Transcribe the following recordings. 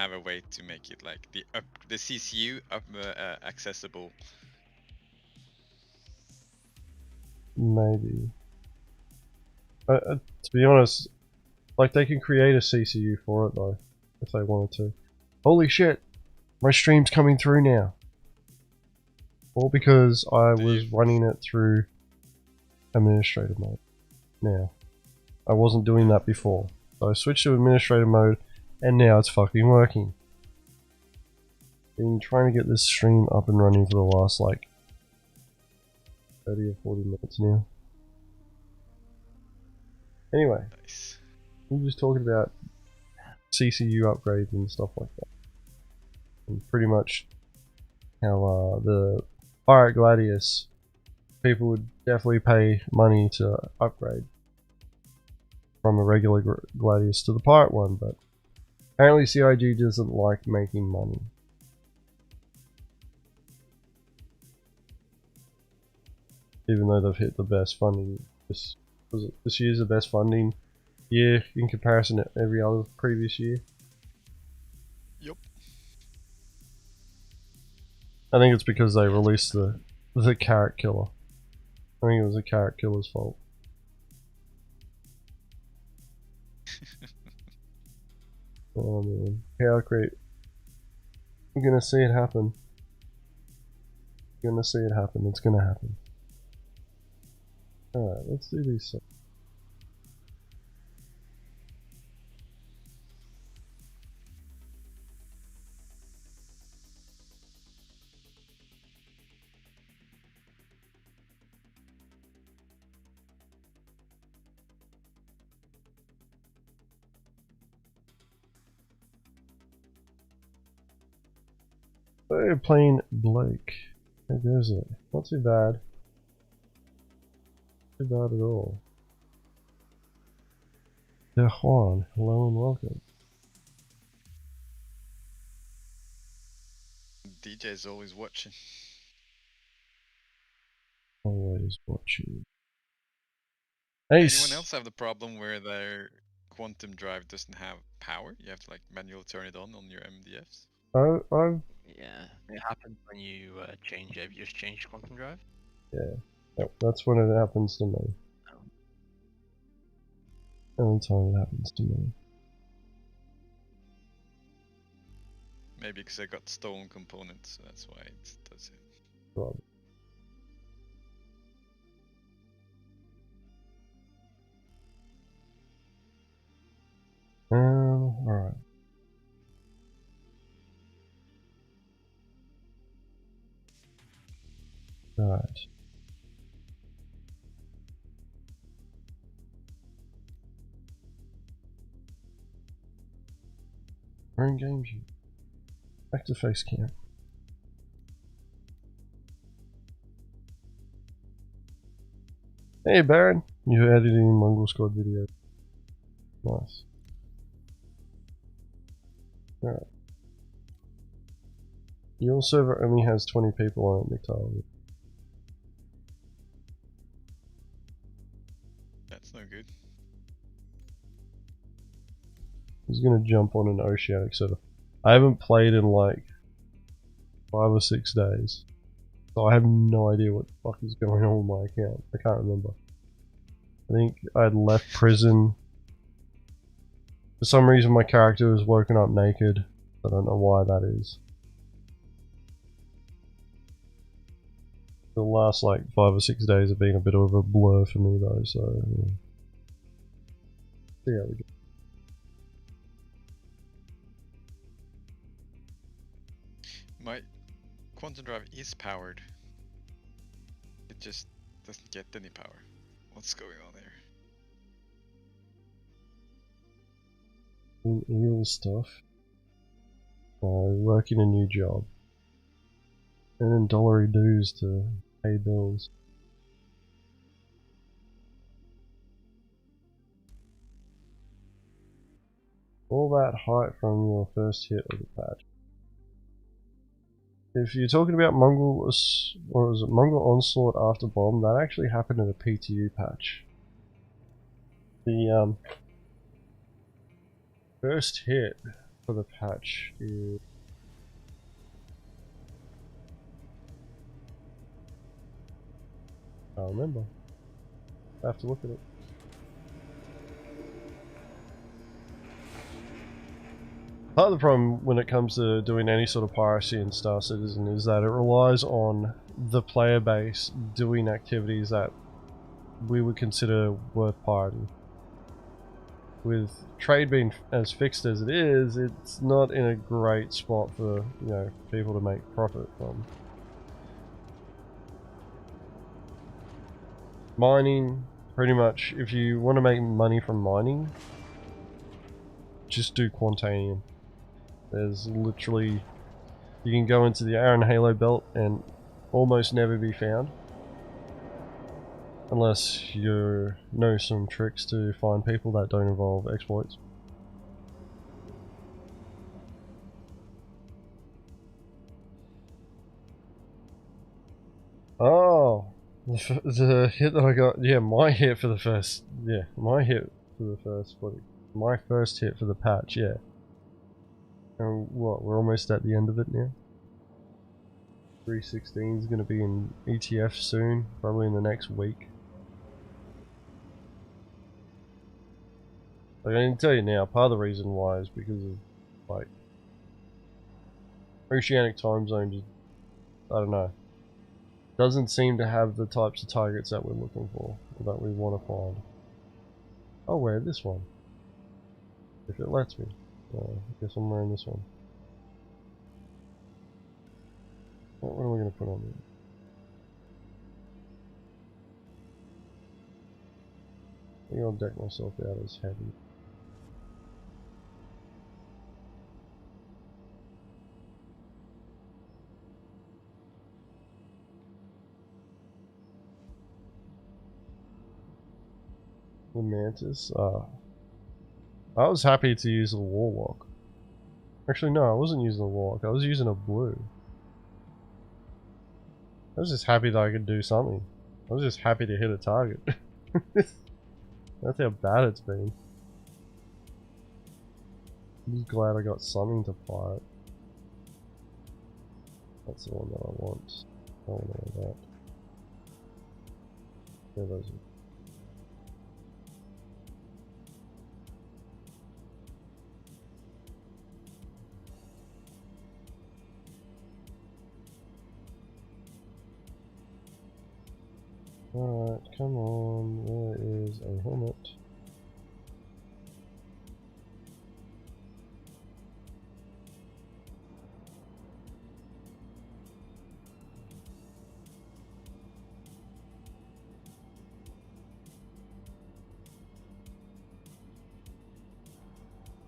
have a way to make it like the CCU accessible. Maybe. To be honest, like they can create a CCU for it though, if they wanted to. Holy shit! My stream's coming through now. All because I was running it through administrator mode. Now, I wasn't doing that before. So I switched to administrator mode, and now it's fucking working. Been trying to get this stream up and running for the last like 30 or 40 minutes now. Anyway, Nice. we're just talking about CCU upgrades and stuff like that. And pretty much how the Pirate Gladius, people would definitely pay money to upgrade from a regular Gladius to the Pirate one, but apparently CIG doesn't like making money. Even though they've hit the best funding, this year's the best funding year in comparison to every other previous year. Yep. I think it's because they released the carrot killer. I think it was the carrot killer's fault. Oh man, how great! I'm gonna see it happen. Gonna see it happen. It's gonna happen. Alright, let's do these songs. We're playing Blake. How goes it? Not too bad. Not too bad at all. Yeah, Juan, hello and welcome. DJ's always watching. Always watching. Anyone else have the problem where their quantum drive doesn't have power? You have to like manually turn it on your MDFs? Yeah, it happens when you just change quantum drive. Yeah, yep, that's when it happens to me. Every time it happens to me. Maybe because I got stolen components, so that's why it does it. Probably. Alright. Right. We're in game view. Back to face cam. Hey Baron, you're editing Mongrel Squad video. Nice. Alright. Your server only has 20 people on it, Nictal. That's no good. He's gonna jump on an oceanic server. I haven't played in like 5 or 6 days, so I have no idea what the fuck is going on with my account. I can't remember. I think I'd left prison. For some reason my character was woken up naked. I don't know why that is. The last like 5 or 6 days have been a bit of a blur for me though, so yeah. See how we go. My quantum drive is powered. It just doesn't get any power. What's going on there? Evil stuff. Working a new job. And then dollary dues to pay bills. All that hype from your first hit of the patch. If you're talking about Mongrel, or was it Mongrel Onslaught after Bomb, that actually happened in a PTU patch. The first hit for the patch is... I can't remember. I have to look at it. Part of the problem when it comes to doing any sort of piracy in Star Citizen is that it relies on the player base doing activities that we would consider worth pirating. With trade being as fixed as it is, it's not in a great spot for, you know, people to make profit from. Mining, pretty much, if you want to make money from mining, just do Quantanium. There's literally, you can go into the Iron Halo belt and almost never be found. Unless you know some tricks to find people that don't involve exploits. Oh, the hit that I got, yeah, my hit for the first, my first hit for the patch, yeah. And what, we're almost at the end of it now? 316 is going to be in ETF soon, probably in the next week. Like, I can tell you now, part of the reason why is because of, like, Oceanic time zone just, I don't know, doesn't seem to have the types of targets that we're looking for, or that we want to find. I'll wear this one. If it lets me. I guess I'm wearing this one. What am I going to put on here? I think I'll deck myself out as heavy. The Mantis, I was happy to use the Warlock. Actually no, I wasn't using the Warlock, I was using a blue. I was just happy that I could do something. I was just happy to hit a target. That's how bad it's been. I'm just glad I got something to fire it. That's the one that I want. I don't want all that. Yeah, those are... Alright, come on, where is a helmet?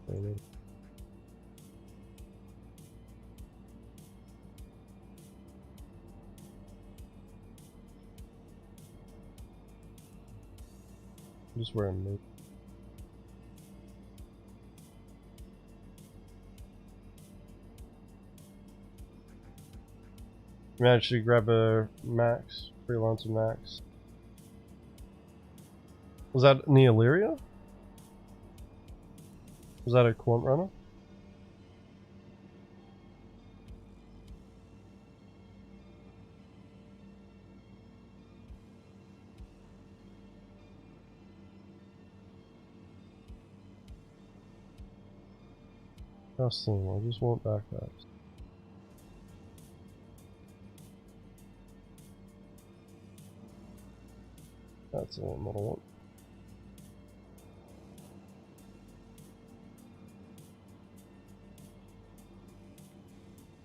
Maybe. I'm just wearing meat. Managed to grab a max, freelancer max. Was that near Illyria? Was that a quant runner? Custom, I just want backpacks. That's the one that I want.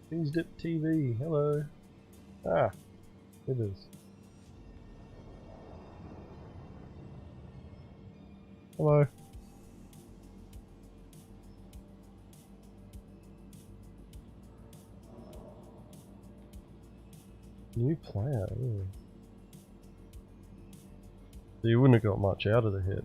Please dip TV, hello. Ah, it is. Hello. New player, ooh. So you wouldn't have got much out of the hit.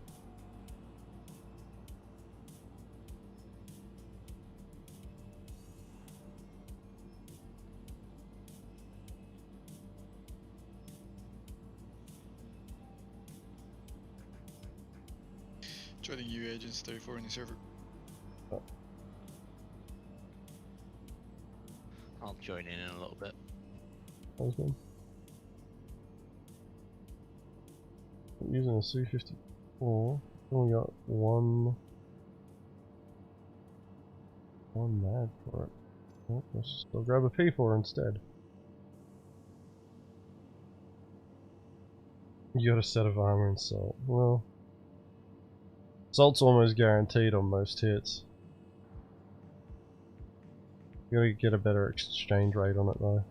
Joining new agents 34 on the server. Oh. I'll join in a little bit. Sounds good. I'm using a C-54. Only got one mag for it. Oh, let's still grab a P4 instead. You got a set of armor and salt. Well, salt's almost guaranteed on most hits. You gotta get a better exchange rate on it though.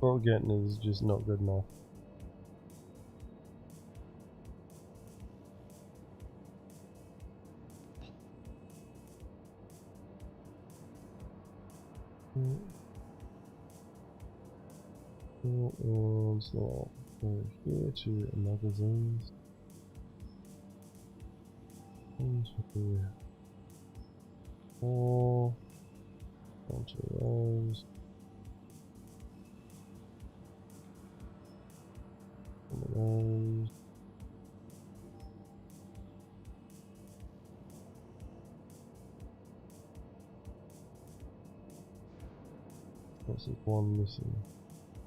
What we're getting is just not good enough. And now over here to magazines. And here. 4 onto those. One of those. What's this one missing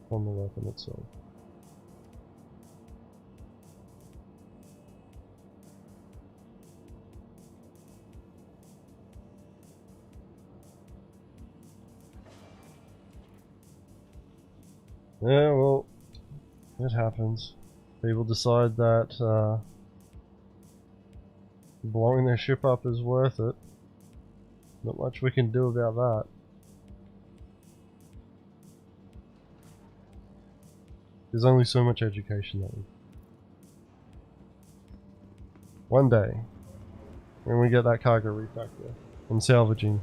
on the weapon itself? Yeah, well, it happens. People decide that blowing their ship up is worth it. Not much we can do about that. There's only so much education that we... One day, when we get that cargo refactor and salvaging,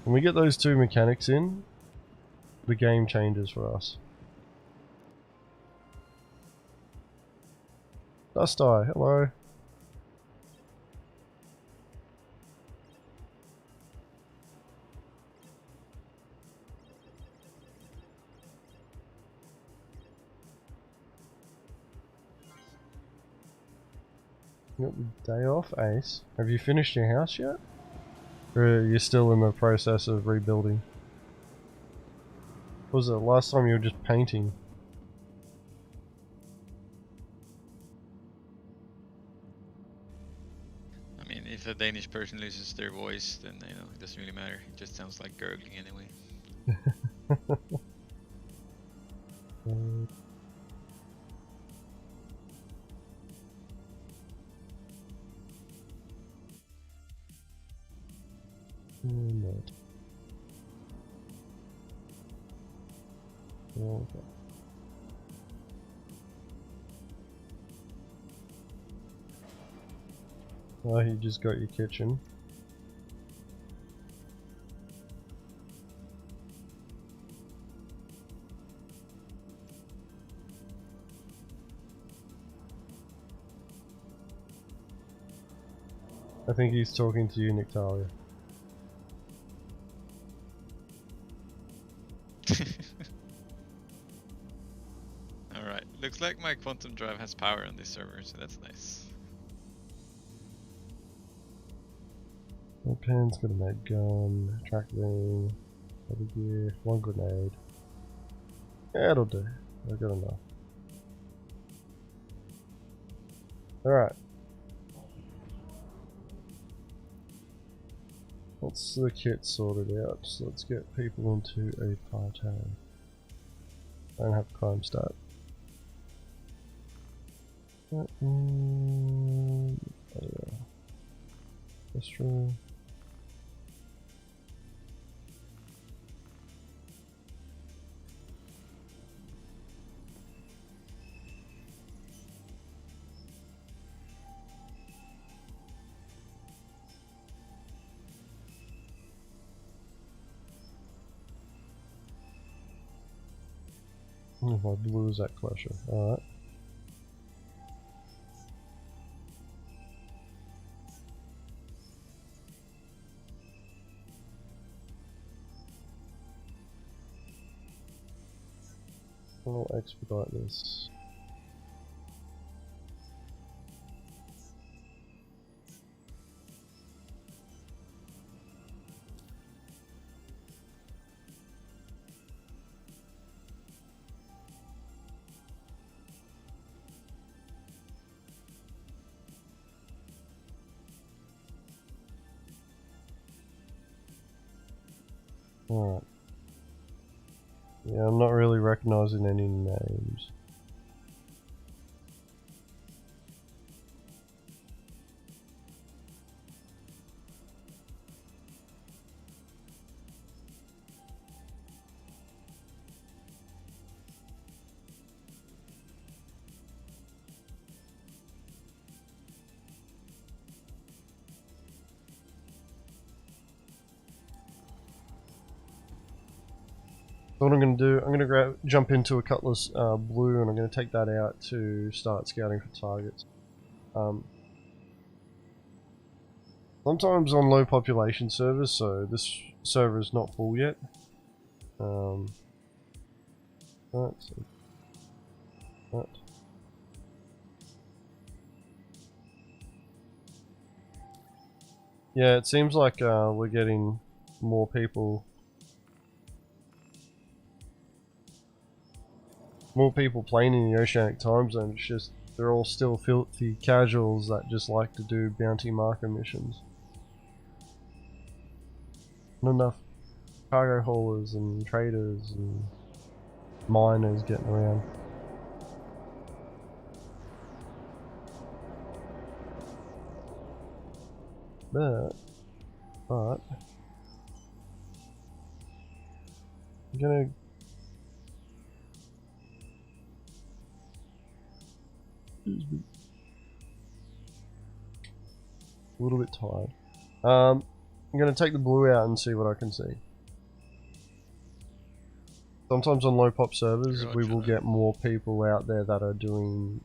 when we get those two mechanics in, the game changes for us. Dust Eye, hello. You got the day off, Ace. Have you finished your house yet? Or are you still in the process of rebuilding? What was it last time you were just painting? I mean, if a Danish person loses their voice, then you know it doesn't really matter. It just sounds like gurgling anyway. Not. Okay. Oh, you just got your kitchen. I think he's talking to you, Nictalia. Alright, looks like my quantum drive has power on this server, so that's nice. One pen's got a med gun, track beam, heavy gear, one grenade. Yeah, it'll do. I've got enough. Alright. What's the kit sorted out? So let's get people into a party. I don't have crime stat. That's true. Oh, my blue is that closer. Alright. I'll expedite this. Alright. Yeah, I'm not really recognizing any names. So what I'm going to do, I'm going to jump into a Cutlass Blue, and I'm going to take that out to start scouting for targets. Sometimes on low population servers, so this server is not full yet. Let's see. That. Yeah, it seems like we're getting more people. More people playing in the Oceanic time zone. It's just they're all still filthy casuals that just like to do bounty marker missions. Not enough cargo haulers and traders and miners getting around. But I'm gonna a little bit tired. I'm gonna take the blue out and see what I can see. Sometimes on low pop servers we will get more people out there that are doing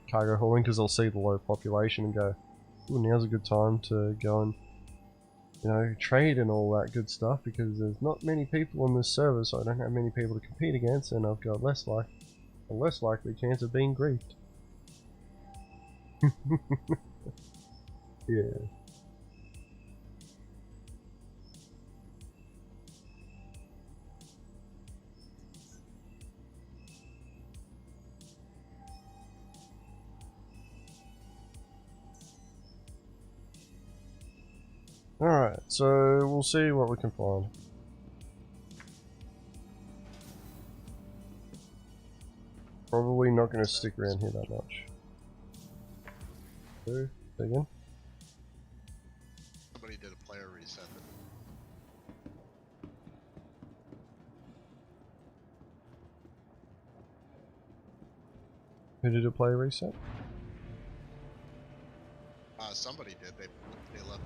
cargo hauling because they'll see the low population and go, ooh, now's a good time to go and, you know, trade and all that good stuff because there's not many people on this server, so I don't have many people to compete against, and I've got a less likely chance of being griefed. Yeah. Alright, so we'll see what we can find. Probably not going to stick around here that much. So, again. Somebody did a player reset. Who did a play reset? Somebody did. They left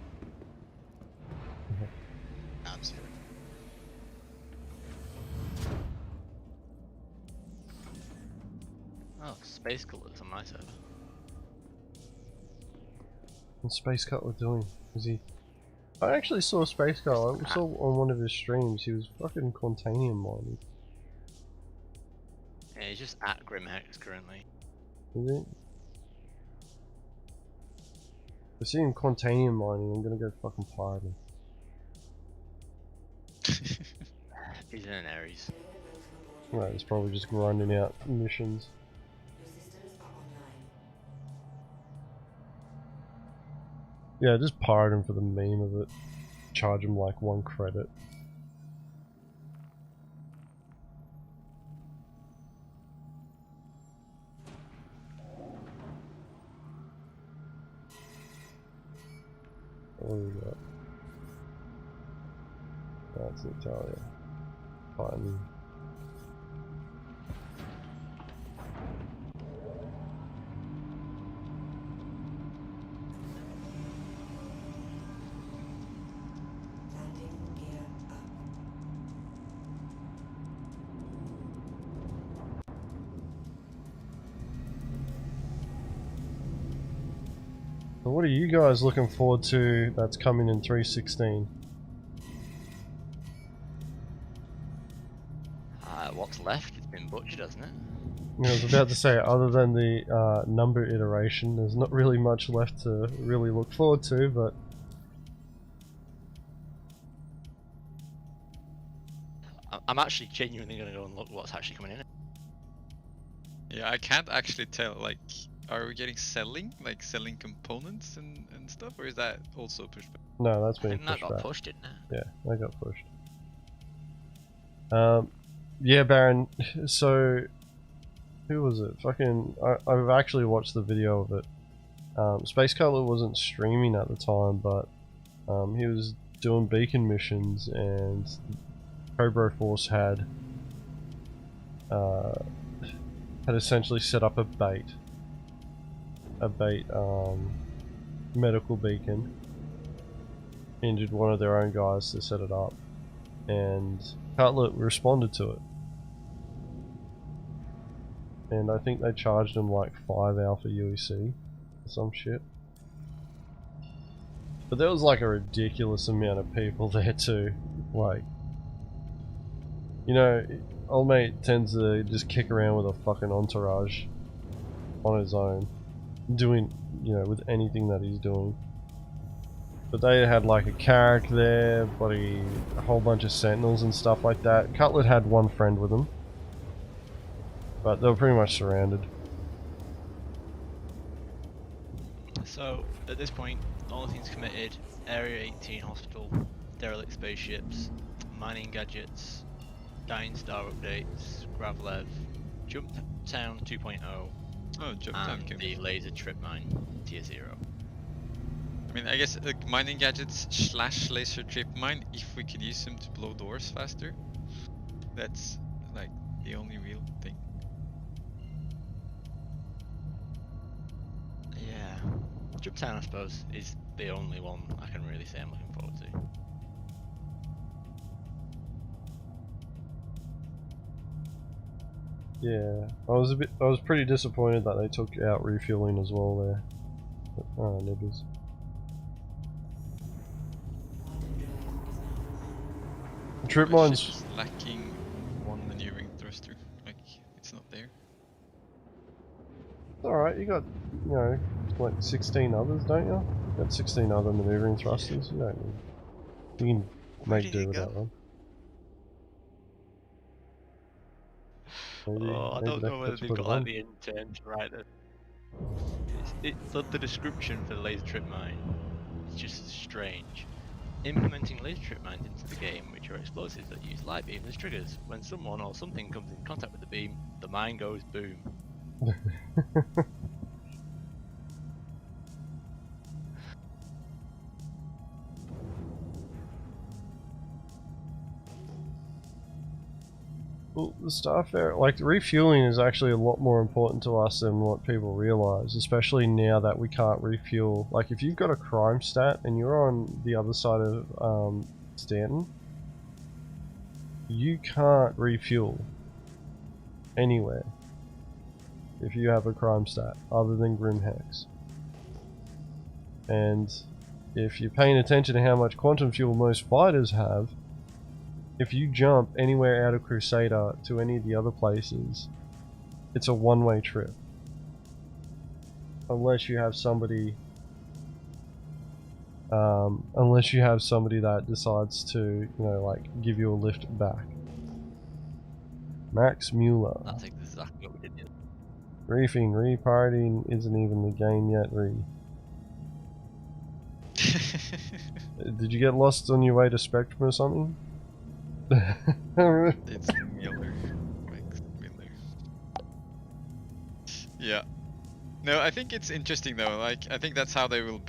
apps here. Oh, space colors on my server. What's Space Cutler doing? Is he... I actually saw Space Cutler. I saw on one of his streams. He was fucking Quantanium mining. Yeah, he's just at Grimhex currently. Is he? I see him Quantanium mining. I'm gonna go fucking pirate him. He's in an Aries. Right, he's probably just grinding out missions. Yeah, just pirate him for the meme of it. Charge him like 1 credit. What do we got? That's Natalia. Fine. So what are you guys looking forward to that's coming in 3.16? What's left? It's been butchered, hasn't it? I was about to say, other than the number iteration, there's not really much left to really look forward to, but... I'm actually genuinely going to go and look what's actually coming in. Yeah, I can't actually tell, like, are we getting selling? Like, selling components and stuff? Or is that also pushed back? No, that's I been think that pushed got back. pushed, didn't it? Yeah, that got pushed. Yeah, Baron. So, who was it? Fucking, I've actually watched the video of it. Space Cutler wasn't streaming at the time, but he was doing beacon missions, and Cobra Force had essentially set up a bait medical beacon. Injured one of their own guys to set it up, and Cutlet responded to it. And I think they charged him like 5 alpha UEC or some shit. But there was like a ridiculous amount of people there too. Like, you know, old mate tends to just kick around with a fucking entourage on his own, doing, you know, with anything that he's doing. But they had like a carrack there, bloody a whole bunch of sentinels and stuff like that. Cutlet had one friend with him, but they were pretty much surrounded. So at this point, all the things committed: Area 18 hospital, derelict spaceships, mining gadgets, Dying Star updates, Gravlev, Jump Town 2.0, Oh, jump down. and the laser trip mine tier 0. I mean, I guess mining gadgets / laser trip mine, if we could use them to blow doors faster. That's like the only real thing. Yeah, Jump Town I suppose is the only one I can really say I'm looking forward to. Yeah, I was pretty disappointed that they took out refueling as well there. But, oh, niggers. Trip The ship mines. is lacking one maneuvering thruster. Like, it's not there. Alright, you got, you know, like 16 others, don't you? You got 16 other maneuvering thrusters. You don't need. You can Where make did he do with go? that one. Maybe, Oh, I maybe don't they know whether forgot to they've put got it like on. the intent to write it. The description for the laser trip mine is just strange. Implementing laser trip mines into the game, which are explosives that use light beams as triggers. When someone or something comes in contact with the beam, the mine goes boom. Well, the Starfare, like, refueling is actually a lot more important to us than what people realize, especially now that we can't refuel. Like, if you've got a crime stat and you're on the other side of Stanton, you can't refuel anywhere if you have a crime stat other than Grim Hex. And if you're paying attention to how much quantum fuel most fighters have, if you jump anywhere out of Crusader to any of the other places, it's a one-way trip. Unless you have somebody that decides to, you know, like, give you a lift back. Max Mueller. That's exactly what we did. Reefing, re-pirating isn't even the game yet, Did you get lost on your way to Spectrum or something? It's Miller. Max Miller. Yeah. No, I think it's interesting though. Like, I think that's how they will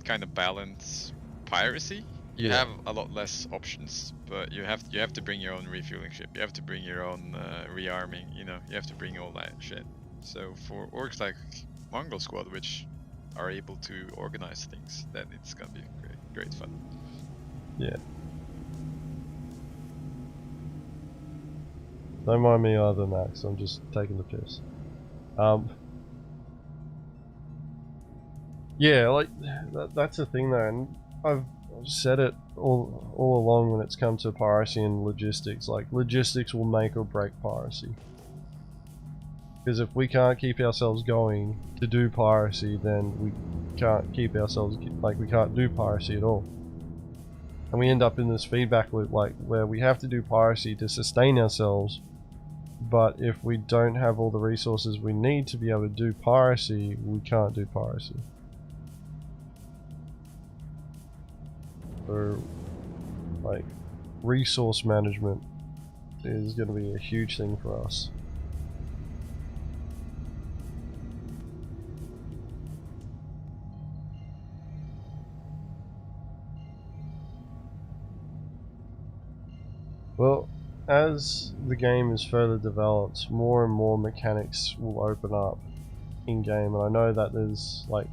kind of balance piracy. You Yeah. have a lot less options, but you have to bring your own refueling ship. You have to bring your own rearming. You know, you have to bring all that shit. So for orcs like Mongrel Squad, which are able to organize things, then it's gonna be great fun. Yeah. Don't mind me either, Max. I'm just taking the piss. Yeah, like that's the thing though, and I've said it all along when it's come to piracy and logistics. Like, logistics will make or break piracy. Because if we can't keep ourselves going to do piracy, then we can't keep ourselves, like, we can't do piracy at all. And we end up in this feedback loop, like, where we have to do piracy to sustain ourselves, but if we don't have all the resources we need to be able to do piracy, we can't do piracy. For, like, resource management is going to be a huge thing for us. Well, as the game is further developed, more and more mechanics will open up in game, and I know that there's like,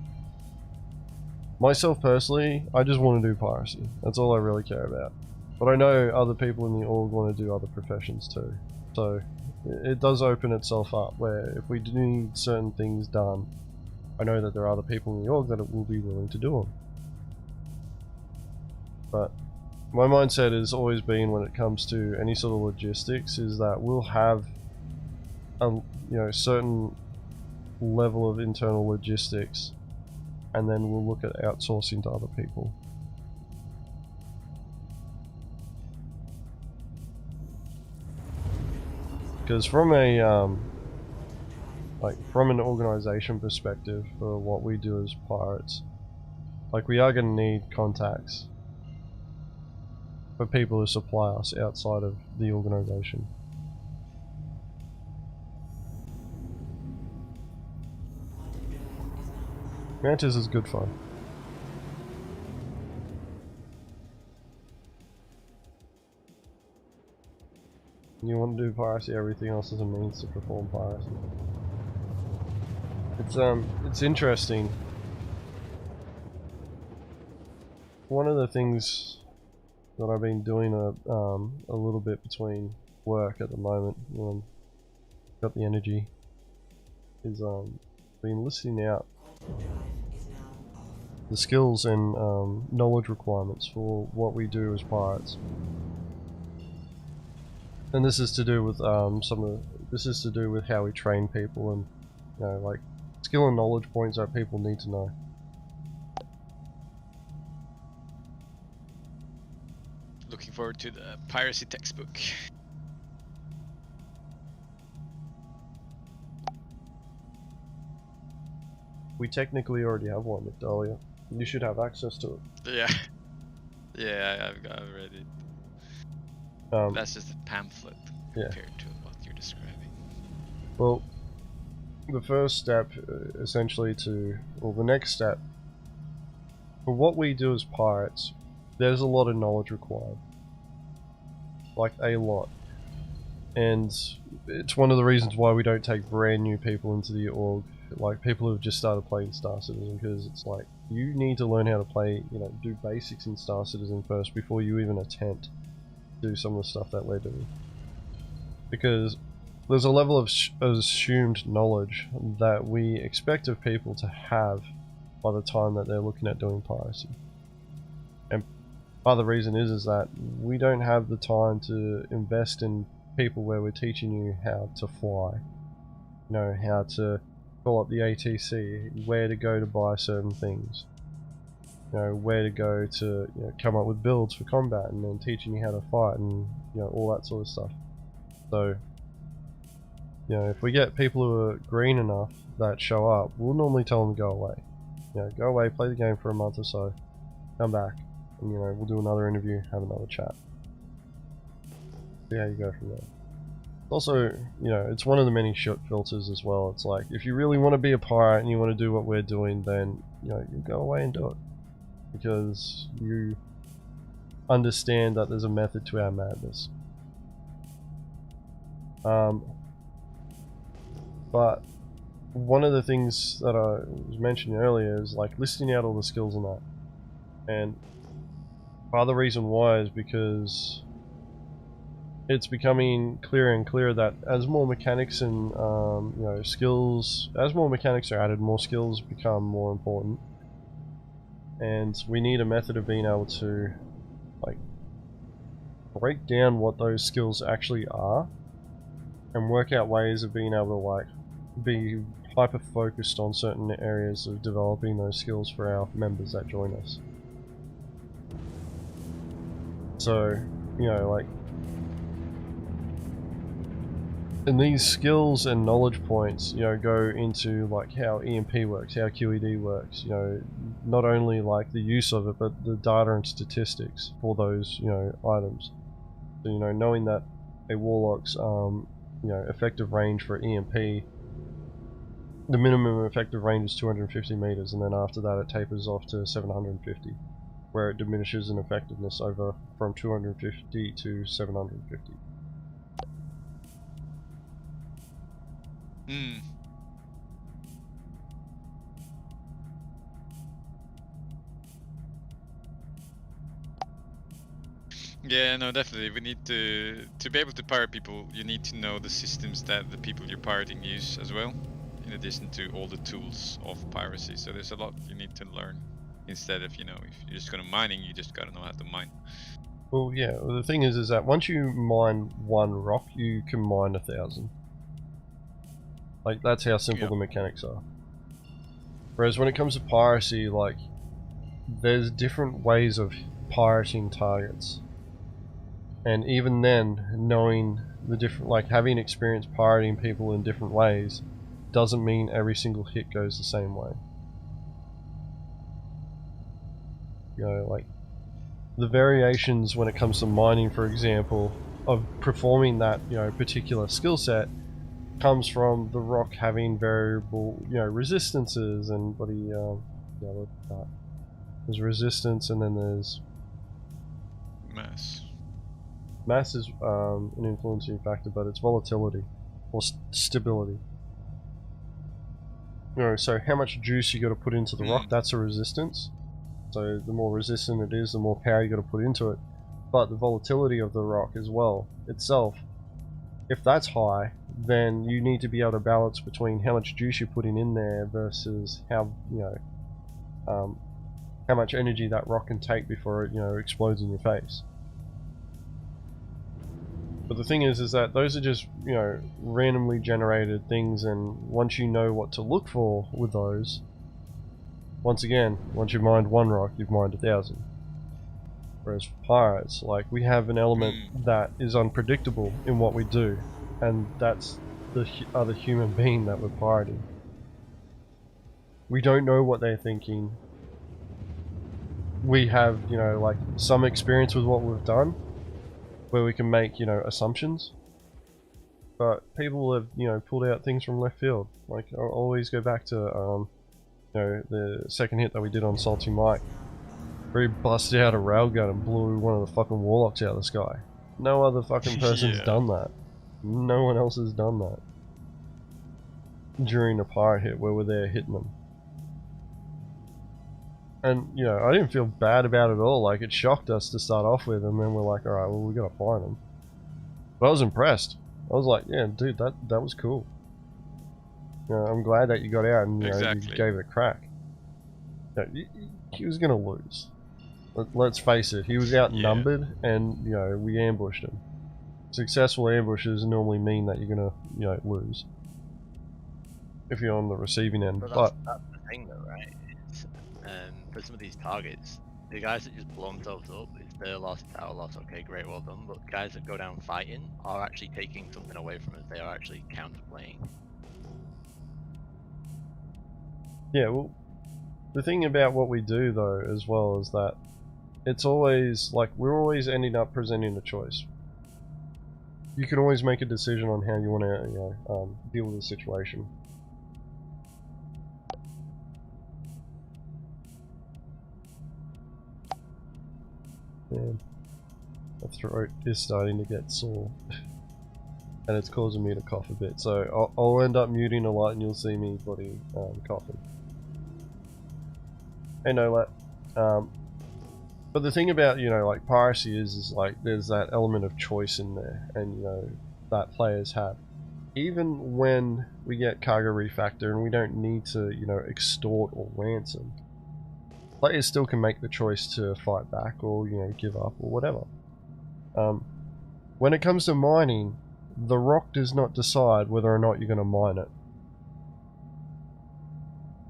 myself personally, I just want to do piracy. That's all I really care about. But I know other people in the org want to do other professions too. So it does open itself up where if we do need certain things done, I know that there are other people in the org that will be willing to do them. But my mindset has always been, when it comes to any sort of logistics, is that we'll have a certain level of internal logistics, and then we'll look at outsourcing to other people. Because from a from an organization perspective, for what we do as pirates, like, we are going to need contacts for people who supply us outside of the organization. Mantis is good fun. You want to do piracy, everything else is a means to perform piracy. It's interesting. One of the things that I've been doing a little bit between work at the moment, when I've got the energy, is been listing out the skills and knowledge requirements for what we do as pirates. And this is to do with this is to do with how we train people, and like, skill and knowledge points that people need to know. Looking forward to the piracy textbook. We technically already have one, McDahlia. You should have access to it. Yeah. Yeah, I've read it. That's just a pamphlet compared to what you're describing. Well, the first step, essentially, the next step, for what we do as pirates, there's a lot of knowledge required. Like, a lot. And it's one of the reasons why we don't take brand new people into the org, like people who've just started playing Star Citizen, because it's like, you need to learn how to play, do basics in Star Citizen first before you even attempt to do some of the stuff that we're doing. Because there's a level of assumed knowledge that we expect of people to have by the time that they're looking at doing piracy. And part of the reason is that we don't have the time to invest in people where we're teaching you how to fly, how to call up the ATC, where to go to buy certain things, where to go to come up with builds for combat, and then teaching you how to fight, and all that sort of stuff. So if we get people who are green enough that show up, we'll normally tell them to go away. Go away, play the game for a month or so, come back, and we'll do another interview, have another chat, see how you go from there. Also, it's one of the many shit filters as well. It's like, if you really want to be a pirate and you want to do what we're doing, then you go away and do it, because you understand that there's a method to our madness. But one of the things that I was mentioning earlier is like listing out all the skills and that. And part of the reason why is because it's becoming clearer and clearer that as more mechanics and skills, as more mechanics are added, more skills become more important. And we need a method of being able to like break down what those skills actually are, and work out ways of being able to like be hyper focused on certain areas of developing those skills for our members that join us. So, like, and these skills and knowledge points, go into like how EMP works, how QED works, not only like the use of it, but the data and statistics for those, items. So, knowing that a warlock's effective range for EMP, the minimum effective range is 250 meters, and then after that it tapers off to 750, where it diminishes in effectiveness over from 250 to 750. Hmm. Yeah, no, definitely. We need to be able to pirate people. You need to know the systems that the people you're pirating use as well, in addition to all the tools of piracy. So there's a lot you need to learn. Instead of, if you're just gonna mining, you just gotta know how to mine. Well, yeah. Well, the thing is that once you mine one rock, you can mine 1,000. Like, that's how simple the mechanics are. Whereas when it comes to piracy, like, there's different ways of pirating targets. And even then, knowing the different, like, having experience pirating people in different ways doesn't mean every single hit goes the same way. Like, the variations when it comes to mining, for example, of performing that, particular skill set comes from the rock having variable, resistances and there's resistance, and then there's Mass. Mass is an influencing factor, but it's volatility or stability. So how much juice you got to put into the rock, that's a resistance. So the more resistant it is, the more power you got to put into it. But the volatility of the rock as well itself, if that's high, then you need to be able to balance between how much juice you're putting in there versus how how much energy that rock can take before it explodes in your face. But the thing is that those are just, randomly generated things, and once you know what to look for with those, once again, once you've mined one rock, you've mined 1,000. Whereas for pirates, like, we have an element that is unpredictable in what we do, and that's the other human being that we're pirating. We don't know what they're thinking. We have, like, some experience with what we've done, where we can make, assumptions. But people have, pulled out things from left field. Like, I'll always go back to, the second hit that we did on Salty Mike, where he busted out a railgun and blew one of the fucking warlocks out of the sky. No other fucking person's done that. No one else has done that during a pirate hit where we're there hitting them. And, I didn't feel bad about it at all. Like, it shocked us to start off with, and then we're like, alright, well, we gotta find them. But I was impressed. I was like, yeah, dude, that was cool. I'm glad that you got out and, you gave it a crack. He was gonna lose. Let's face it, he was outnumbered, and, we ambushed him. Successful ambushes normally mean that you're gonna, lose. If you're on the receiving end. But that's the thing though, right? It's, for some of these targets, the guys that just blow themselves up, it's their loss, it's our loss, okay, great, well done. But guys that go down fighting are actually taking something away from us, they are actually counterplaying. Yeah, well, the thing about what we do though as well is that it's always, like, we're always ending up presenting a choice. You can always make a decision on how you want to, deal with the situation. Man, my throat is starting to get sore. And it's causing me to cough a bit, so I'll end up muting a lot and you'll see me bloody coughing. Hey Nolat. But the thing about, like, piracy is like, there's that element of choice in there, and, that players have. Even when we get cargo refactor and we don't need to, extort or ransom, players still can make the choice to fight back or, give up or whatever. When it comes to mining, the rock does not decide whether or not you're going to mine it.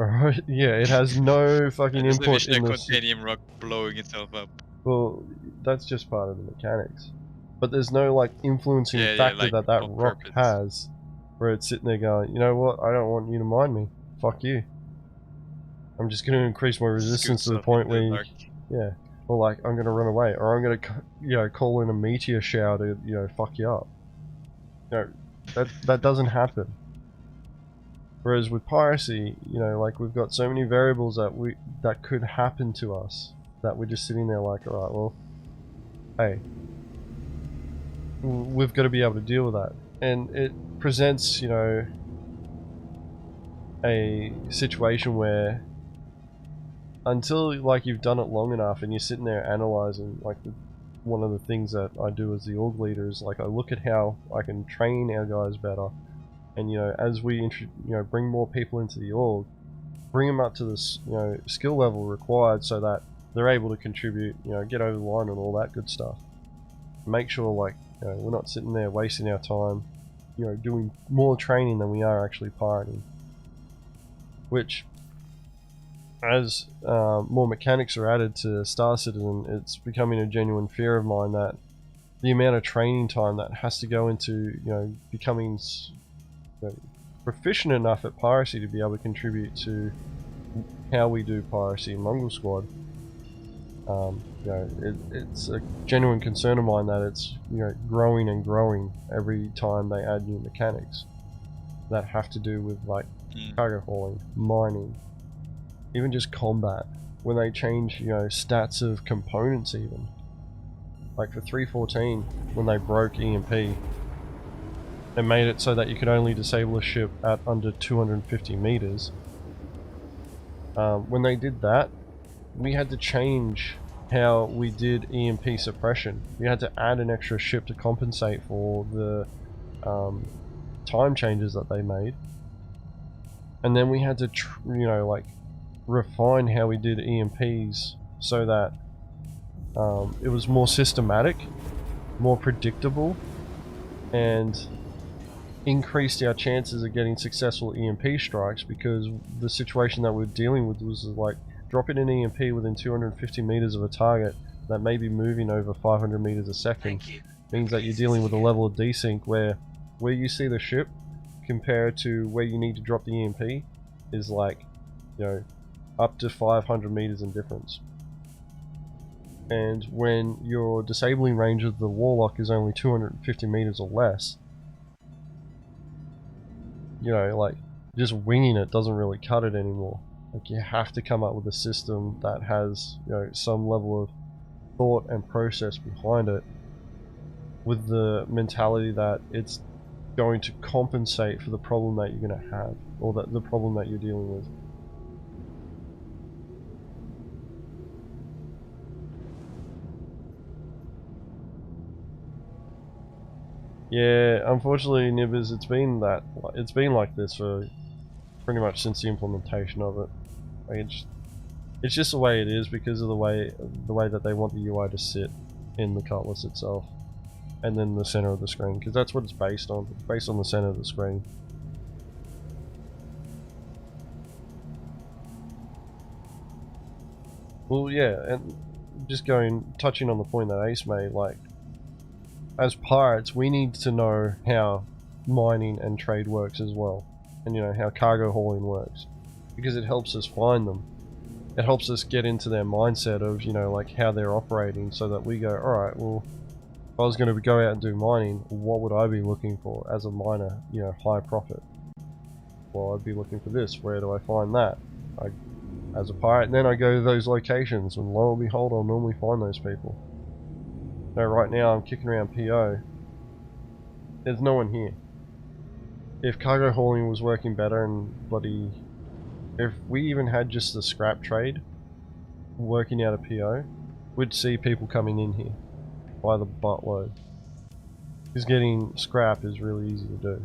Alright, yeah, it has no fucking input in the titanium rock blowing itself up. Well, that's just part of the mechanics. But there's no, like, influencing factor like, that rock has, where it's sitting there going, you know what, I don't want you to mine me. Fuck you. I'm just going to increase my resistance to the point where you, yeah, or like, I'm going to run away, or I'm going to, call in a meteor shower to, fuck you up. You know, that doesn't happen. Whereas with piracy, you know, like we've got so many variables that could happen to us that we're just sitting there like, alright, well, hey, we've got to be able to deal with that. And it presents, you know, a situation where until like you've done it long enough and you're sitting there analyzing, like one of the things that I do as the org leader is like I look at how I can train our guys better, and you know, as we bring more people into the org, bring them up to this, you know, skill level required so that they're able to contribute, you know, get over the line and all that good stuff. Make sure, like, you know, we're not sitting there wasting our time, you know, doing more training than we are actually pirating. Which, as more mechanics are added to Star Citizen, it's becoming a genuine fear of mine that the amount of training time that has to go into, you know, becoming, you know, proficient enough at piracy to be able to contribute to how we do piracy in Mongrel Squad. You know, it's a genuine concern of mine that it's, you know, growing and growing every time they add new mechanics that have to do with like cargo hauling, mining, even just combat. When they change, you know, stats of components even. Like for 3.14, when they broke EMP, they made it so that you could only disable a ship at under 250 meters. When they did that, we had to change how we did EMP suppression. We had to add an extra ship to compensate for the time changes that they made. And then we had to, you know, like, refine how we did EMPs so that it was more systematic, more predictable, and increased our chances of getting successful EMP strikes, because the situation that we're dealing with was like dropping an EMP within 250 meters of a target that may be moving over 500 meters a second means that you're dealing with a level of desync where you see the ship compared to where you need to drop the EMP is like, you know, up to 500 meters in difference. And when your disabling range of the Warlock is only 250 meters or less, you know, like, just winging it doesn't really cut it anymore. Like, you have to come up with a system that has, you know, some level of thought and process behind it, with the mentality that it's going to compensate for the problem that you're going to have, or the problem that you're dealing with. Yeah, unfortunately, Nibbers, it's been like this for pretty much since the implementation of it. Like, it's just the way it is because of the way that they want the UI to sit in the Cutlass itself, and then the center of the screen, because that's what it's based on. It's based on the center of the screen. Well, yeah, and just touching on the point that Ace made, like, as pirates, we need to know how mining and trade works as well, and you know how cargo hauling works, because it helps us find them. It helps us get into their mindset of, you know, like how they're operating, so that we go, alright, well, if I was going to go out and do mining, what would I be looking for as a miner, you know, high profit? Well, I'd be looking for this. Where do I find that? As a pirate, and then I go to those locations, and lo and behold, I'll normally find those people. No, right now I'm kicking around PO. There's no one here. If cargo hauling was working better and if we even had just the scrap trade working out of PO, we'd see people coming in here by the buttload. Because getting scrap is really easy to do.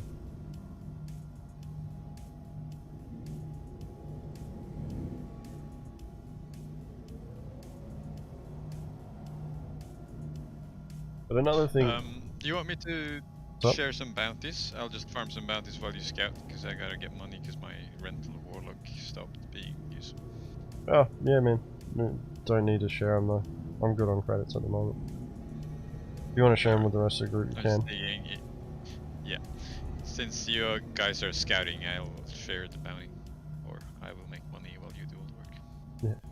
But another thing... Do you want me to share some bounties? I'll just farm some bounties while you scout, because I gotta get money because my rental Warlock stopped being useful. Oh, yeah, man. Don't need to share them though. I'm good on credits at the moment. If you want to share them with the rest of the group, you can. Yeah. Since you guys are scouting, I'll share the bounty. Or I will make money while you do all the work. Yeah.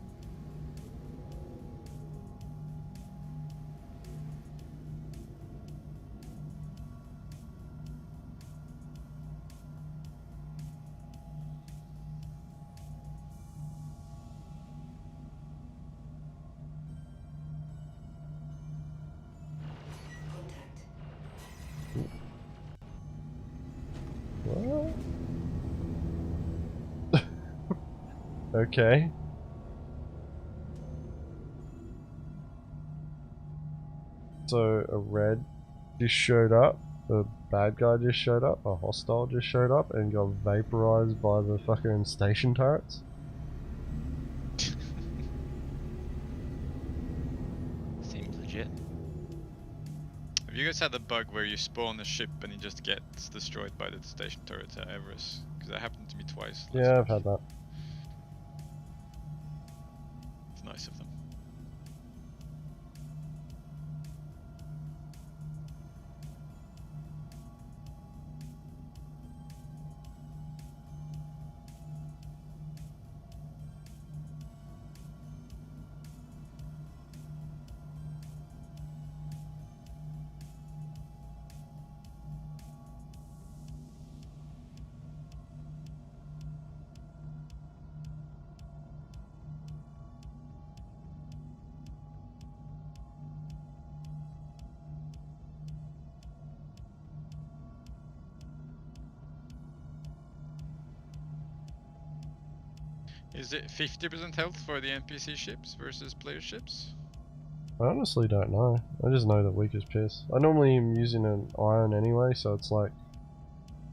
Okay. So a red just showed up, a bad guy just showed up, a hostile just showed up and got vaporized by the fucking station turrets. Seems legit. Have you guys had the bug where you spawn a ship and it just gets destroyed by the station turret at Everest? Because that happened to me twice. last Yeah, I've week. had that. It's nice of them. Is it 50% health for the NPC ships versus player ships? I honestly don't know. I just know that weak as piss. I normally am using an iron anyway, so it's like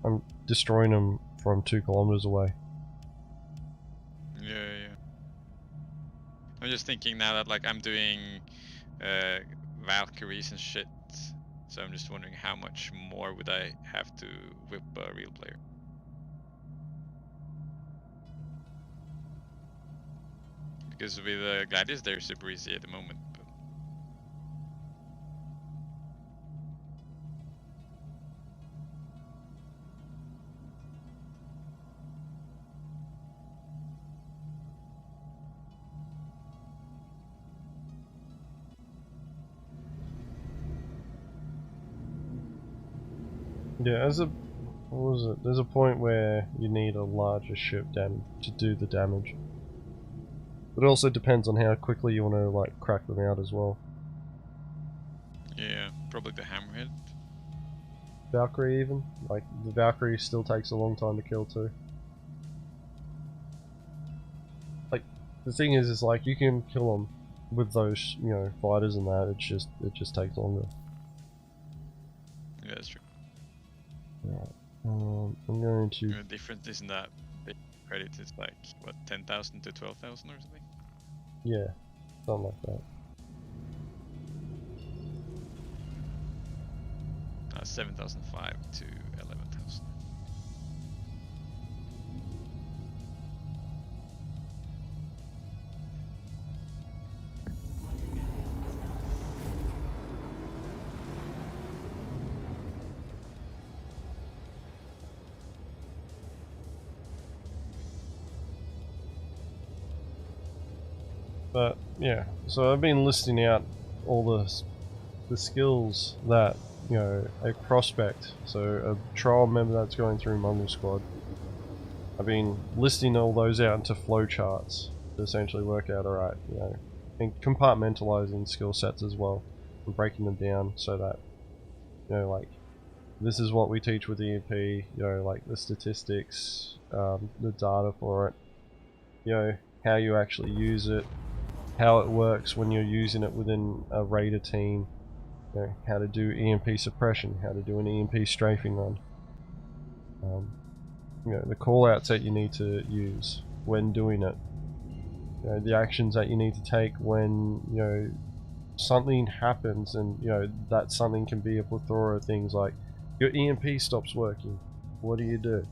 I'm destroying them from 2 kilometers away. Yeah. I'm just thinking now that like I'm doing Valkyries and shit, so I'm just wondering how much more would I have to whip a real player? Because with Gladius they're super easy at the moment. But Yeah, what was it? There's a point where you need a larger ship to do the damage. But it also depends on how quickly you want to like crack them out as well. yeah, probably the Hammerhead. Valkyrie even, like the Valkyrie still takes a long time to kill too. Like the thing is like you can kill them with those, you know, fighters and that. It just takes longer. Yeah, that's true. Alright. I'm going to. The difference isn't that big. Credit is like what 10,000 to 12,000 or something. Yeah, something like that. 7,005 to 11,000. But yeah, so I've been listing out all the skills that, you know, a prospect, so a trial member that's going through Mongrel Squad. I've been listing all those out into flowcharts to essentially work out, alright, you know, and compartmentalizing skill sets as well, and breaking them down so that, you know, like, this is what we teach with EMP, you know, like the statistics, the data for it, you know, how you actually use it, how it works when you're using it within a raider team, you know, how to do EMP suppression, how to do an EMP strafing run, you know, the callouts that you need to use when doing it, you know, the actions that you need to take when, you know, something happens, and you know that something can be a plethora of things like your EMP stops working. What do?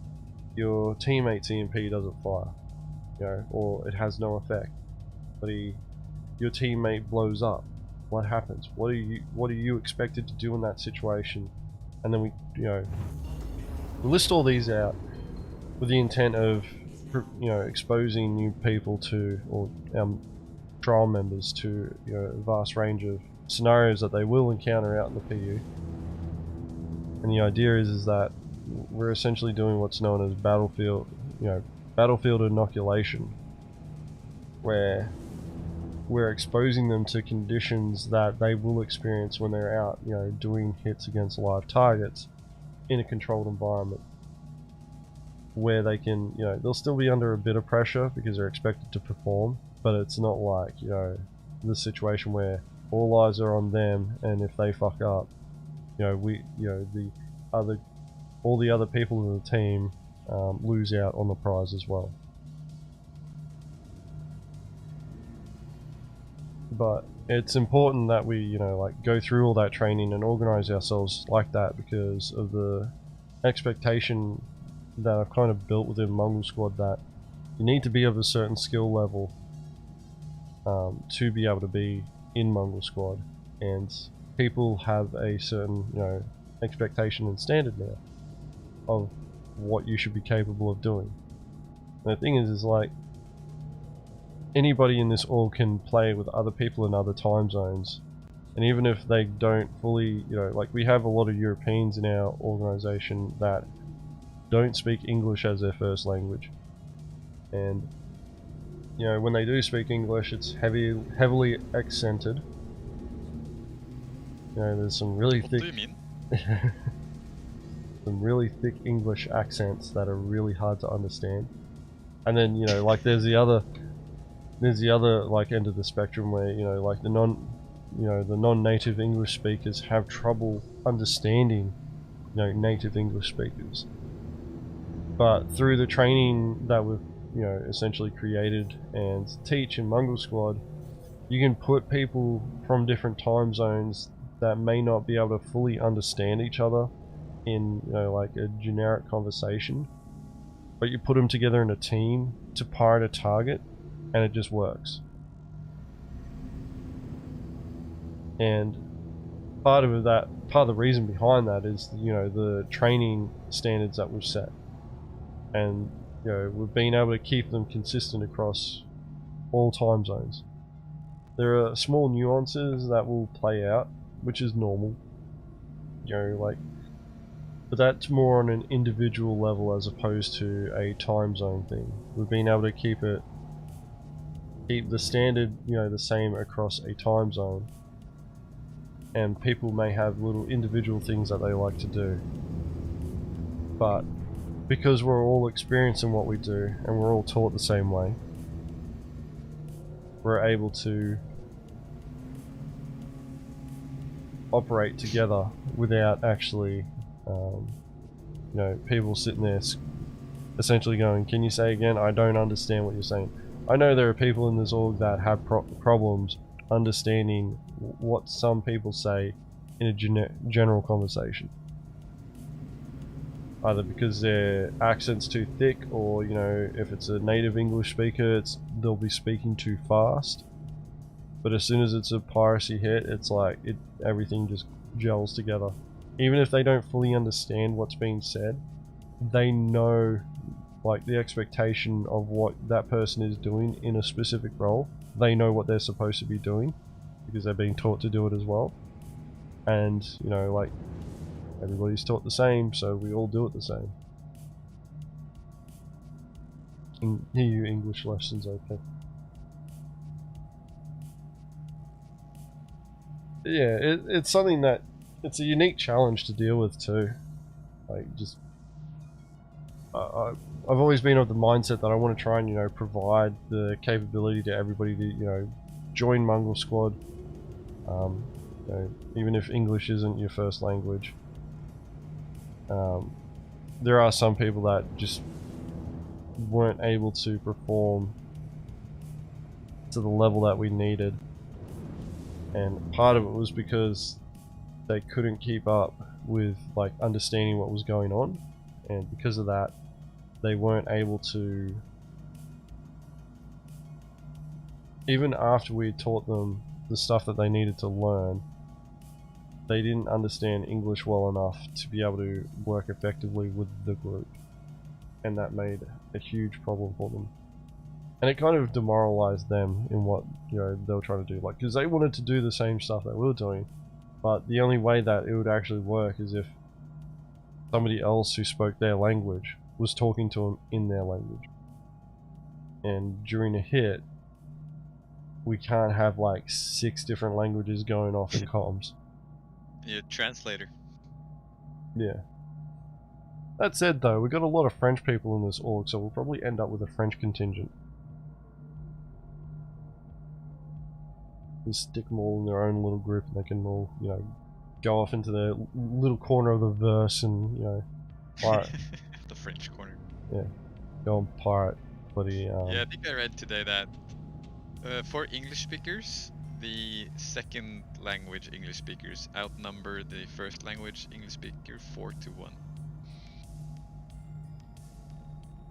Your teammate's EMP doesn't fire, you know, or it has no effect. But your teammate blows up. What happens? What are you expected to do in that situation? And then we list all these out with the intent of, you know, exposing new people to, or trial members to, you know, a vast range of scenarios that they will encounter out in the PU. And the idea is that we're essentially doing what's known as battlefield inoculation, where we're exposing them to conditions that they will experience when they're out, you know, doing hits against live targets in a controlled environment. where they can, you know, they'll still be under a bit of pressure because they're expected to perform, but it's not like, you know, the situation where all eyes are on them, and if they fuck up, you know, all the other people in the team lose out on the prize as well. But it's important that we, you know, like go through all that training and organize ourselves like that because of the expectation that I've kind of built within Mongrel Squad, that you need to be of a certain skill level to be able to be in Mongrel Squad, and people have a certain, you know, expectation and standard now of what you should be capable of doing. And the thing is like, anybody in this org can play with other people in other time zones, and even if they don't fully, you know, like we have a lot of Europeans in our organization that don't speak English as their first language, and you know, when they do speak English, it's heavily accented. You know, there's some really What thick do you mean? some really thick English accents that are really hard to understand. And then, you know, like there's the other like end of the spectrum where, you know, like the non-native English speakers have trouble understanding, you know, native English speakers. But through the training that we've, you know, essentially created and teach in Mongrel Squad, you can put people from different time zones that may not be able to fully understand each other in, you know, like a generic conversation, but you put them together in a team to pirate a target, and it just works. And part of the reason behind that is, you know, the training standards that we've set, and you know, we've been able to keep them consistent across all time zones. There are small nuances that will play out, which is normal, you know, like, but that's more on an individual level as opposed to a time zone thing. We've been able to keep the standard, you know, the same across a time zone, and people may have little individual things that they like to do, but because we're all experienced in what we do and we're all taught the same way, we're able to operate together without actually, you know, people sitting there essentially going, "Can you say again? I don't understand what you're saying." I know there are people in this org that have problems understanding what some people say in a general conversation, either because their accent's too thick, or, you know, if it's a native English speaker, they'll be speaking too fast. But as soon as it's a piracy hit, it's like everything just gels together. Even if they don't fully understand what's being said, they know, like, the expectation of what that person is doing in a specific role. They know what they're supposed to be doing because they're being taught to do it as well. And, you know, like, everybody's taught the same, so we all do it the same. Can hear you English lessons, okay. Yeah, it's something that, it's a unique challenge to deal with too. Like, just, I've always been of the mindset that I want to try and, you know, provide the capability to everybody to, you know, join Mongrel Squad. You know, even if English isn't your first language. There are some people that just weren't able to perform to the level that we needed, and part of it was because they couldn't keep up with, like, understanding what was going on, and because of that they weren't able to, even after we taught them the stuff that they needed to learn, they didn't understand English well enough to be able to work effectively with the group, and that made a huge problem for them. And it kind of demoralized them in what, you know, they were trying to do, like, because they wanted to do the same stuff that we were doing, but the only way that it would actually work is if somebody else who spoke their language was talking to them in their language. And during a hit, we can't have like 6 different languages going off in comms. Yeah, translator. Yeah. That said though, we got a lot of French people in this org, so we'll probably end up with a French contingent. Just stick them all in their own little group and they can all, you know, go off into their little corner of the verse and, you know, pirate. The French corner. Yeah. Go and pirate bloody, Yeah, I think I read today that for English speakers, the second language English speakers outnumber the first language English speaker 4-1.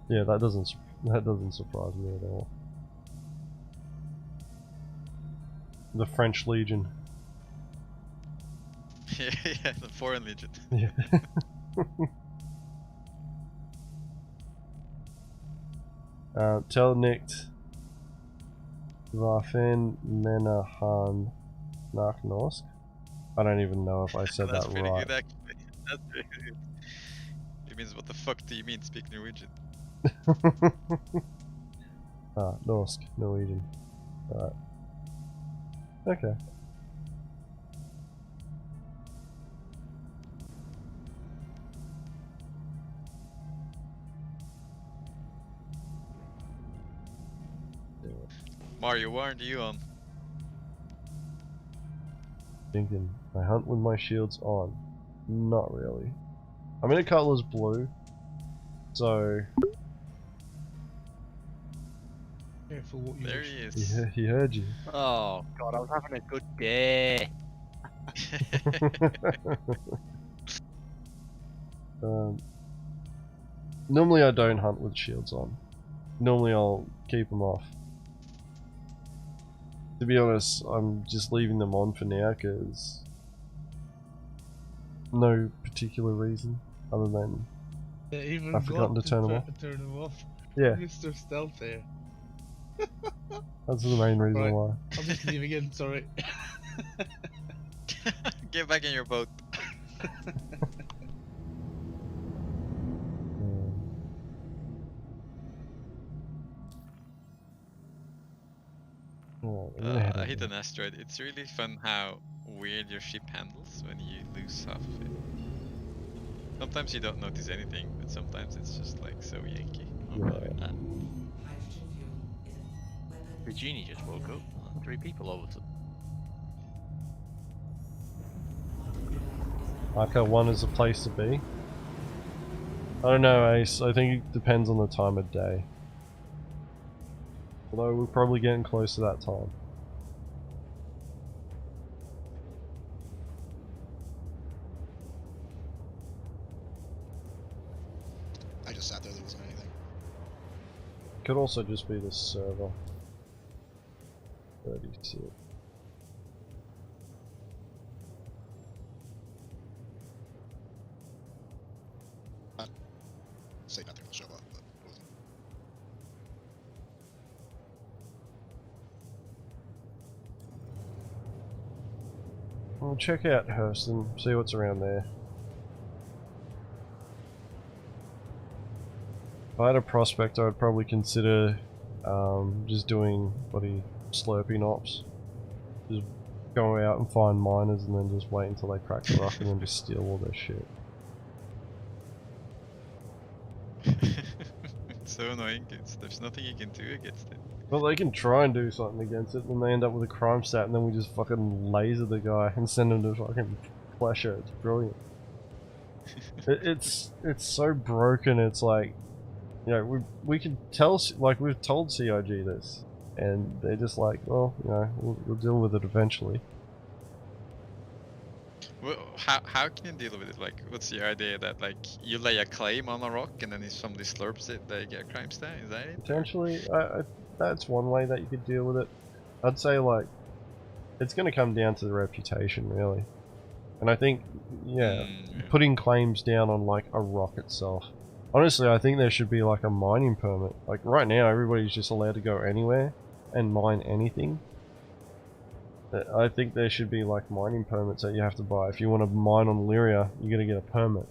Yeah, that doesn't surprise me at all. The French Legion. Yeah, yeah, the Foreign Legion. Yeah. Telnicht Waffen Menahan Nachnorsk. I don't even know if I said That's that pretty right. good actually. That's pretty good. It means what the fuck do you mean speak Norwegian? Norsk, Norwegian. Alright. Okay. Mario, what aren't you on? Thinking, I hunt with my shields on. Not really. I'm in a colorless blue, so Careful what you There wish. he is. yeah, he heard you. Oh god, I was having a good day. Normally I don't hunt with shields on. Normally I'll keep them off. To be honest, I'm just leaving them on for now because no particular reason other than Yeah, even I've forgotten God to turn them can off. turn them off. Yeah, Mr. Stealth there. that's the main reason Right. why. I'll just leave again, sorry. Get back in your boat. Oh, I'm gonna head I over hit there. an asteroid. It's really fun how weird your ship handles when you lose half of it. Sometimes you don't notice anything, but sometimes it's just like so yanky. Oh, Yeah. brother. Regina just woke up. 3 people over to. Arca 1 is the place to be. I don't know, Ace. I think it depends on the time of day. Although we're probably getting close to that time. I just sat there, there wasn't anything. Could also just be the server. 36. Say nothing will show up, but it wasn't. We'll check out Hurston, see what's around there. If I had a prospect, I would probably consider just doing bloody slurping ops. Just go out and find miners and then just wait until they crack the rock and then just steal all their shit. It's so annoying. There's nothing you can do against it. Well, they can try and do something against it, and they end up with a crime stat, and then we just fucking laser the guy and send him to fucking pleasure. It's brilliant. It's so broken. It's like, you know, we can tell, like we've told CIG this, and they're just like, well, you know, we'll deal with it eventually. Well, how can you deal with it? Like, what's your idea that like you lay a claim on a rock and then if somebody slurps it, they get a crime stat? Is that it? Potentially, that's one way that you could deal with it. I'd say like, it's going to come down to the reputation, really. And I think, yeah, Yeah. putting claims down on like a rock itself. Honestly, I think there should be like a mining permit. Like right now, everybody's just allowed to go anywhere and mine anything. I think there should be like mining permits that you have to buy. If you want to mine on Lyria, you gotta get a permit.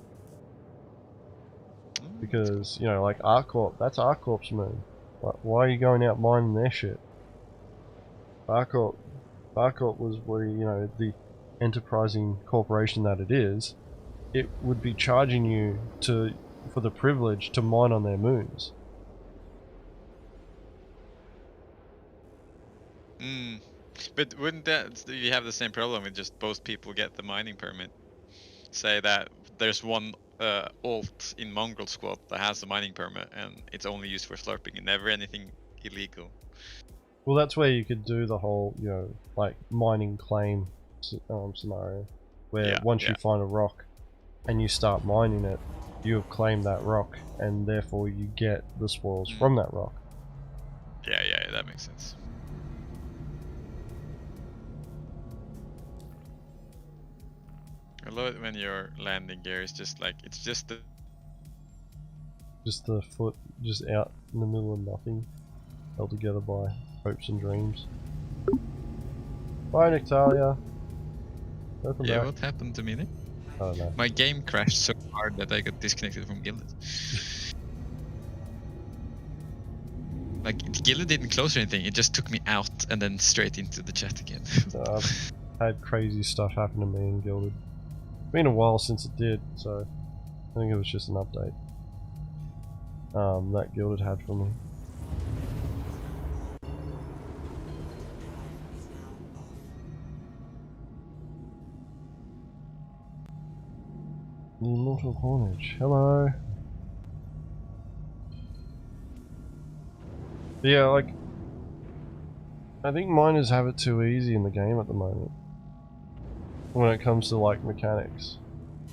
Because, you know, like ArcCorp, that's ArcCorp's moon. Like, why are you going out mining their shit? ArcCorp was where, you know, the enterprising corporation that it is, it would be charging you to for the privilege to mine on their moons. Mm. But wouldn't that you have the same problem with just both people get the mining permit? Say that there's one alt in Mongrel squad that has a mining permit and it's only used for slurping and never anything illegal. Well, that's where you could do the whole, you know, like mining claim scenario, where once you find a rock and you start mining it, you have claimed that rock, and therefore you get the spoils from that rock. Yeah, that makes sense. I love it when your landing gear is just like, it's just the... Just the foot, just out in the middle of nothing, held together by hopes and dreams. Bye, Nictalia. Welcome Yeah, back. what happened to me there? I don't know. My game crashed so hard that I got disconnected from Guilded. Like, Guilded didn't close or anything, it just took me out and then straight into the chat again. I've had crazy stuff happen to me in Gilded. It's been a while since it did, so I think it was just an update that Gilded had for me. The Immortal Carnage. Hello. But yeah, like, I think miners have it too easy in the game at the moment when it comes to like mechanics.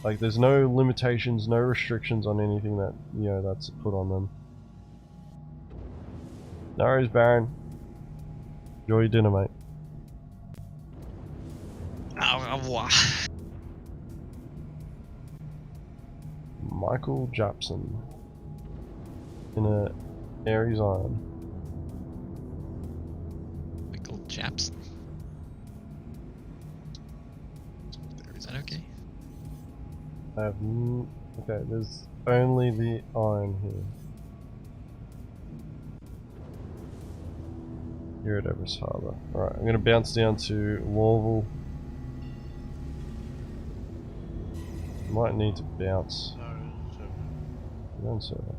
Like, there's no limitations, no restrictions on anything that, you know, that's put on them. No worries, Baron. Enjoy your dinner, mate. Wow. Michael Japson in a Aries Iron. Michael Japson. Is that okay? I have okay, there's only the iron here. Here at Everest Harbour. Alright, I'm gonna bounce down to Lorville. Might need to bounce. Down server.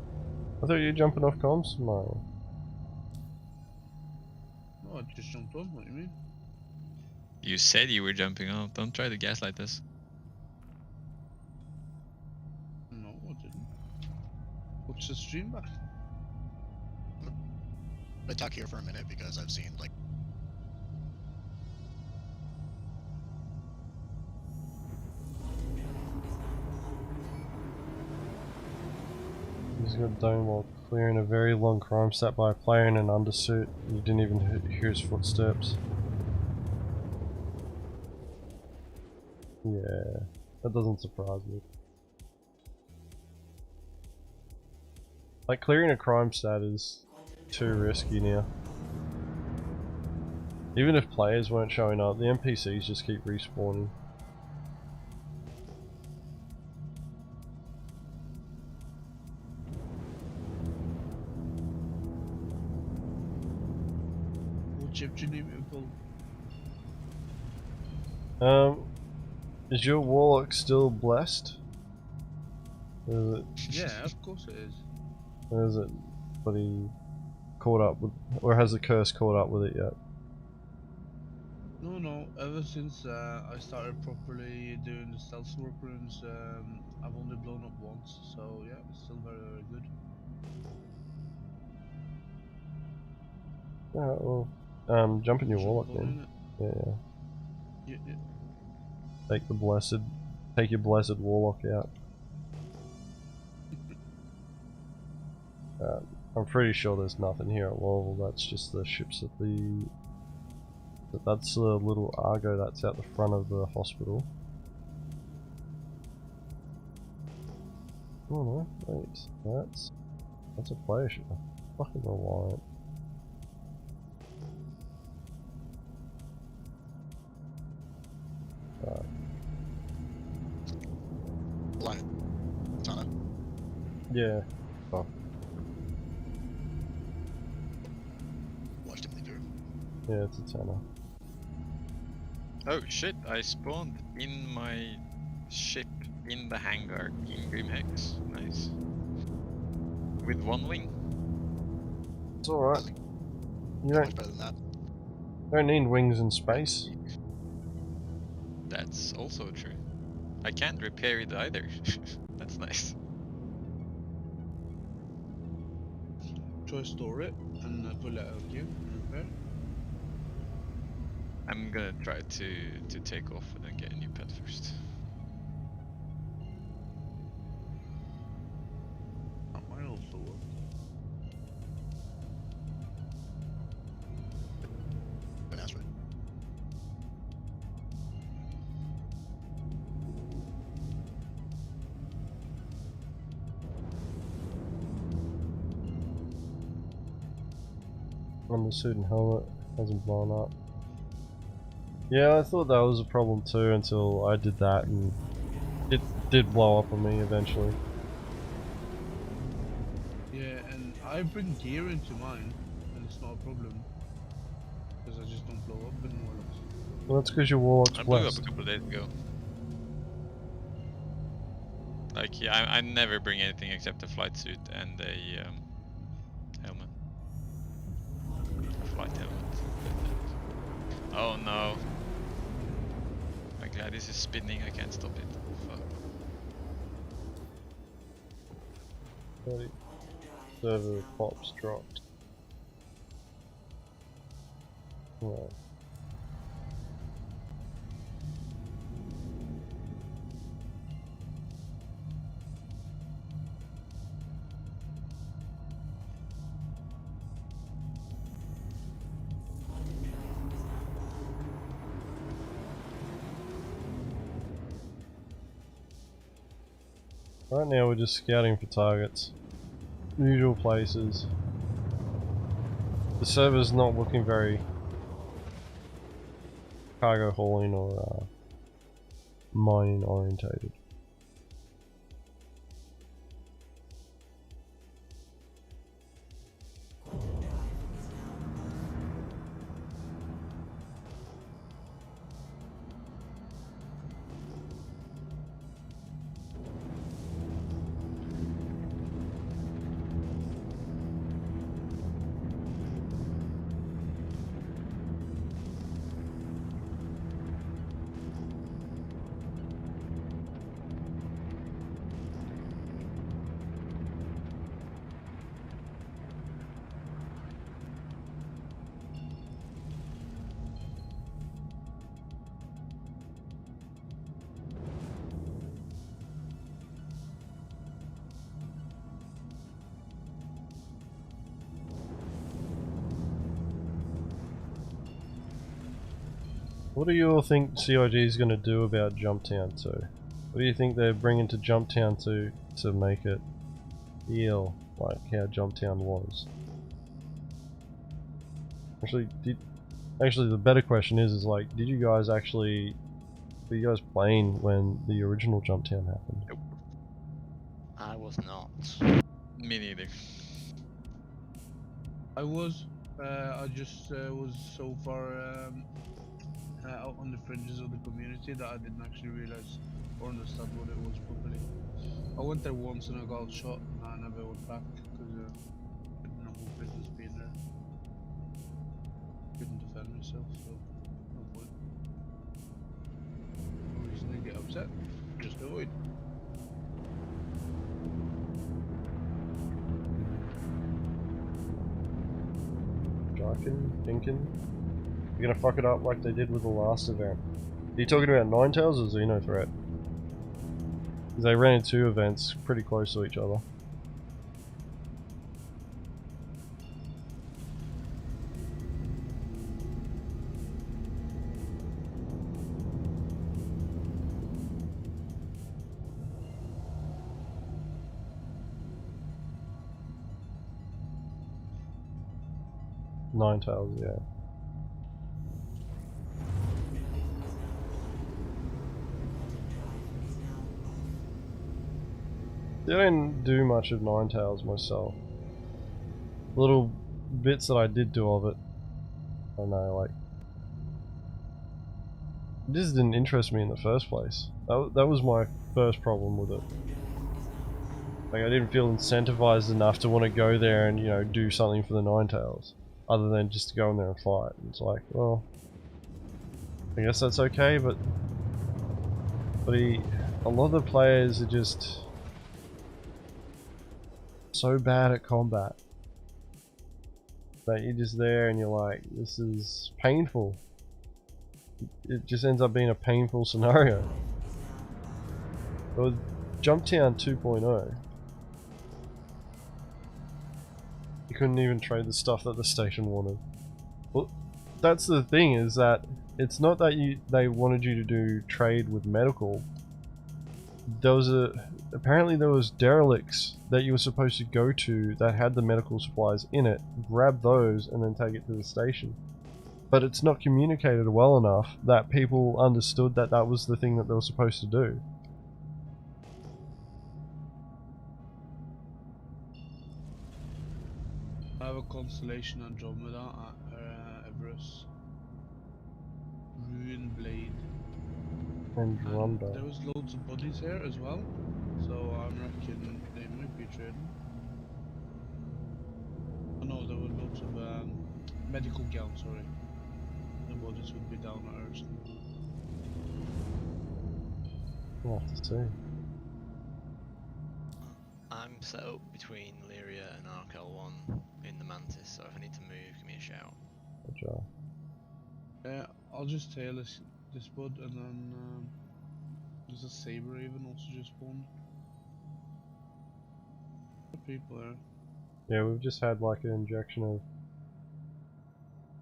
I thought you were jumping off comms? No. No, I just jumped on. What do you mean? You said you were jumping off, don't try to gaslight us. No, I didn't. What's the stream back? I'm gonna talk here for a minute because I've seen like He's got done while clearing a very long crime stat by a player in an undersuit. You didn't even hear his footsteps. Yeah, that doesn't surprise me. Like, clearing a crime stat is too risky now. Even if players weren't showing up, the NPCs just keep respawning. What chip do you need me to pull? Is your warlock still blessed? Or Yeah, of course it is. is it bloody caught up with, or has the curse caught up with it yet? No, ever since I started properly doing the stealth work runes, I've only blown up once, so yeah, it's still very, very good. Yeah, well, jump in your warlock Jump on then. it. Yeah, Yeah. take your blessed warlock out. I'm pretty sure there's nothing here at Lorville. That's just the ships at the. That's the little Argo that's out the front of the hospital. Oh no, wait, that's a player ship. Fucking Reliant. line. Tana. Yeah. Oh. Watched him leave here. Yeah, it's a tenner. Oh shit, I spawned in my ship in the hangar in Grimhex. Nice. with one wing. It's alright. You Much better than that. don't need wings in space. That's also true. I can't repair it either. That's nice. Try store it and pull it out here and repair. I'm gonna try to take off and then get a new pet first. That might also work. An asteroid. On the suit and helmet hasn't blown up. Yeah, I thought that was a problem too until I did that, and it did blow up on me eventually. Yeah, and I bring gear into mine, and it's not a problem. Because I just don't blow up in Warlocks. Well, that's because your warlock's I blew up blessed. a couple of days ago. Like, yeah, I never bring anything except a flight suit and a helmet. A flight helmet. Oh no. My Gladys is spinning, I can't stop it. Fuck. Server pops dropped. Well. Right now we're just scouting for targets. Usual places. The server's not looking very cargo hauling or mining orientated. What do you all think CIG is going to do about Jumptown 2? What do you think they're bringing to Jumptown 2 to make it feel like how Jumptown was? Actually, the better question is like, were you guys playing when the original Jumptown happened? Nope. I was not. Me neither. I was. I just was so far out on the fringes of the community that I didn't actually realize or understand what it was properly. I went there once and I got shot and I never went back because I didn't know who business being there. Couldn't defend myself, so no point. No reason to get upset, just avoid. Darkin, thinking? You're gonna fuck it up like they did with the last event. Are you talking about Ninetales or Xenothreat? Because they ran into two events pretty close to each other. Ninetales, yeah. I didn't do much of Ninetales myself. Little bits that I did do of it, I don't know, like, it just didn't interest me in the first place. That was my first problem with it. Like I didn't feel incentivized enough to want to go there and, you know, do something for the Ninetales, other than just to go in there and fight. And it's like, well, I guess that's okay, but a lot of the players are just so bad at combat that you're just there and you're like, this is painful. It just ends up being a painful scenario. But with Jumptown 2.0, you couldn't even trade the stuff that the station wanted. Well, that's the thing, is that it's not that they wanted you to do trade with medical. Apparently there was derelicts that you were supposed to go to that had the medical supplies in it, grab those and then take it to the station. But it's not communicated well enough that people understood that that was the thing that they were supposed to do. I have a Constellation Andromeda at Everest. Ruin Blade. And Andromeda. there was loads of bodies here as well, so I reckon they might be trading. Oh no, there were loads of medical gowns, sorry. The bodies would be down at Earth. We'll have to see. I'm set up between Lyria and Arkel 1 in the Mantis, so if I need to move, give me a shout. Gotcha. Yeah, I'll just tail this bud, and then there's a Saber Raven also just spawned. What people are? Yeah, we've just had like an injection of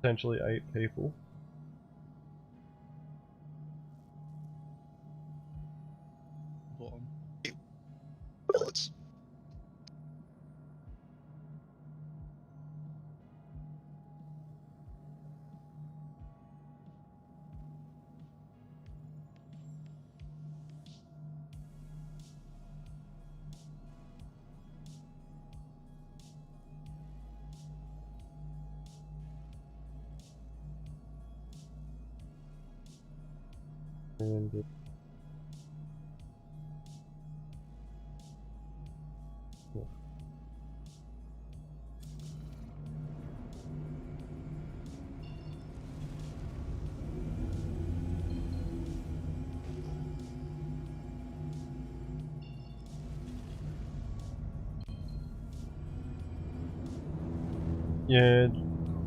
potentially 8 people. Bottom. Bullets. And yeah,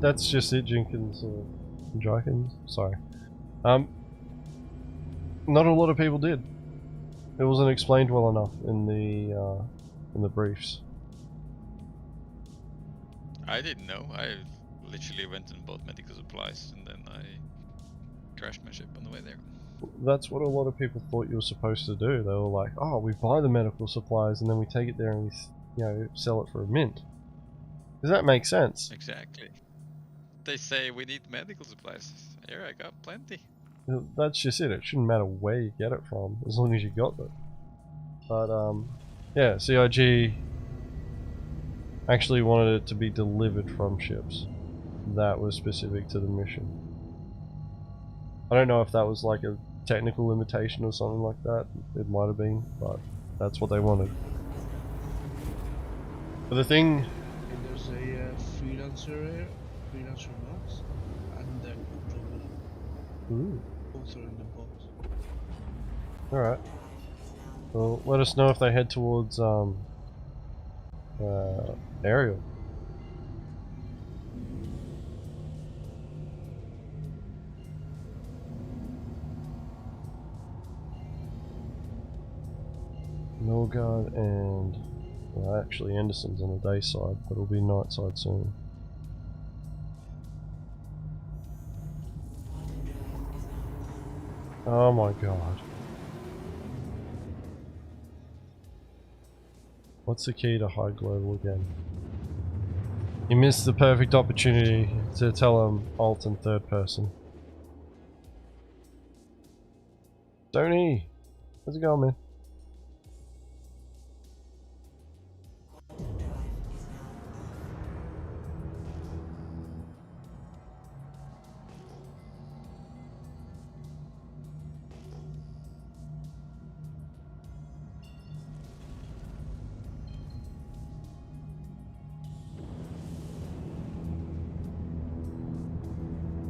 that's just it, Jenkins. Jenkins, sorry. Not a lot of people did. It wasn't explained well enough in the briefs. I didn't know. I literally went and bought medical supplies and then I crashed my ship on the way there. That's what a lot of people thought you were supposed to do. They were like, "Oh, we buy the medical supplies and then we take it there and we, you know, sell it for a mint." Does that make sense? Exactly. They say we need medical supplies. Here I got plenty. That's just it. It shouldn't matter where you get it from, as long as you got it. But yeah, CIG actually wanted it to be delivered from ships. That was specific to the mission. I don't know if that was like a technical limitation or something like that. It might have been, but that's what they wanted. But the thing... And there's a freelancer here, freelancer Max, and then Andromeda. Ooh. Both are in the box. Alright. Well, let us know if they head towards Ariel. Milgard and... well, actually Anderson's on the day side, but it'll be night side soon. Oh my god. What's the key to high global again? You missed the perfect opportunity to tell him alt in third person. Tony! How's it going, man?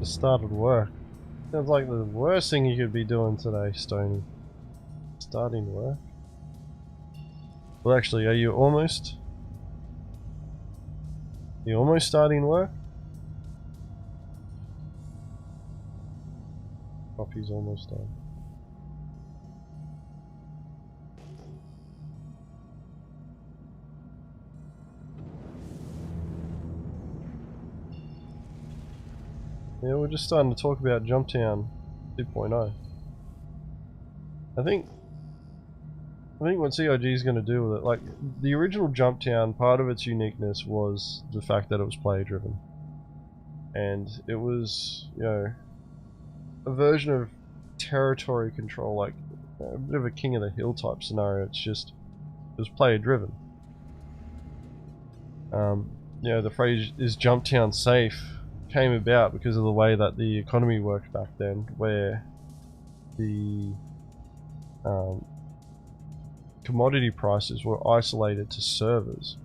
just started work. Sounds like the worst thing you could be doing today, Stony. Starting work? Well, actually, are you almost? You almost starting work? Coffee's almost done. Yeah, we're just starting to talk about Jumptown 2.0. I think what CIG is going to do with it, like the original Jumptown, part of its uniqueness was the fact that it was player driven, and it was, you know, a version of territory control, like a bit of a king of the hill type scenario. It's just, it was player driven. You know, the phrase "is Jumptown safe" came about because of the way that the economy worked back then, where the commodity prices were isolated to servers.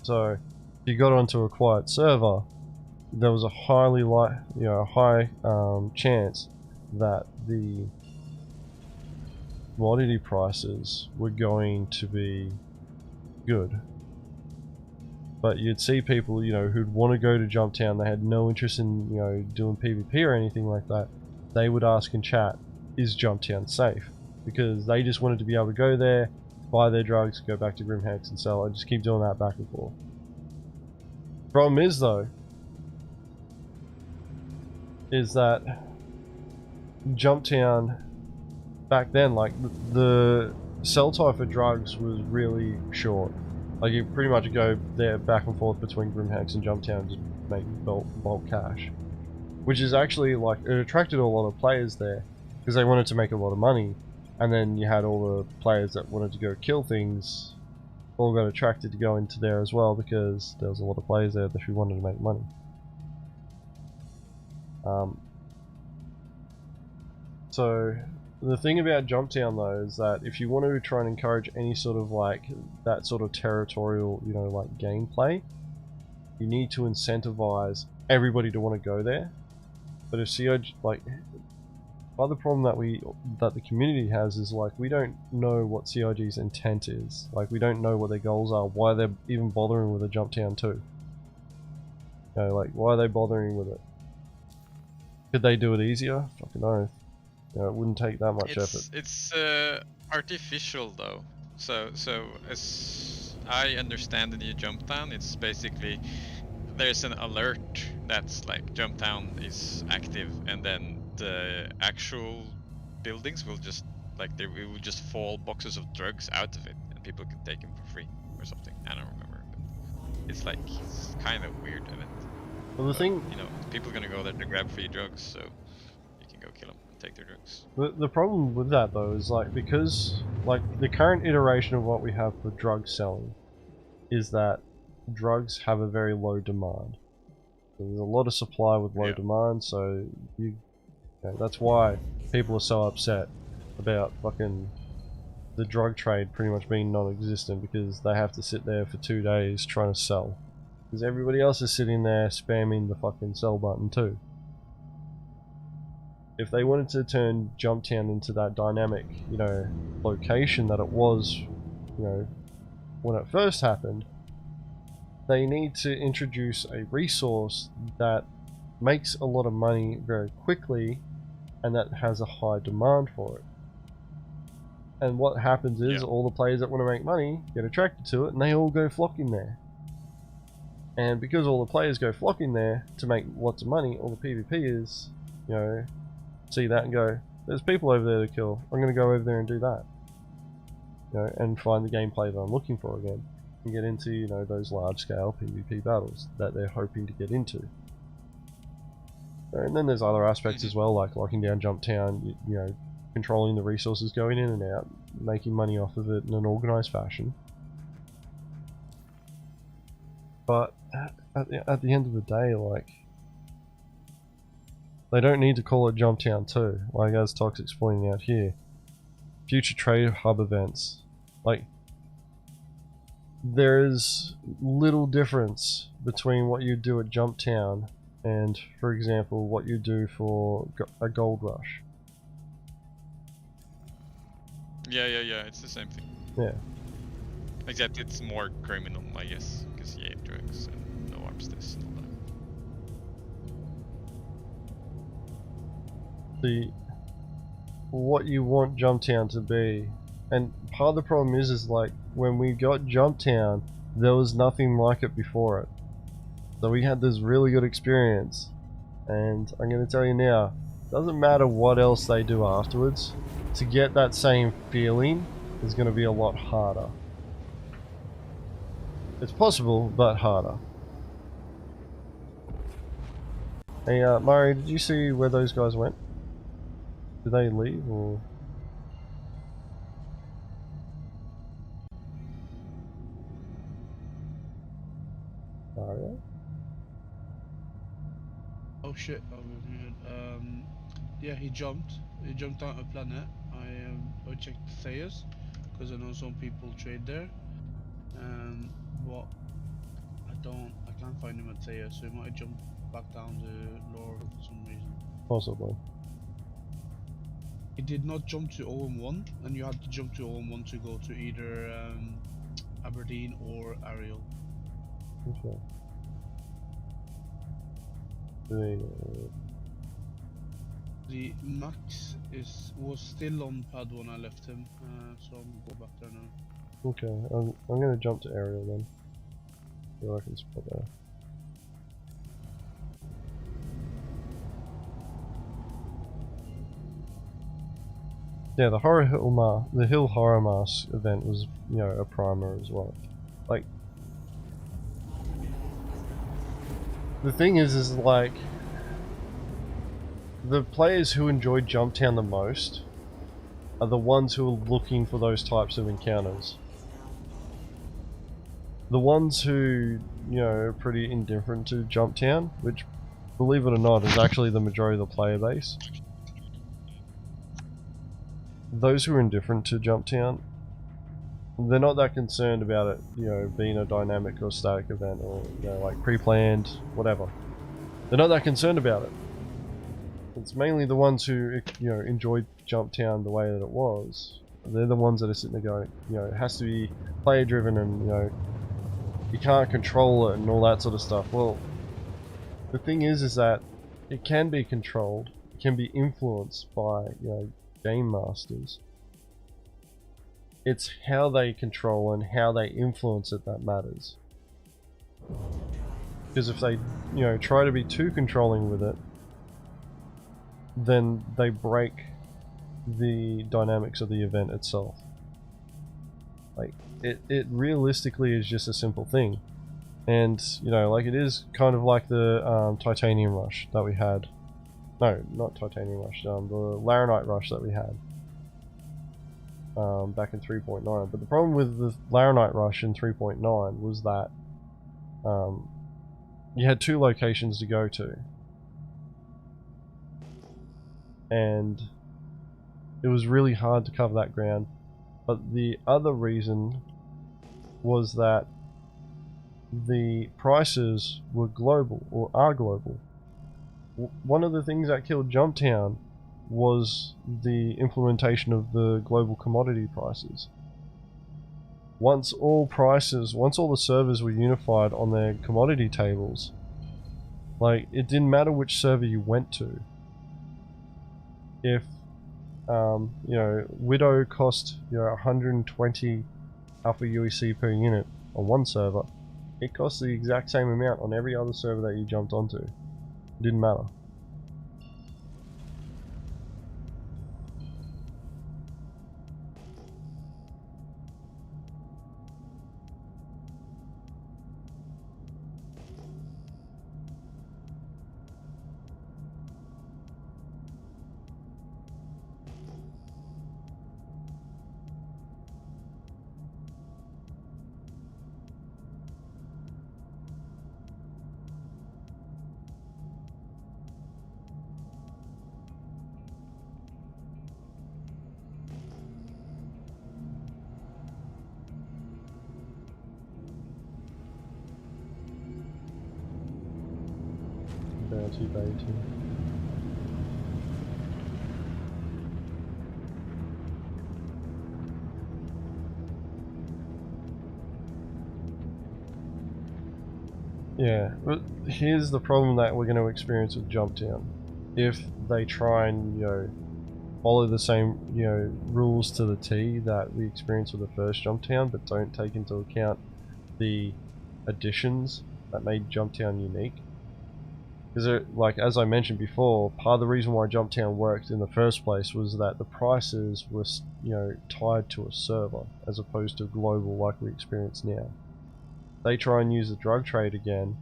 So if you got onto a quiet server, there was a high chance that the commodity prices were going to be good. But you'd see people, you know, who'd want to go to Jumptown, they had no interest in, you know, doing PvP or anything like that. They would ask in chat, is Jumptown safe? Because they just wanted to be able to go there, buy their drugs, go back to Grimhex and sell, and just keep doing that back and forth. Problem is, though, is that Jumptown back then, like, the sell time for drugs was really short. Like, you pretty much go there back and forth between Grimhex and Jumptown to make bulk cash. Which is actually, like, it attracted a lot of players there because they wanted to make a lot of money. And then you had all the players that wanted to go kill things all got attracted to go into there as well, because there was a lot of players there who wanted to make money. So the thing about Jumptown though is that if you want to try and encourage any sort of like that sort of territorial, you know, like gameplay, you need to incentivize everybody to want to go there. But if COG, like, other problem that the community has is, like, we don't know what CIG's intent is. Like, we don't know what their goals are, why they're even bothering with a Jumptown 2. You know, like, why are they bothering with it? Could they do it easier? Fucking oath. You know, it wouldn't take that much effort. It's artificial though. So as I understand the new Jumptown, it's basically there's an alert that's like Jumptown is active, and then the actual buildings will just it will just fall boxes of drugs out of it, and people can take them for free or something. I don't remember. But it's like it's kind of weird, isn't it? Well, the thing, you know, people are gonna go there to grab free drugs, so you can go kill them and take their drugs. the problem with that though is, like, because like the current iteration of what we have for drug selling is that drugs have a very low demand. There's a lot of supply with low demand, so that's why people are so upset about fucking the drug trade pretty much being non-existent, because they have to sit there for 2 days trying to sell. Because everybody else is sitting there spamming the fucking sell button too. If they wanted to turn Jumptown into that dynamic, you know, location that it was, you know, when it first happened, they need to introduce a resource that makes a lot of money very quickly and that has a high demand for it. And what happens is all the players that want to make money get attracted to it, and they all go flocking there. And because all the players go flocking there to make lots of money, all the PvPers, you know, see that and go, there's people over there to kill, I'm going to go over there and do that. You know, and find the gameplay that I'm looking for again. And get into, you know, those large scale PvP battles that they're hoping to get into. And then there's other aspects as well, like locking down Jumptown, you know, controlling the resources going in and out, making money off of it in an organised fashion. But at the end of the day, like, they don't need to call it Jumptown 2, like as Toxic's pointing out here. Future trade hub events, like, there is little difference between what you do at Jumptown and, for example, what you do for a gold rush. Yeah, it's the same thing. Yeah. Except it's more criminal, I guess, because you ate drugs and no armistice and all that. What you want Jumptown to be, and part of the problem is like when we got Jumptown, there was nothing like it before it. So we had this really good experience, and I'm going to tell you now, doesn't matter what else they do afterwards, to get that same feeling is going to be a lot harder. It's possible, but harder. Hey, Murray, did you see where those guys went? Did they leave, or...? Mario? Oh shit, I was muted. Yeah, he jumped. He jumped out of planet. I checked Theus because I know some people trade there. But I can't find him at Theus, so he might have jumped back down to Laura for some reason. Possibly. He did not jump to OM1, and you had to jump to OM1 to go to either Aberdeen or Ariel. Okay. The max was still on pad when I left him, so I'm gonna go back there now. Okay, I'm gonna jump to Ariel then. See what I can spot there. Yeah, the Hill Horror Mask event was, you know, a primer as well. Like, the thing is like, the players who enjoyed Jumptown the most are the ones who are looking for those types of encounters. The ones who, you know, are pretty indifferent to Jumptown, which, believe it or not, is actually the majority of the player base. Those who are indifferent to Jumptown, they're not that concerned about it, you know, being a dynamic or static event, or, you know, like pre-planned, whatever. They're not that concerned about it. It's mainly the ones who, you know, enjoyed Jumptown the way that it was. They're the ones that are sitting there going, you know, it has to be player driven, and, you know, you can't control it and all that sort of stuff. Well, the thing is that it can be controlled, it can be influenced by, you know, game masters. It's how they control and how they influence it that matters. Because if they, you know, try to be too controlling with it, then they break the dynamics of the event itself. Like, it realistically is just a simple thing. And, you know, like, it is kind of like the Titanium Rush that we had. No, not Titanium Rush, the Laranite Rush that we had back in 3.9. But the problem with the Laranite Rush in 3.9 was that you had two locations to go to. And it was really hard to cover that ground. But the other reason was that the prices were global, or are global. One of the things that killed Jumptown was the implementation of the global commodity prices. Once all the servers were unified on their commodity tables, like, it didn't matter which server you went to. If you know, Widow cost, you know, 120 Alpha UEC per unit on one server, it costs the exact same amount on every other server that you jumped onto. It didn't matter. Keep 18. Yeah, but here's the problem that we're going to experience with Jumptown. If they try and, follow the same, rules to the T that we experienced with the first Jumptown, but don't take into account the additions that made Jumptown unique. Because, like, as I mentioned before, part of the reason why Jumptown worked in the first place was that the prices were, tied to a server, as opposed to global like we experience now. They try and use the drug trade again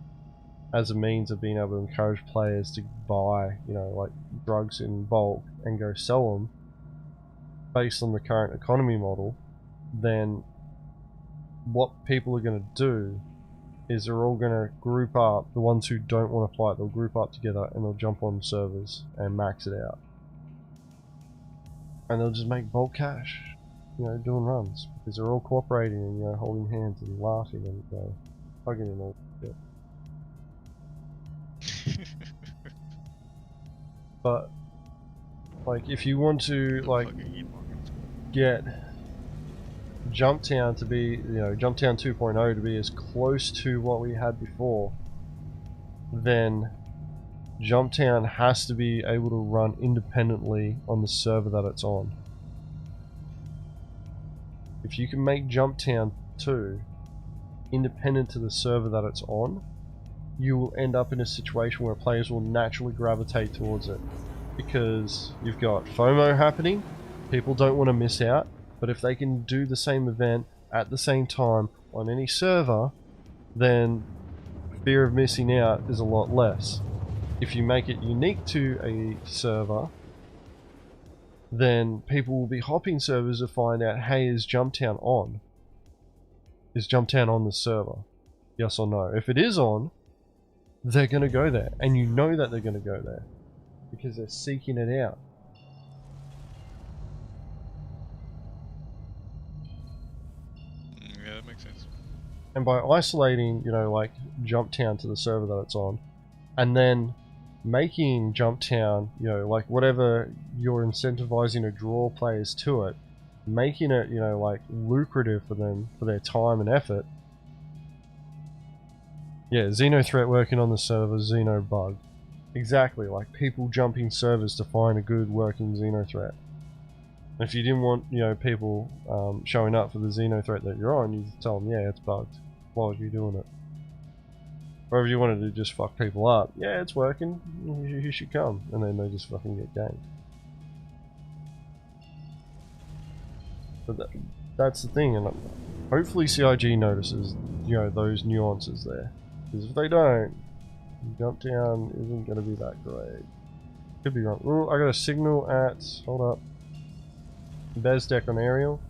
as a means of being able to encourage players to buy, like drugs in bulk and go sell them based on the current economy model, then what people are going to do is they're all going to group up. The ones who don't want to fight, they'll group up together and they'll jump on servers and max it out. And they'll just make bulk cash, doing runs. Because they're all cooperating and, holding hands and laughing and hugging and all that. But, like, if you want to, like, get Jumptown to be, Jumptown 2.0 to be as close to what we had before, then Jumptown has to be able to run independently on the server that it's on. If you can make Jumptown 2 independent to the server that it's on, you will end up in a situation where players will naturally gravitate towards it. Because you've got FOMO happening, people don't want to miss out, but if they can do the same event at the same time on any server, then fear of missing out is a lot less. If you make it unique to a server, then people will be hopping servers to find out, hey, is Jumptown on? Is Jumptown on the server? Yes or no? If it is on, they're going to go there, and you know that they're going to go there because they're seeking it out. Yeah, that makes sense. And by isolating, like Jumptown to the server that it's on, and then making Jumptown, like whatever you're incentivizing to draw players to it, making it, like lucrative for them for their time and effort. Yeah, Xeno threat working on the server, Xeno bug. Exactly, like people jumping servers to find a good working Xeno threat. And if you didn't want, people showing up for the Xeno threat that you're on, you just tell them, yeah, it's bugged. Why would you doing it? Or if you wanted to just fuck people up, yeah, it's working, you should come. And then they just fucking get ganked. But that's the thing, and hopefully CIG notices, those nuances there. Because if they don't, Jumptown isn't going to be that great. Could be wrong. Ooh, I got a signal at, hold up, Bez deck on aerial.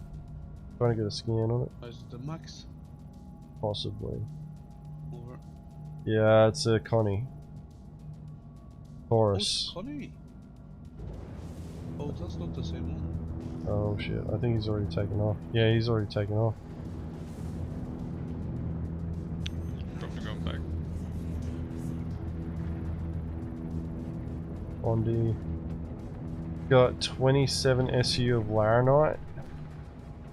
Trying to get a scan on it. Is it the max? Possibly. Over. Yeah, it's a Connie. Oh, it's Taurus. Connie. Oh, that's not the same one. Oh shit, I think he's already taken off. Yeah, he's already taken off. Probably going back. Bondi. Got 27 SU of Laranite,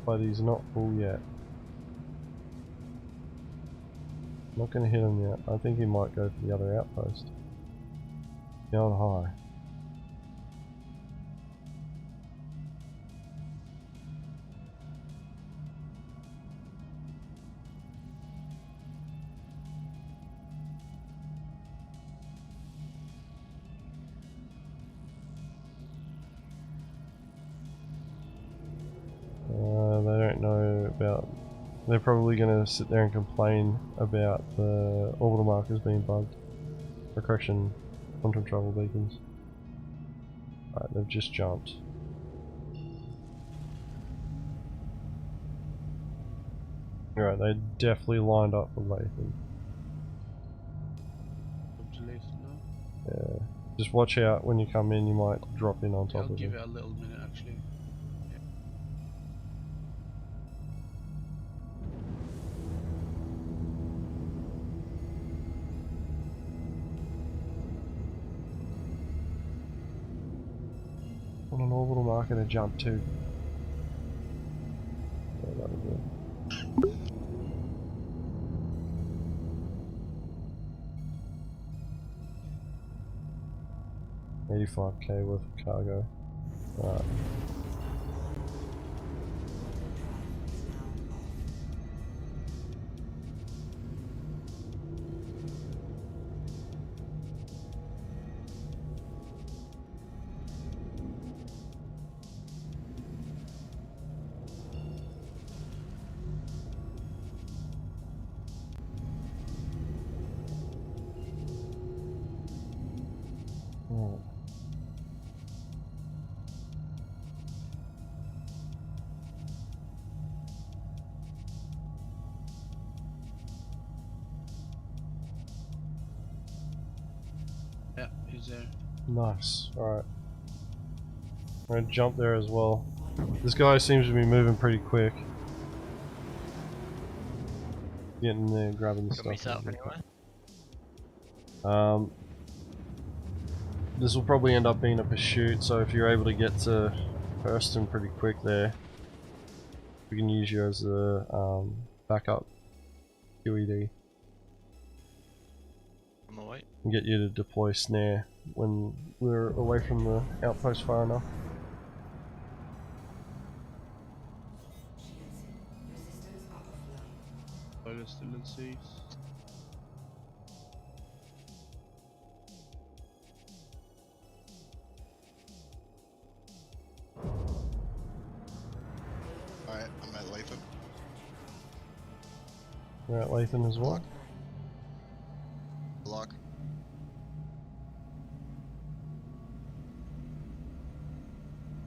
but he's not full yet. Not going to hit him yet. I think he might go for the other outpost. Down high. They don't know about... They're probably going to sit there and complain about the orbital markers being bugged. Or correction, quantum travel beacons. Alright, they've just jumped. Alright, they definitely lined up for Lathan. Up to Lathan now. Yeah. Just watch out when you come in, you might drop in on Yeah, top I'll of give them. it a little minute actually. orbital marker to jump to. Yeah, that'll do. 85k worth of cargo. Alright. Alright. Yeah, he's there. Nice. Alright. I'm gonna jump there as well. This guy seems to be moving pretty quick. Getting there, grabbing the Can we stuff. set up anywhere? This will probably end up being a pursuit, so if you're able to get to Hurston pretty quick there, we can use you as a backup QED On the way. and get you to deploy snare when we're away from the outpost far enough. Pilot still in seats. Alright, I'm at Latham. We're at Lathan as well. Lock.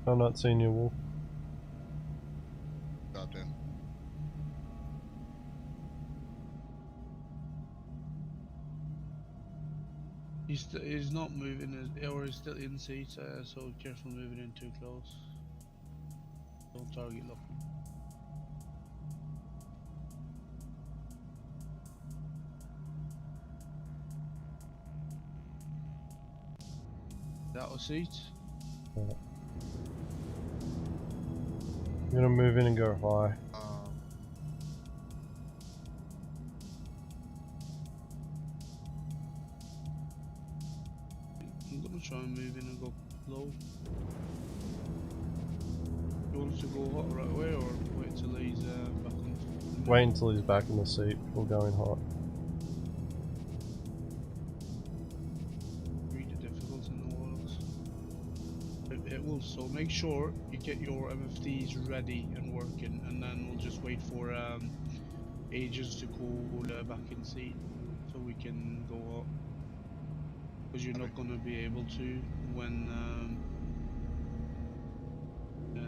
I'm not seeing you, Wolf. Dropped in. He's not moving, or he's still in seats, so careful moving in too close. Don't target lock him. Out of seats. I'm gonna move in and go high. I'm gonna try and move in and go low. You want us to go hot right away, or wait till he's back on? Wait until he's back in the seat. We'll go in hot. Read the difficulty in the worlds. It will, so make sure you get your MFDs ready and working, and then we'll just wait for agents to call back in seat so we can go up. Because you're not gonna be able to when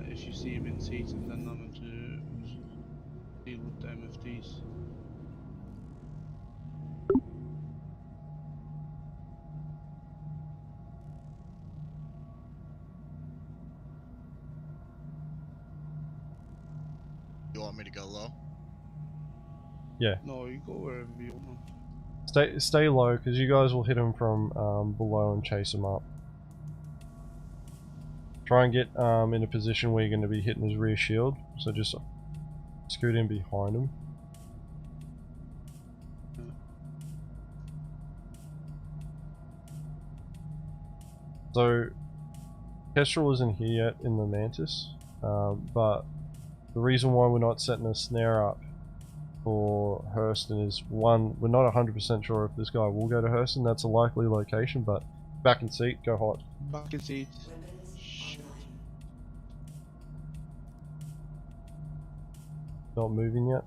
if you see him in seats and then having to deal with the MFDs. You want me to go low? No, you go wherever you want. Stay low, because you guys will hit him from below and chase him up. Try and get in a position where you're going to be hitting his rear shield, so just scoot in behind him. So, Kestrel isn't here yet in the Mantis, but the reason why we're not setting a snare up for Hurston is, one, we're not 100% sure if this guy will go to Hurston. That's a likely location, but back in seat, go hot. Back in seats. Shit. Not moving yet.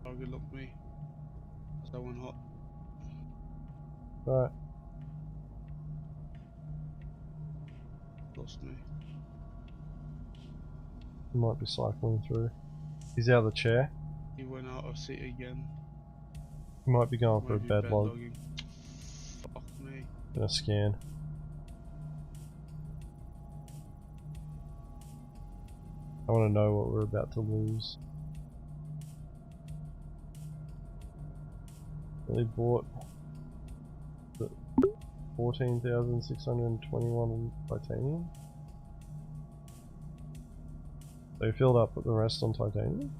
Target lock me. Cause I went hot. Right. Lost me. He might be cycling through. He's out of the chair. He went out of seat again. He might be going for a Might be bed log. logging. Gonna scan. I want to know what we're about to lose. They bought 14,621 titanium. They filled up the rest on titanium?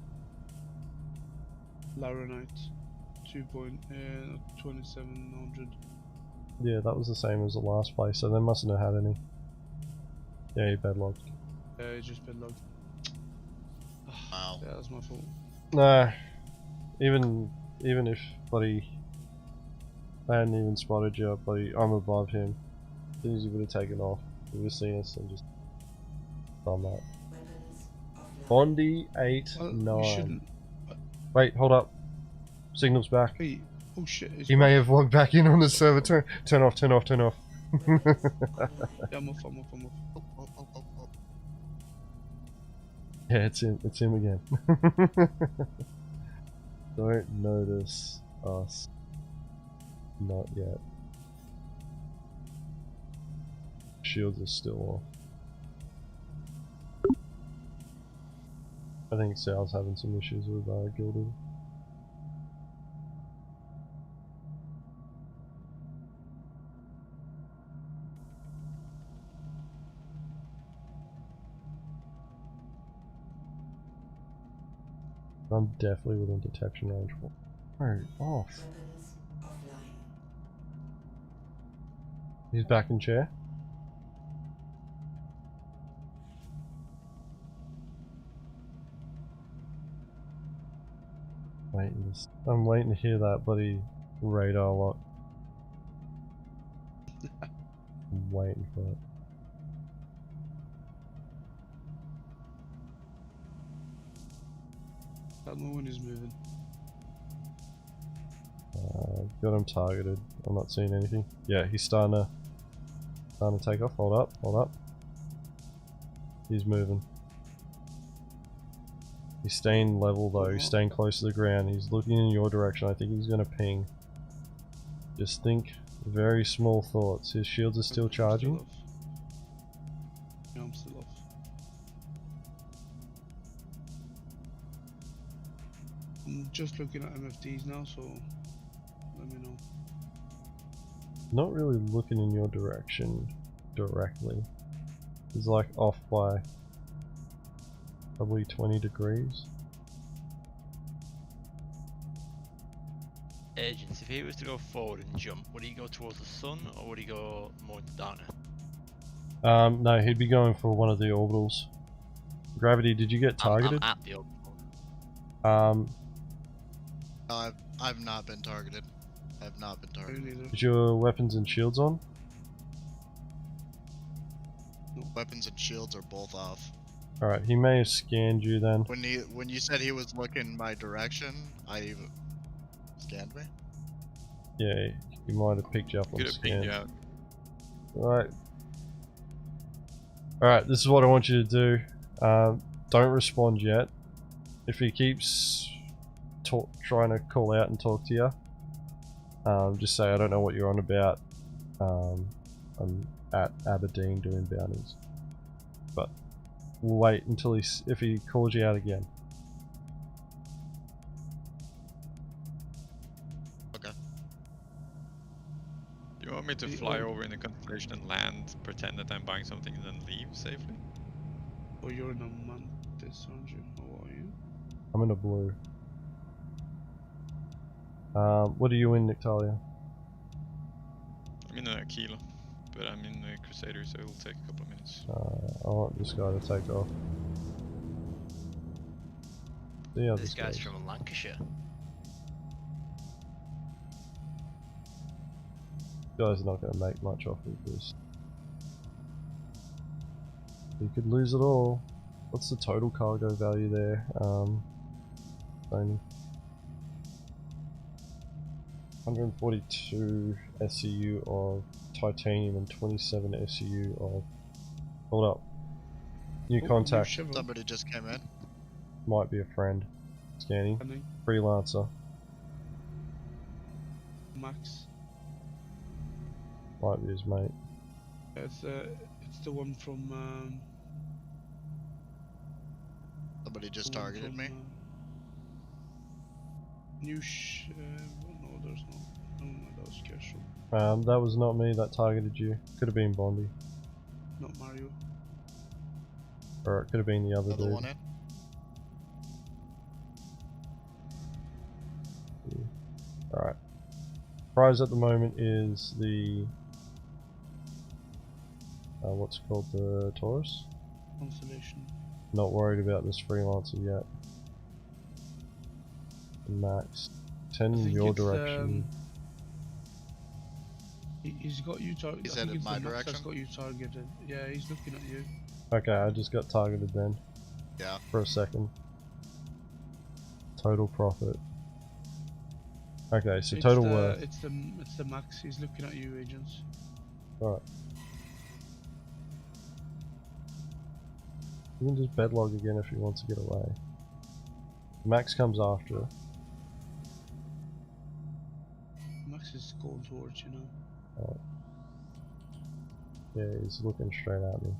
Laranite, 2.2700. Yeah, that was the same as the last place, so they mustn't have had any. Yeah, he bedlocked. It's just been logged. Wow. Yeah, that's my fault. Nah, even if bloody I hadn't even spotted you, bloody I'm above him. As soon as he would have taken off, he would have seen us and just done that. Bondi 8-9. You shouldn't. Wait, hold up. Signal's back. Wait. Oh shit. It's He may have logged back in on the server. Turn off. Yeah, I'm off. Oh, oh, oh, oh, oh. Yeah, it's him again. Don't notice us. Not yet. Shields are still off. I think Sal's having some issues with Gilded. I'm definitely within detection range. Oh, off. He's back in chair. I'm waiting to hear that bloody radar lock. I'm waiting for it. That no one is moving. Got him targeted. I'm not seeing anything. Yeah, he's starting to take off. Hold up, hold up. He's moving. He's staying level though. He's staying close to the ground. He's looking in your direction. I think he's gonna ping. Just think very small thoughts. His shields are still charging. Yeah, I'm still off. I'm just looking at MFDs now, so let me know. Not really looking in your direction directly. He's like off by probably 20 degrees. Agents, if he was to go forward and jump, would he go towards the sun or would he go more into darkness? No, he'd be going for one of the orbitals. Gravity, did you get targeted? I'm at the orbital. No, I've not been targeted. I've not been I don't targeted. either. Is your weapons and shields on? Weapons and shields are both off. Alright, he may have scanned you then. When you said he was looking my direction, I even scanned me. Yeah, he might have picked you up on Could have pinged you scan. out. Alright. Alright, this is what I want you to do. Don't respond yet. If he keeps trying to call out and talk to you, just say I don't know what you're on about. I'm at Aberdeen doing bounties. But we'll wait until if he calls you out again. Okay. Do you want me to fly over in the constellation and land, pretend that I'm buying something, and then leave safely? Oh, you're in a mantis, aren't you? How are you? I'm in a blue. What are you in, Nictalia? I'm in a kilo, but I'm in a Crusader, so it'll take a couple of minutes. I want this guy to take off. See how This this guy's goes. from Lancashire. This guy's not going to make much off of this. He could lose it all. What's the total cargo value there? Only 142 SCU of titanium and 27 SCU of... Hold up. New Oh, contact. Shiver. Somebody just came in. Might be a friend. Scanning. Coming. Freelancer. Max. Might be his mate. It's the one from Somebody just the one targeted from, me. no, there's not. No, that was Kestrel, That was not me that targeted you. Could have been Bondi. not Mario. Or it could have been the other Another dude. one in. Alright. Prize at the moment is the... what's it called? The Taurus? Constellation. Not worried about this freelancer yet. Max. 10 I in think your it's, direction. He's got you targeted. He's I think headed it's my the Max that's direction. got you targeted. Yeah, he's looking at you. Okay, I just got targeted then. Yeah. For a second. Total profit. Okay, so total worth. It's the Max. He's looking at you, agents. Right. You can just bedlog again if he wants to get away. Max comes after her. Max is going towards you now. Yeah, he's looking straight at me.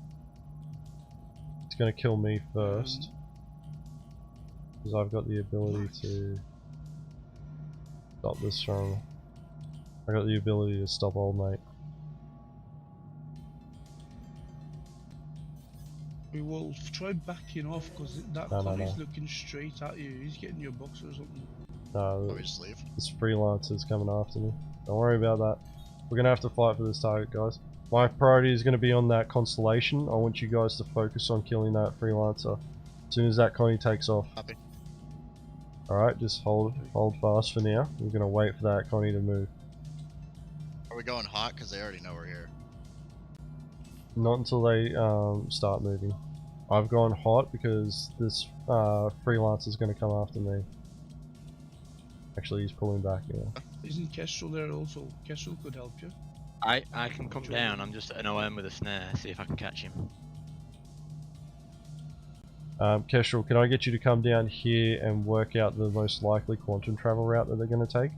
He's gonna kill me first. Because I've got the ability Max. to stop this from... I got the ability to stop old mate. We will try backing off because that No, no, Connie's no. looking straight at you. He's getting your box or something. No, Let me just leave. this freelancer's coming after me. Don't worry about that. We're gonna have to fight for this target, guys. My priority is gonna be on that constellation. I want you guys to focus on killing that freelancer. As soon as that Connie takes off. Copy. Alright, just hold fast for now. We're gonna wait for that Connie to move. Are we going hot? Because they already know we're here. Not until they start moving. I've gone hot because this freelancer is going to come after me. Actually, he's pulling back now. Isn't Kestrel there also? Kestrel could help you. I can come down. I'm just at an OM with a snare. See if I can catch him. Kestrel, can I get you to come down here and work out the most likely quantum travel route that they're going to take?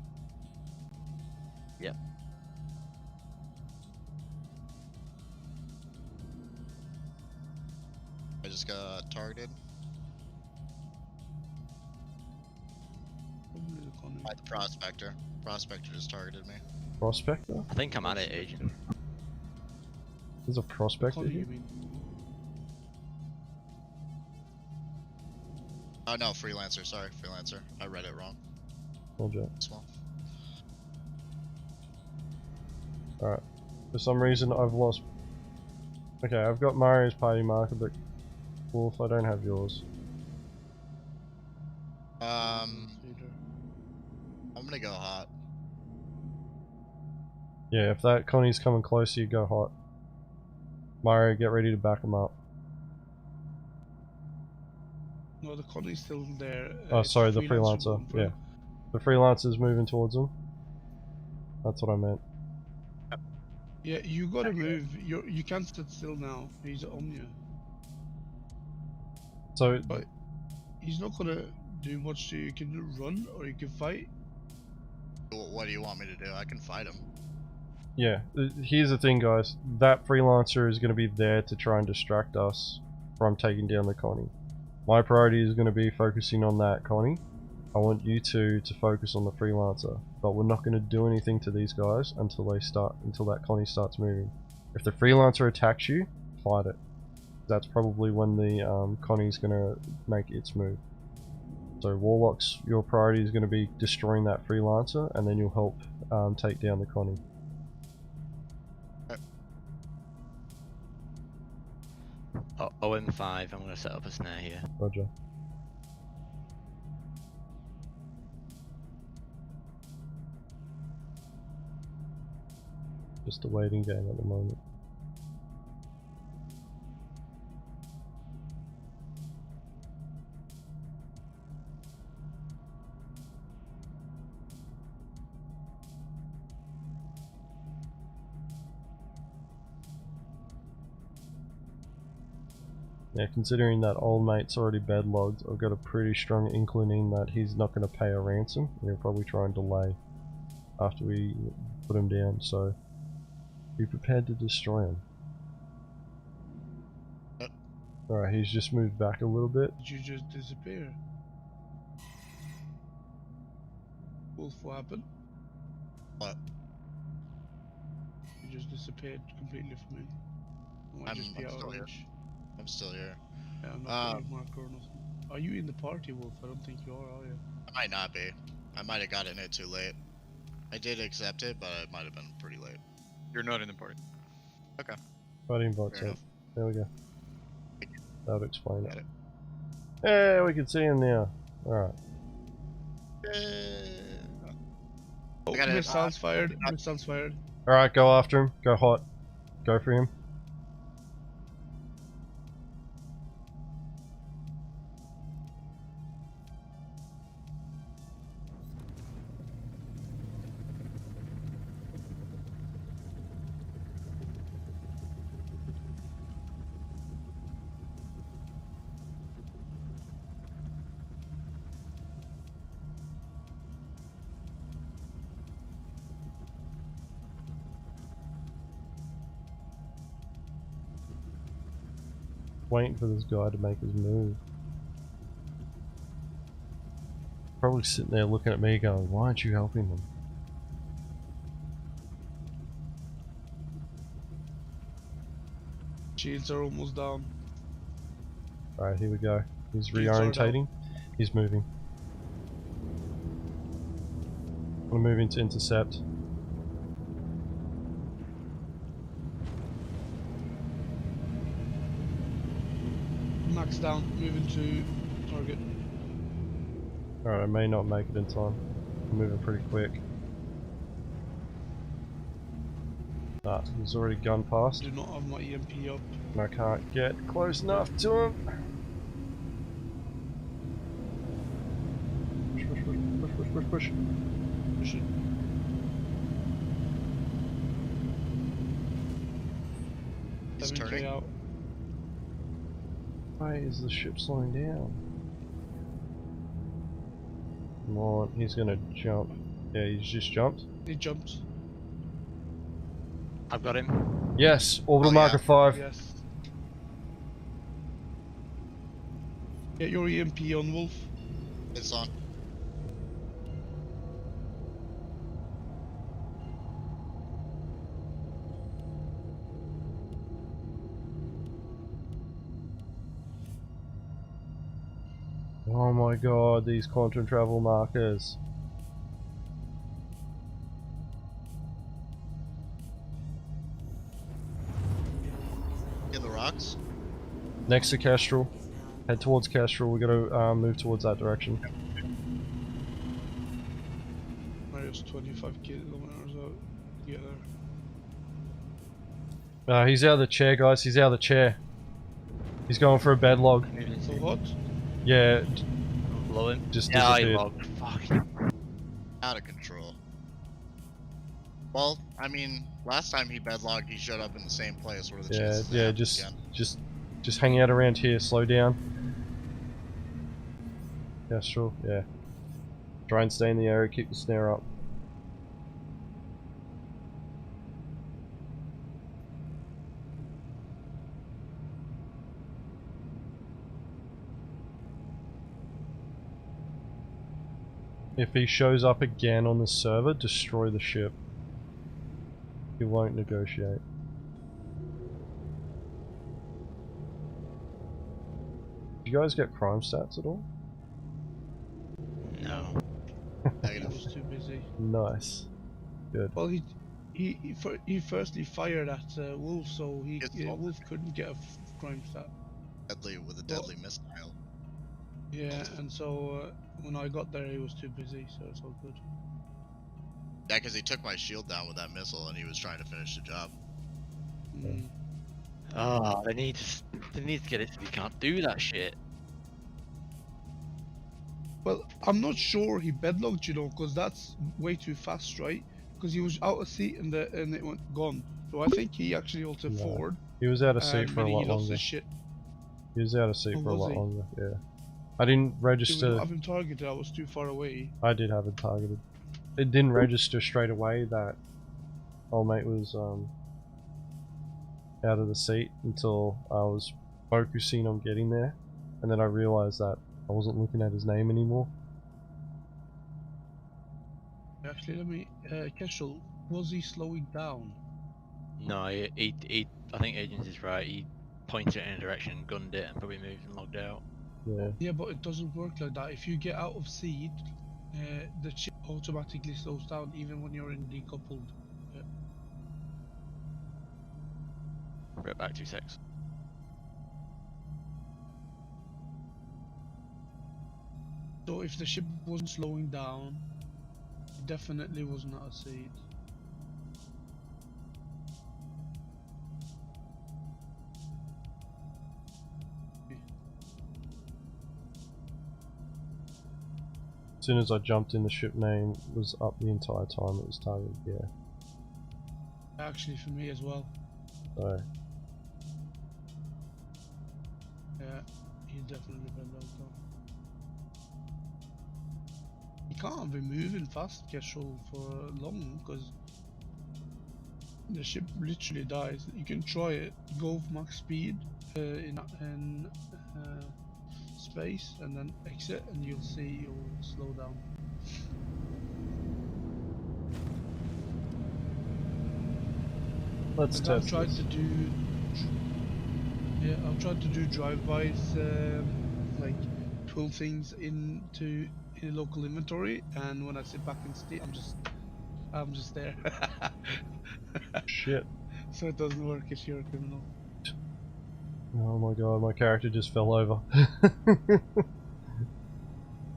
Yep. I just got targeted Probably the Connie. by the prospector. Prospector just targeted me. Prospector? I think I'm at it, agent. There's a prospector Connie, here? you mean? Oh no, freelancer. Sorry, freelancer. I read it wrong. Hold you. Small. Alright. For some reason, I've lost... Okay, I've got Mario's party marker, but Wolf, I don't have yours. Leader. I'm gonna go hot. Yeah, if that Connie's coming closer, you go hot. Mario, get ready to back him up. No, the Connie's still there. Oh, It's sorry, the freelancer freelancer. going for Yeah. him. The freelancer's moving towards him. That's what I meant. Yeah, you gotta move. You can't sit still now. He's on you. So, But he's not gonna do much to you. You can run or you can fight. What do you want me to do? I can fight him. yeah, here's the thing, guys. That freelancer is going to be there to try and distract us from taking down the Connie. My priority is going to be focusing on that Connie. I want you two to focus on the freelancer, but we're not going to do anything to these guys until that Connie starts moving. If the freelancer attacks you, fight it. That's probably when the Connie's going to make its move. So Warlocks, your priority is going to be destroying that freelancer, and then you'll help take down the Connie. OM5, I'm going to set up a snare here. Roger. Just a waiting game at the moment. Yeah, considering that old mate's already bedlogged, I've got a pretty strong inkling that he's not going to pay a ransom, and he'll probably try and delay after we put him down, so Be prepared to destroy him. Yep. Alright, he's just moved back a little bit. Did you just disappear? Wolf, what happened? What? You just disappeared completely from me. I might I'm just be out still of here. range. I'm still here. Yeah, I'm not getting a marker or nothing. Are you in the party, Wolf? I don't think you are you? I might not be. I might have gotten it too late. I did accept it, but it might have been pretty late. You're not in the party. Okay. But invite Fair sent. enough. There we go. That would explain Got it. it. Hey, we can see him now. Alright. Oh, I got it. missiles fired. Missiles fired. Alright, go after him. Go hot. Go for him. Waiting for this guy to make his move. Probably sitting there looking at me going, why aren't you helping them? Shields are almost down. Alright, here we go. He's Shields are down. reorientating. He's moving. I'm moving to intercept. Max down. Moving to target. Alright, I may not make it in time. I'm moving pretty quick. Ah, he's already gone past. Do not have my EMP up. And I can't get close enough to him. Push, push, push, push, push, push. Push it. He's 7K turning. out. Why is the ship slowing down? Come on, he's gonna jump. Yeah, he's just jumped. He jumped. I've got him. Yes, orbital Oh, yeah. marker 5. Yes. Get your EMP on, Wolf. It's on. Oh my god, these quantum travel markers. In the rocks. Next to Kestrel. Head towards Kestrel, we gotta move towards that direction. Mario's 25 kilometers out. Get there. He's out of the chair, guys. He's out of the chair. He's going for a bed log. So what? Yeah, Blow him. just Yeah, I disappeared. logged. Fuck. Out of control. Well, I mean, last time he bedlogged, he showed up in the same place. What are the Yeah, chances? yeah, that just happens just hang out around here. Slow down. Kestrel, yeah. Try and stay in the area. Keep the snare up. If he shows up again on the server, destroy the ship. He won't negotiate. Do you guys get crime stats at all? No. I Negative. was too busy. Nice. Good. Well, he firstly fired at Wolf, so Yes, well. Wolf couldn't get a crime stat. Deadly with a deadly missile. Yeah, and so when I got there, he was too busy, so it's all good. Yeah, because he took my shield down with that missile, and he was trying to finish the job. Mm. Oh, they need to get it so you can't do that shit. Well, I'm not sure he bedlogged, you know, because that's way too fast, right? Because he was out of seat and it went gone. So I think he actually ulted No. forward. He was out of seat for a meaning lot he lost longer. his shit. He was out of seat Oh, for a was lot he? longer, yeah. I didn't Did we register. not have him targeted? I was too far away. I did have it targeted. It didn't register straight away that old mate was out of the seat until I was focusing on getting there, and then I realized that I wasn't looking at his name anymore. Actually, let me. Casual, was he slowing down? No, he I think Agents is right. He pointed it in a direction, gunned it, and probably moved and logged out. Yeah. Yeah, but it doesn't work like that. If you get out of seat, the ship automatically slows down even when you're in decoupled. Right back 2 secs. So if the ship wasn't slowing down, it definitely was not a seat. As soon as I jumped in, the ship name was up the entire time it was targeted. Yeah. Actually, for me as well. So Yeah, he's definitely been logged on. You can't be moving fast casual for long because the ship literally dies. You can try it. Go max speed in space and then exit, and you'll see you'll slow down. let's Like, I've test tried this. to do. Yeah, I've tried to do drive-bys, like pull things into a local inventory, and when I sit back in Steam, I'm just there. Shit. So it doesn't work if you're a criminal. Oh my god, my character just fell over.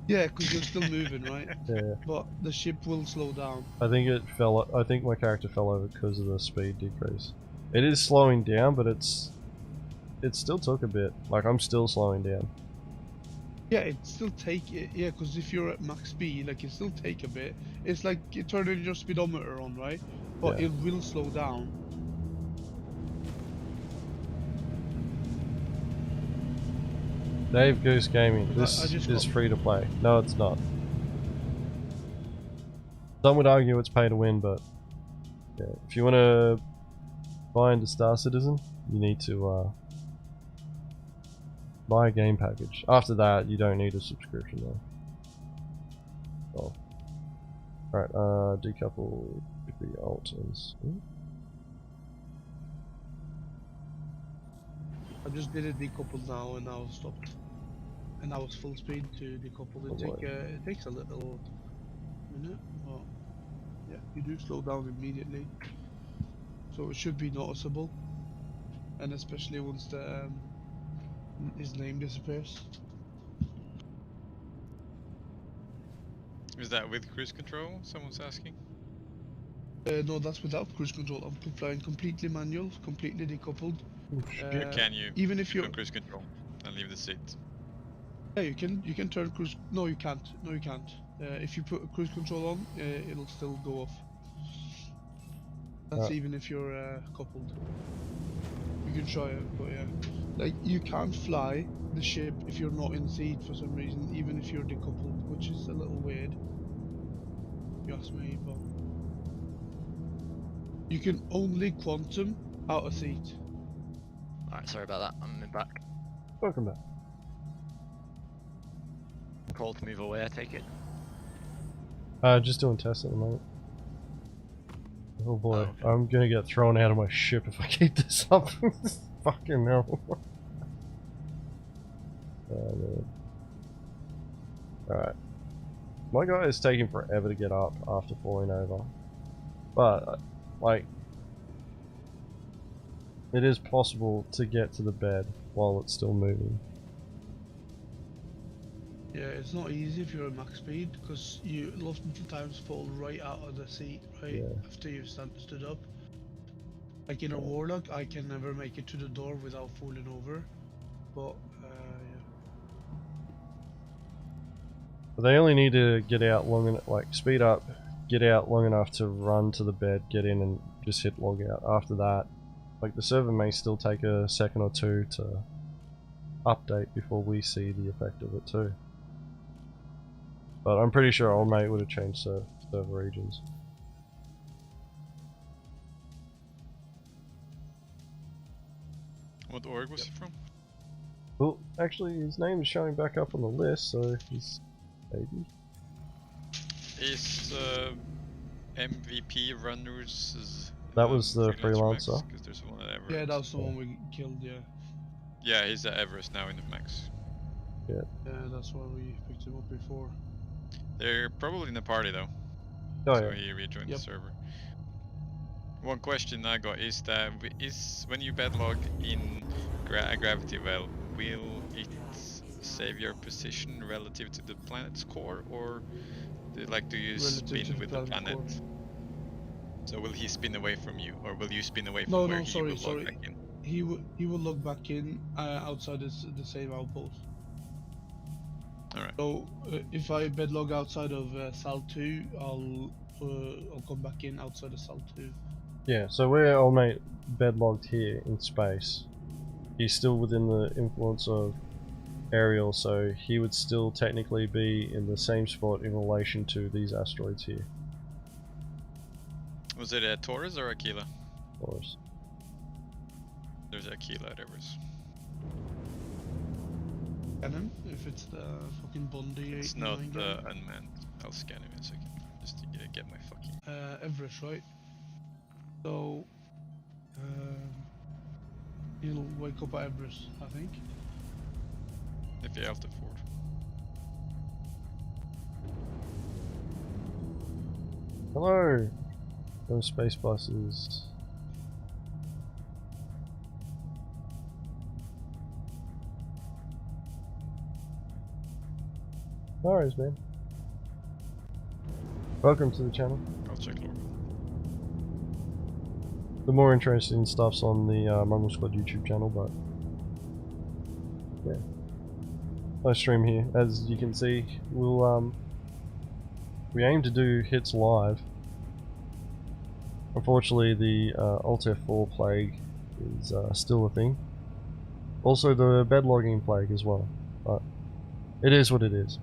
Yeah, because you're still moving, right? Yeah. But the ship will slow down. I think it fell. I think my character fell over because of the speed decrease. It is slowing down, but it still took a bit. Like I'm still slowing down. Yeah, it still take it. Yeah, because if you're at max speed, like it still take a bit. It's like you turning your speedometer on, right? But Yeah. it will slow down. Dave Goose Gaming. I This just is got- free to play. No, it's not. Some would argue it's pay to win, but yeah, if you want to buy into Star Citizen, you need to buy a game package. After that, you don't need a subscription though. Oh. Alright, decouple degree alt is. I just did it decoupled now, and now stopped. And now it's full speed to decouple. Oh boy. It takes a little minute, but yeah, you do slow down immediately. So it should be noticeable, and especially once his name disappears. Is that with cruise control? Someone's asking. No, that's without cruise control. I'm flying completely manual, completely decoupled. Oh shit. Can you Even if put you're, on cruise control and leave the seat? yeah, you can turn cruise. No, you can't. No, you can't. If you put cruise control on, it'll still go off. That's even if you're coupled. You can try it, but yeah, like you can't fly the ship if you're not in seat for some reason, even if you're decoupled, which is a little weird. If you ask me, but you can only quantum out of seat. Alright, sorry about that. I'm back. Welcome back. Call to move away, I take it. Just doing tests at the moment. Oh boy, Oh, okay. I'm gonna get thrown out of my ship if I keep this up. Fucking hell. Alright. My guy is taking forever to get up after falling over. But, like, it is possible to get to the bed while it's still moving. Yeah, it's not easy if you're at max speed because you a lot of the times fall right out of the seat right Yeah. after you've stood up. Like in a Yeah. warlock, I can never make it to the door without falling over. But yeah. But they only need to get out long enough, like speed up, get out long enough to run to the bed, get in and just hit log out. After that, like the server may still take a second or two to update before we see the effect of it too. But I'm pretty sure old mate would have changed server regions. What org was he from? Well, actually, his name is showing back up on the list, so he's maybe. Is MVP runners? That was the freelancer. Because there's one at Everest. Yeah, that was the one we killed. Yeah. Yeah, he's at Everest now in the max. Yeah, that's why we picked him up before. They're probably in the party though. Oh So yeah. he rejoined Yep. the server. One question I got is that when you bedlog in a gravity well, will it save your position relative to the planet's core, or do you Relative to spin the with the planet planet? core. So will he spin away from you, or will you spin away from No, where no, he sorry, will log sorry. back in? He will log back in outside the same outpost. Alright. So if I bedlog outside of Sal 2, I'll come back in outside of Sal 2. Yeah, so we're old mate bedlogged here in space. He's still within the influence of Ariel, so he would still technically be in the same spot in relation to these asteroids here. Was it a Taurus or Aquila? Of course. There's Aquila at Everest. Cannon, if it's the fucking Bondi. It's not 89 guy. unmanned. I'll scan him in a second. Just to get my fucking... Everest, right? So he'll wake up at Everest, I think. If you have the fort. Hello! Those space buses. No worries, man. Welcome to the channel. I'll check log. The more interesting stuff's on the Mongrel Squad YouTube channel, but yeah. I stream here, as you can see. We'll we aim to do hits live. Unfortunately, the Alt F4 plague is still a thing. Also, the bedlogging plague as well. But it is what it is.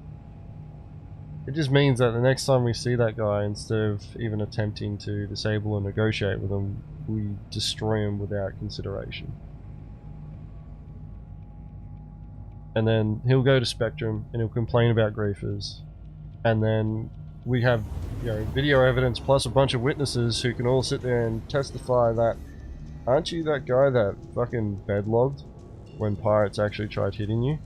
It just means that the next time we see that guy, instead of even attempting to disable or negotiate with him, we destroy him without consideration. And then he'll go to Spectrum and he'll complain about griefers. And then we have, you know, video evidence plus a bunch of witnesses who can all sit there and testify that, aren't you that guy that fucking bedlogged when pirates actually tried hitting you?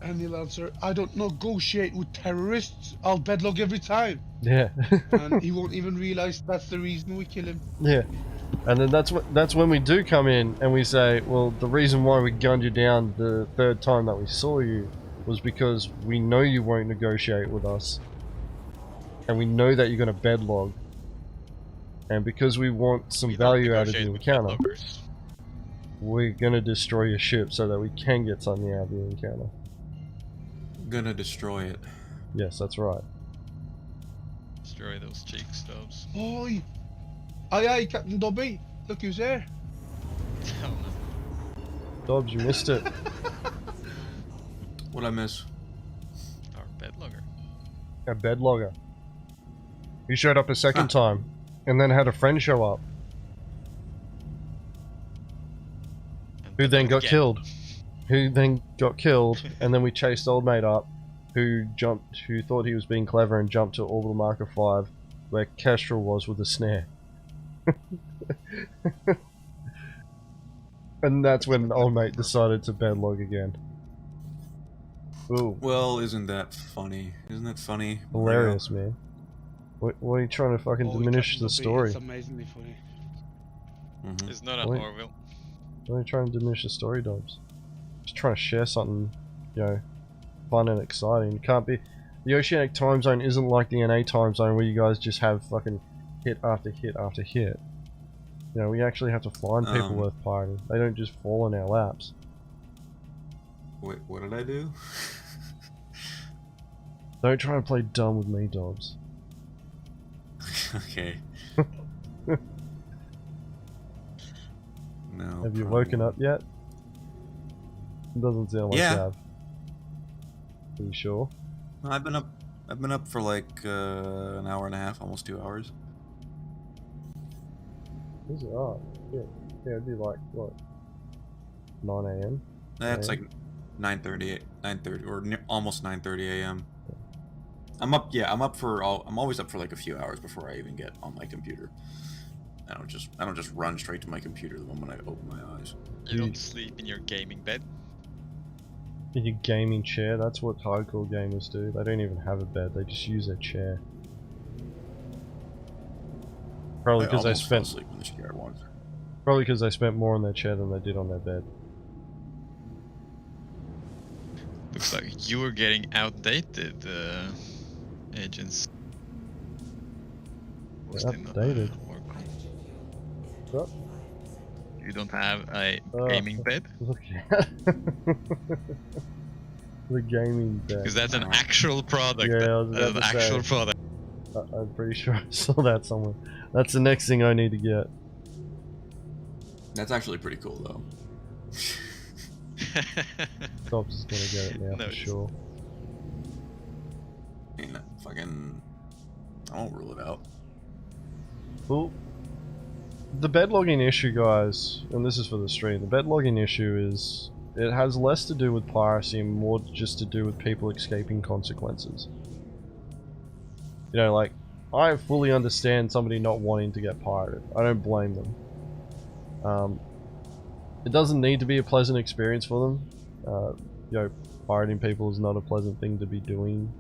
And he'll answer, I don't negotiate with terrorists. I'll bedlog every time. Yeah. And he won't even realize that's the reason we kill him. Yeah. And then that's when we do come in and we say, well, the reason why we gunned you down the third time that we saw you was because we know you won't negotiate with us. And we know that you're going to bedlog. And because we want some We don't value out of the negotiate with encounter, bedloggers. we're going to destroy your ship so that we can get something out of the encounter. Gonna destroy it. Yes, that's right. Destroy those cheek stubs. Oi! Aye aye, Captain Dobby. Look who's there. Oh no. Dobbs, you missed it. What'd I miss? Our bedlogger. A bedlogger. He showed up a second time and then had a friend show up And who then bedlog got again. killed. And then we chased old mate up, who thought he was being clever and jumped to orbital marker 5, where Kestrel was with a snare. And that's when old mate decided to bedlog again. Ooh, Well, isn't that funny? Isn't that funny? hilarious, man. What are you trying to fucking Oi, diminish Captain the Dobby, story? It's amazingly funny. Mm-hmm. It's not a Wait. Orville. Why are you trying to diminish the story, Dobbs? Just trying to share something, you know, fun and exciting. It can't be. The Oceanic time zone isn't like the NA time zone where you guys just have fucking hit after hit after hit. You know, we actually have to find people worth pirating. They don't just fall in our laps. Wait, what did I do? Don't try and play dumb with me, Dobbs. Okay. No. Have you woken up yet? It doesn't sound like Yeah. you have. Are you sure? No, I've been up. I've been up for like an hour and a half, almost 2 hours. Is it? Oh, yeah. Yeah, it'd be like, what, 9 a.m.? That's like 9:30 or almost 9:30 a.m. I'm up. Yeah, I'm always up for like a few hours before I even get on my computer. I don't just run straight to my computer the moment I open my eyes. You don't sleep in your gaming bed. In your gaming chair, that's what hardcore gamers do. They don't even have a bed, they just use their chair. Probably I because they almost fell spent asleep in the chair once. probably because they spent more on their chair than they did on their bed. Looks like you were getting outdated, agents. Was there not a Outdated? Warcom? What? You don't have a gaming bed? Look at the gaming bed. Because that's an actual product. Yeah, I was That's about an to actual say. product. I'm pretty sure I saw that somewhere. That's the next thing I need to get. That's actually pretty cool though. Dobbs is gonna get it now No, for sure. I mean, fucking, I won't rule it out. Well, the bed logging issue, guys, and this is for the stream, the bed logging issue is, it has less to do with piracy and more just to do with people escaping consequences. You know, like, I fully understand somebody not wanting to get pirated. I don't blame them. It doesn't need to be a pleasant experience for them. You know, pirating people is not a pleasant thing to be doing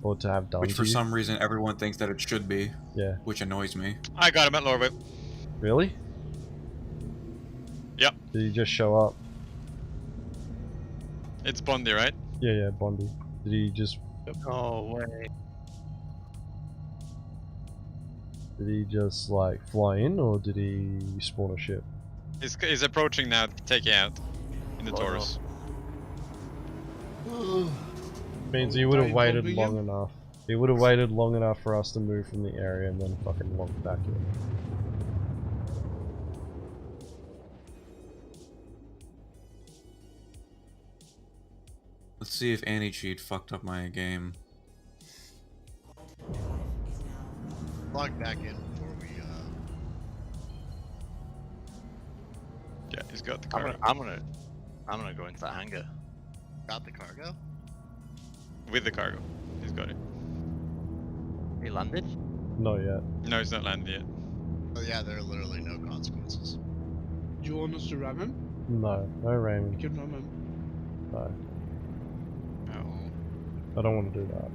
or to have done Which to for you. some reason everyone thinks that it should be. Yeah. Which annoys me. I got him at Lorville. Really? Yep. Did he just show up? It's Bondi, right? Yeah, Bondi. Did he just... Oh, wait. Did he just, like, fly in, or did he spawn a ship? He's approaching now to take you out in the Taurus. Means he would have Time waited bombing long him? enough. He would have waited long enough for us to move from the area and then fucking log back in. Let's see if anti-cheat fucked up my game. Log back in before we, Yeah, he's got the I'm cargo. gonna go into that hangar. got the cargo. With the cargo. He's got it. He landed? Not yet. No, he's not landed yet. Oh yeah, there are literally no consequences. Do you want us to ram him? No, no We ramming. can ram him. No, Oh. I don't want to do that.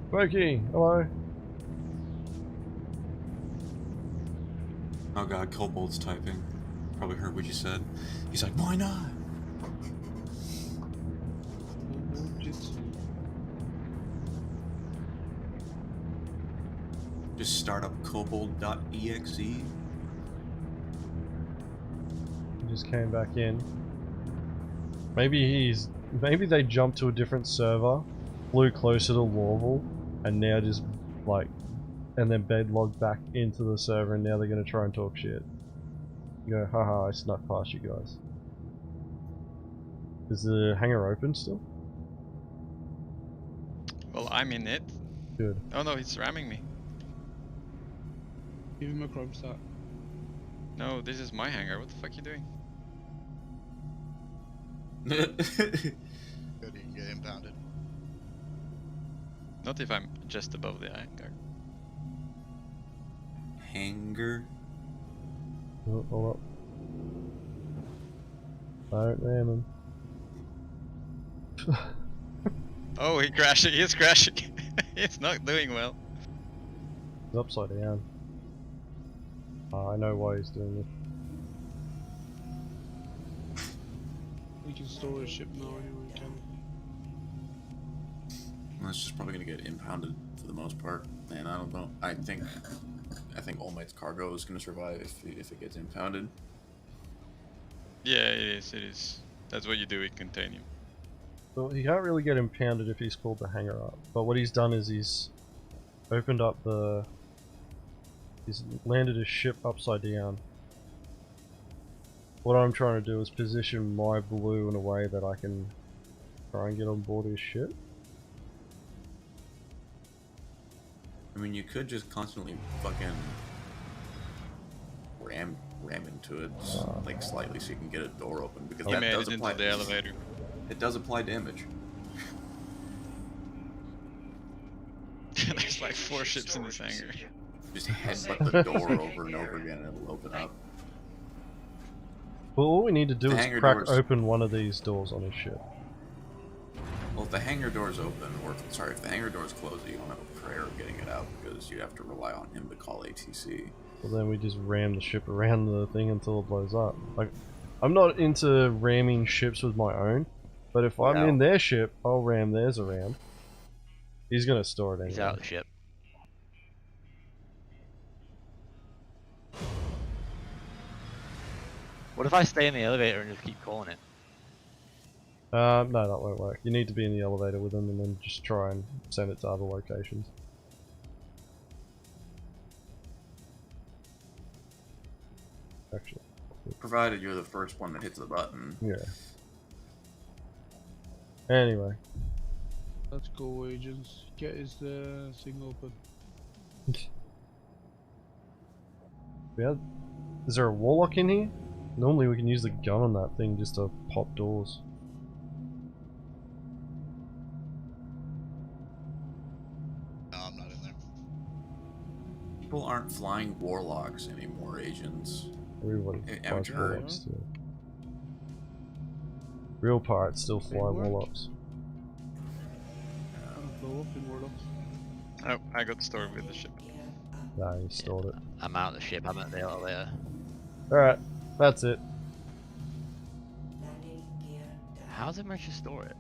Smokey, hello. Oh god, Kobold's typing. Probably heard what you said. He's like, why not? Just start up kobold.exe. He just came back in. Maybe they jumped to a different server, flew closer to Lorville, and now just like, and then bed logged back into the server, and now they're gonna try and talk shit. You go, haha, I snuck past you guys. Is the hangar open still? Well, I'm in it. Good. Oh no, he's ramming me. Give him a crop start. No, this is my hangar. What the fuck are you doing? Good, you can get impounded. Not if I'm just above the hangar. Hanger. Oh, hold up. Don't ram him. Oh, he crashing. He's crashing. He's not doing well. He's upside down. I know why he's doing this. We can store a ship now anyway, can we? That's just probably gonna get impounded for the most part. And I don't know. I think All Might's cargo is gonna survive if it gets impounded. Yeah, it is. It is. That's what you do with Containium. Well, he can't really get impounded if he's called the hangar up. But what he's done is he's opened up the... He's landed his ship upside down. What I'm trying to do is position my blue in a way that I can try and get on board his ship. I mean, you could just constantly fucking ram into it, like slightly, so you can get a door open, because He that made does it apply. into the elevator. It does apply damage. There's like 4 ships in this hangar. Just headbutt the door over and over again, and it'll open up. Well, all we need to do The is hangar crack doors- open one of these doors on his ship. Well, if the hangar door's open, or if the hangar door's closed, you don't have a prayer of getting it out, because you have to rely on him to call ATC. Well, then we just ram the ship around the thing until it blows up. Like, I'm not into ramming ships with my own, but if I'm No. in their ship, I'll ram theirs around. He's gonna store it anyway. He's out of the ship. What if I stay in the elevator and just keep calling it? No, that won't work. You need to be in the elevator with them and then just try and send it to other locations. Actually, Provided you're the first one that hits the button. yeah. Anyway, Let's go, agents. Get his thing open. is there a warlock in here? Normally we can use the gun on that thing just to pop doors. No, I'm not in there. People aren't flying warlocks anymore, agents. Everybody Haven't flies you heard? warlocks still. Real pirates still fly work. warlocks. Blow up in Warlocks. Oh, I got stored with the ship. Nah, he stored it. I'm out of the ship. I'm at the elevator. Alright, that's it. How did Merchant store it?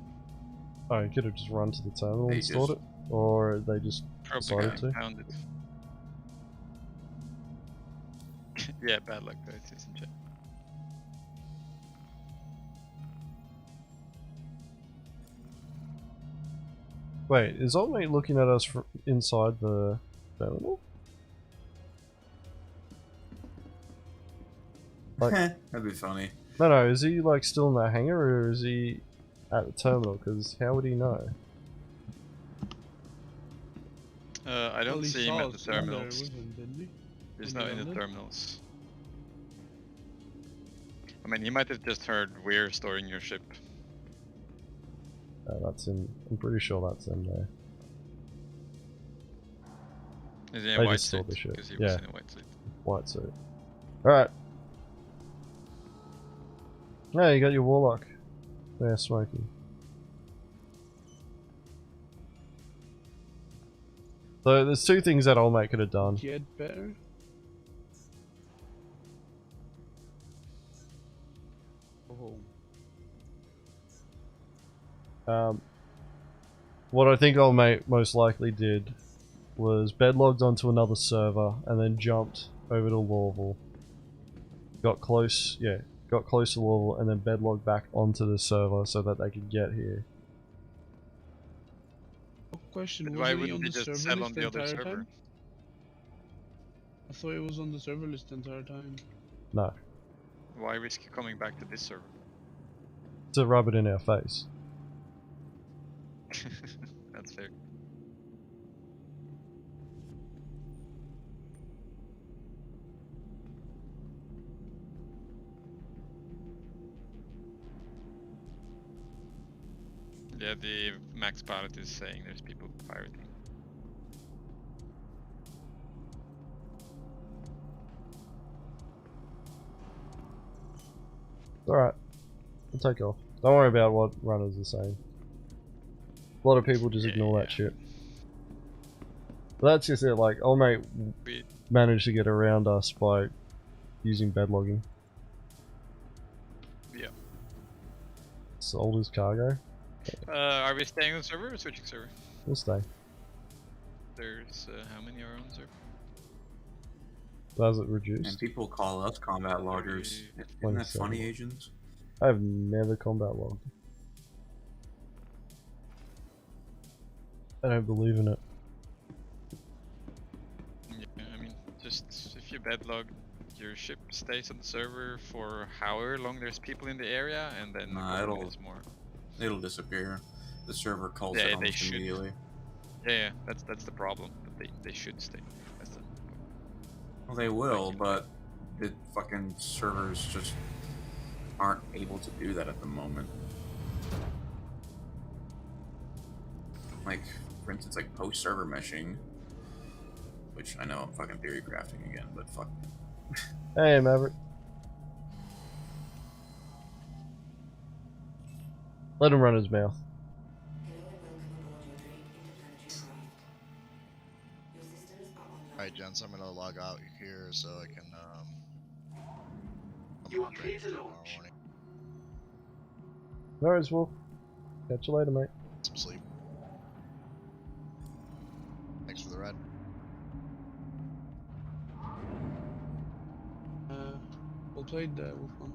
Oh, you could have just run to the terminal They and stored it. Or they just Probably decided to. found it. Yeah, bad luck though, it isn't it? Wait, is old mate looking at us from inside the terminal? Like, That'd be funny. no, is he like still in that hangar or is he at the terminal? Because how would he know? I don't Well, he see him saw at the us in there terminals. with him, didn't he? He's when not he in the landed? terminals. I mean, he might have just heard we're storing your ship. That's in. I'm pretty sure that's in there. Is he in They a white just stored suit? the ship. Because he Yeah. was in a white suit. White suit. Alright. Yeah, you got your warlock. There, smoking. So there's 2 things that old mate could have done. Get better. Oh. What I think old mate most likely did was bedlogged onto another server and then jumped over to Lorville. Got close to Lorville and then bedlogged back onto the server so that they could get here. Question, But was why he wouldn't on he the just server sell list on the the other entire server? time? I thought it was on the server list the entire time. No. Why risk coming back to this server? To rub it in our face. That's fair. Yeah, the max pilot is saying there's people pirating. Alright. We'll take off. Don't worry about what runners are saying. A lot of people just ignore that shit. But that's just it, like, old mate We, managed to get around us by using bedlogging. yeah. Sold his cargo. Are we staying on the server or switching server? We'll stay. There's how many are on the server? Does it And reduce? people call us combat loggers. Isn't that funny, agents? I've never combat logged. I don't believe in it. Yeah, I mean, just if you bedlog, your ship stays on the server for however long there's people in the area, and then Nah, the it'll- is more. It'll disappear. The server calls Yeah, it they almost should. immediately. Yeah, that's the problem. But they should stay. That's the Well, they will, Like, but the fucking servers just aren't able to do that at the moment. Like, for instance, like post-server meshing, which I know I'm fucking theory crafting again, but fuck. Hey, Maverick. Let him run his mouth. Alright, gents, I'm gonna log out here so I can, You are clear to launch. morning. No worries, Wolf. Catch you later, mate. Some sleep. Thanks for the ride. Well played, Wolfman.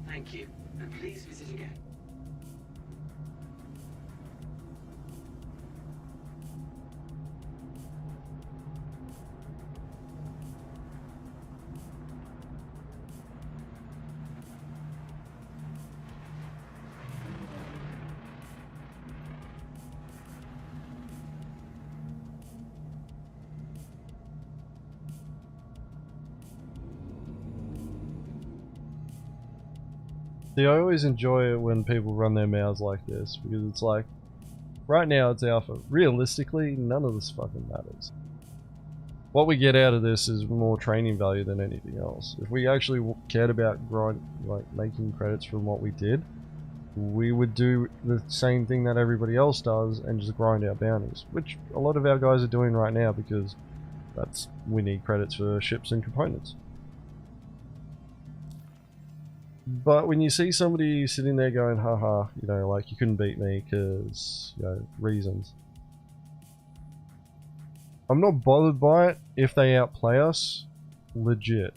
Thank you, and please visit again. See, I always enjoy it when people run their mouths like this, because it's like, right now it's alpha. Realistically, none of this fucking matters. What we get out of this is more training value than anything else. If we actually cared about making credits from what we did, we would do the same thing that everybody else does and just grind our bounties, which a lot of our guys are doing right now because we need credits for ships and components. But when you see somebody sitting there going, haha, you know, like, you couldn't beat me because, you know, reasons. I'm not bothered by it if they outplay us, legit.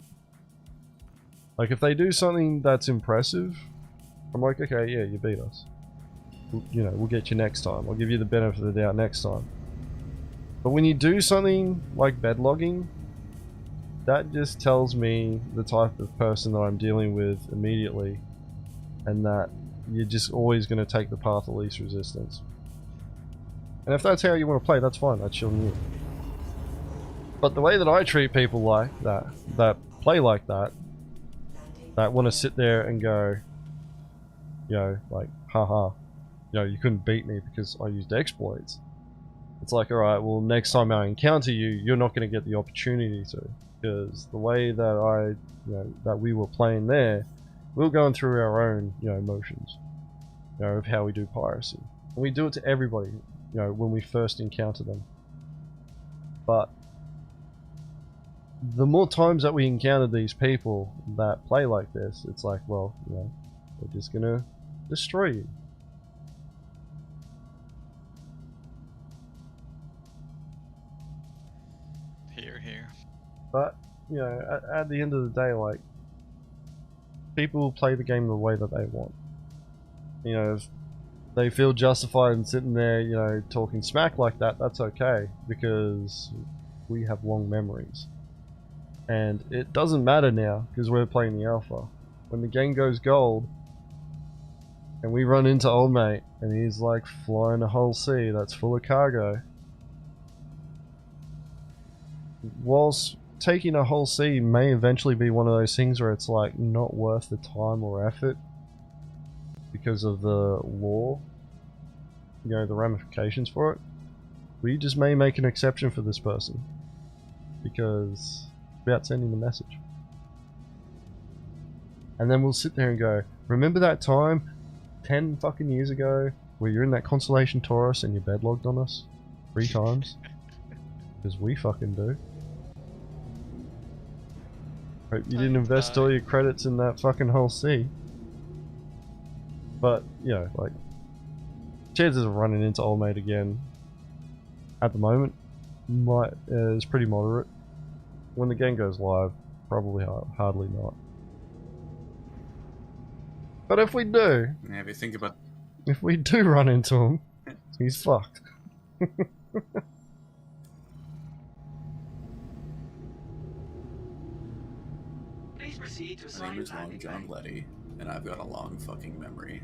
Like, if they do something that's impressive, I'm like, okay, yeah, you beat us. You know, we'll get you next time. I'll give you the benefit of the doubt next time. But when you do something like bedlogging, that just tells me the type of person that I'm dealing with immediately, and that you're just always going to take the path of least resistance. And if that's how you want to play, that's fine, that's your new. But the way that I treat people like that, that play like that want to sit there and go, you know, like, haha, you know, you couldn't beat me because I used exploits. It's like, alright, well, next time I encounter you, you're not going to get the opportunity to. Because the way that that we were playing there, we were going through our own, you know, motions, you know, of how we do piracy. And we do it to everybody, you know, when we first encounter them. But the more times that we encounter these people that play like this, it's like, well, you know, they're just gonna destroy you. here. But, you know, at the end of the day, like, people play the game the way that they want. You know, if they feel justified in sitting there, you know, talking smack like that, that's okay, because we have long memories. And it doesn't matter now, because we're playing the alpha. When the game goes gold, and we run into old mate, and he's like flying a whole sea that's full of cargo. Whilst taking a whole sea may eventually be one of those things where it's like not worth the time or effort because of the law, you know, the ramifications for it, we just may make an exception for this person because it's about sending the message. And then we'll sit there and go, remember that time 10 fucking years ago where you're in that Constellation Taurus and you bedlogged on us 3 times? Because we fucking do. Hope you didn't invest all your credits in that fucking whole sea. But, you know, like, chances of running into old mate again at the moment is pretty moderate. When the game goes live, probably hardly not. But if we do, Yeah, if you think about if we do run into him, he's fucked. Please proceed to my assign name your is Long landing John bay. Letty, and I've got a long fucking memory.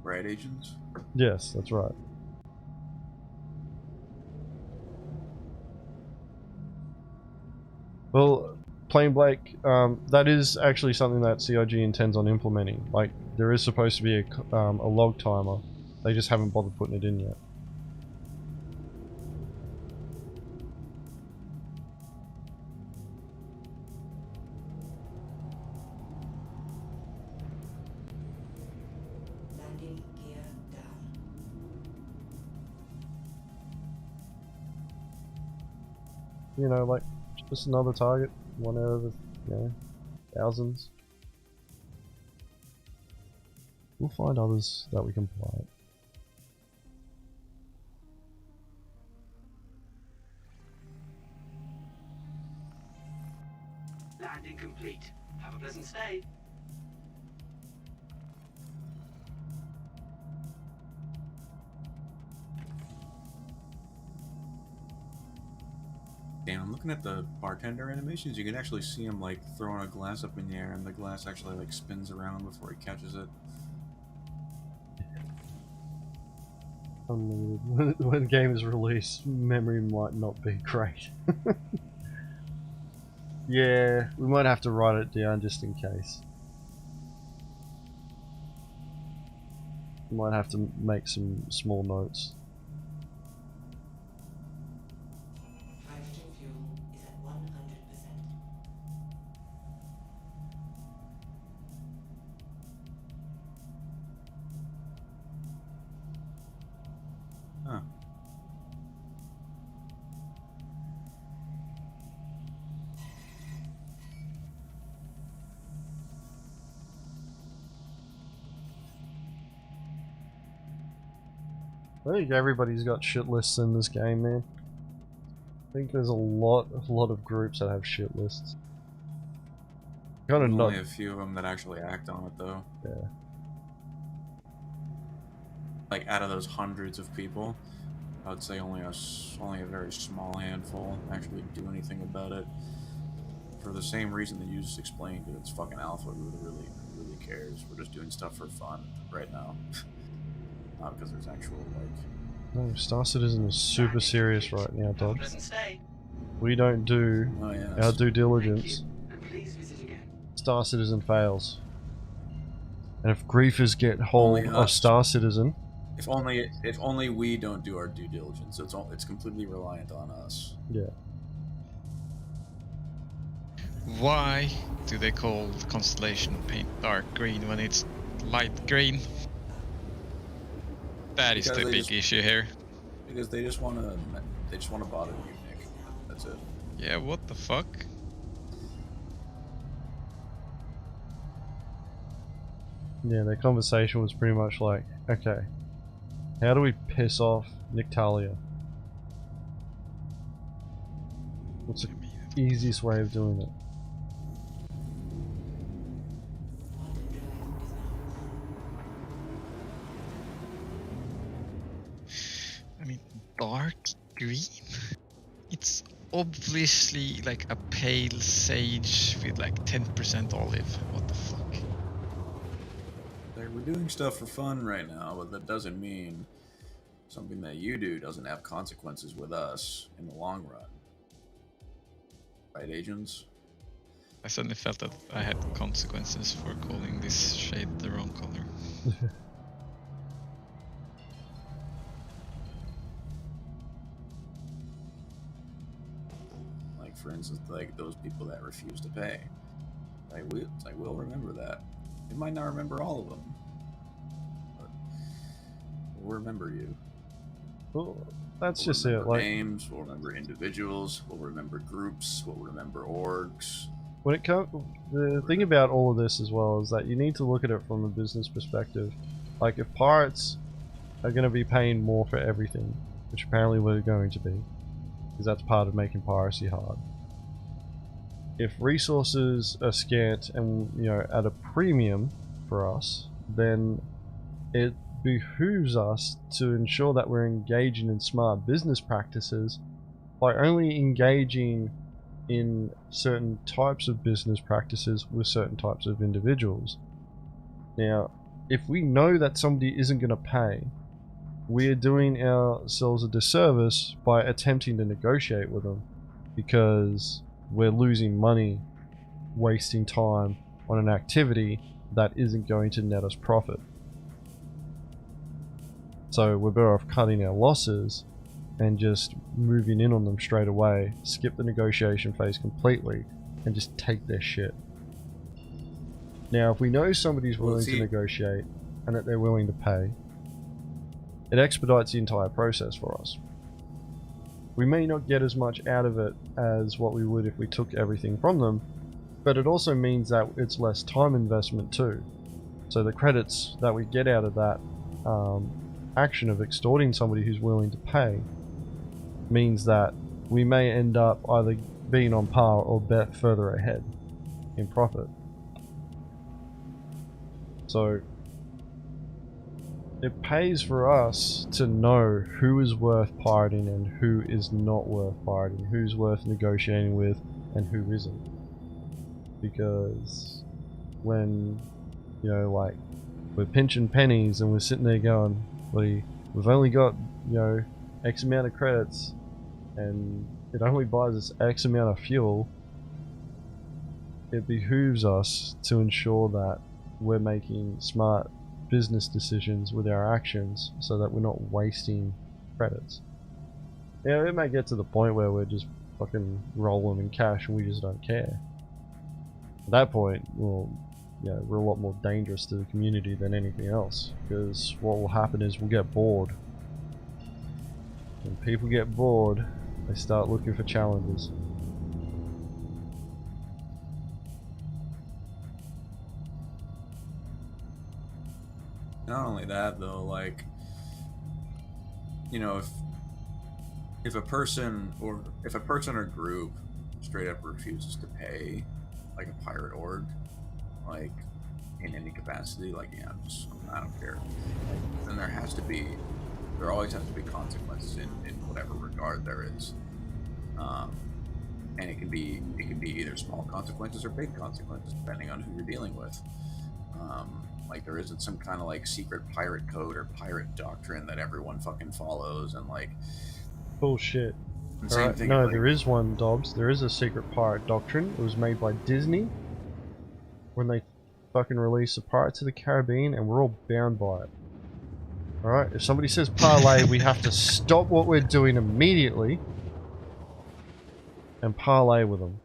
Right, agents? Yes, that's right. Well, plain Blake, that is actually something that CIG intends on implementing. Like, there is supposed to be a log timer. They just haven't bothered putting it in yet. Landing gear down. You know, like, just another target. One out of the, you know, thousands. We'll find others that we can play. Landing complete. Have a pleasant stay. Damn, I'm looking at the bartender animations. You can actually see him like throwing a glass up in the air, and the glass actually like spins around before he catches it. Unlimited. When the game is released, memory might not be great. Yeah, we might have to write it down just in case. We might have to make some small notes. Hydrogen fuel is at 100%. Huh. I think everybody's got shit lists in this game, man. I think there's a lot of groups that have shit lists. Kind of There's not. only a few of them that actually act on it, though. Yeah. Like out of those hundreds of people, I would say only a very small handful actually do anything about it. For the same reason that you just explained, it's fucking alpha. Who really cares? We're just doing stuff for fun right now, not because there's actual like. No, Star Citizen is super serious right now, Have a Dog. pleasant stay. We don't do Oh yeah. our due Thank diligence. you. And please visit again. Star Citizen fails. And if griefers get hold Only of us. Star Citizen, If only we don't do our due diligence. It's completely reliant on us. yeah. Why do they call Constellation paint dark green when it's light green? That is Because the they big just- issue here. Because they just want to bother you, Nick. That's it. Yeah, what the fuck? Yeah, their conversation was pretty much like, okay, how do we piss off Nictalia? What's the I mean, easiest way of doing it? Quantum drive is now on. I mean, dark green? It's obviously like a pale sage with like 10% olive. What the fuck? Like, we're doing stuff for fun right now, but that doesn't mean something that you do doesn't have consequences with us in the long run. Right, agents? I suddenly felt that I had consequences for calling this shade the wrong color. Like, for instance, like those people that refuse to pay. We'll remember that. We might not remember all of them, but we'll remember you. Well, that's We'll just it. remember Like, names, we'll remember individuals, we'll remember groups, we'll remember orgs. when it comes, the thing about all of this as well is that you need to look at it from a business perspective. Like, if pirates are going to be paying more for everything, which apparently we're going to be, because that's part of making piracy hard. If resources are scant and, you know, at a premium for us, then it behooves us to ensure that we're engaging in smart business practices by only engaging in certain types of business practices with certain types of individuals. Now, if we know that somebody isn't going to pay, we're doing ourselves a disservice by attempting to negotiate with them, because we're losing money wasting time on an activity that isn't going to net us profit. So we're better off cutting our losses and just moving in on them straight away, skip the negotiation phase completely, and just take their shit. Now, if we know somebody's willing to negotiate and that they're willing to pay, it expedites the entire process for us. We may not get as much out of it as what we would if we took everything from them, but it also means that it's less time investment too. So the credits that we get out of that action of extorting somebody who's willing to pay means that we may end up either being on par or bet further ahead in profit. So it pays for us to know who is worth pirating and who is not worth pirating, who's worth negotiating with and who isn't. Because when, you know, like, we're pinching pennies and we're sitting there going, we've only got, you know, X amount of credits and it only buys us X amount of fuel, it behooves us to ensure that we're making smart business decisions with our actions so that we're not wasting credits. Yeah, it may get to the point where we're just fucking rolling in cash and we just don't care. At that point, well, yeah, we're a lot more dangerous to the community than anything else, because what will happen is we'll get bored. When people get bored, they start looking for challenges. Not only that, though, like, you know, if a person or group straight up refuses to pay, like a pirate org, like in any capacity, like, yeah, I don't care. Then there always has to be consequences in whatever regard there is, and it can be either small consequences or big consequences depending on who you're dealing with. Like, there isn't some kind of like secret pirate code or pirate doctrine that everyone fucking follows, and like bullshit. Same thing. No, like, there is one, Dobbs. There is a secret pirate doctrine. It was made by Disney when they fucking released the Pirates of the Caribbean, and we're all bound by it. Alright, if somebody says parlay, we have to stop what we're doing immediately and parlay with them.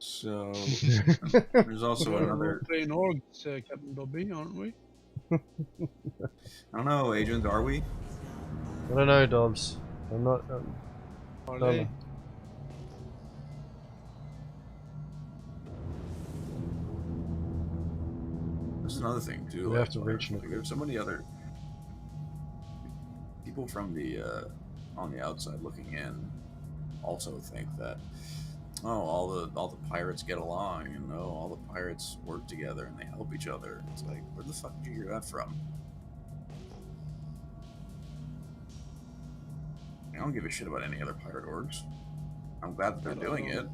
So there's also another. We're playing orgs, Captain Dobby, aren't we? I don't know, agent. Are we? I don't know, Dobbs. I'm not. Are don't they? know. That's another thing too. We like, have to reach an there's so many other people from the on the outside looking in also think that, oh, all the pirates get along, and oh, all the pirates work together and they help each other. It's like, where the fuck did you hear that from? I don't give a shit about any other pirate orgs. I'm glad that they're doing it,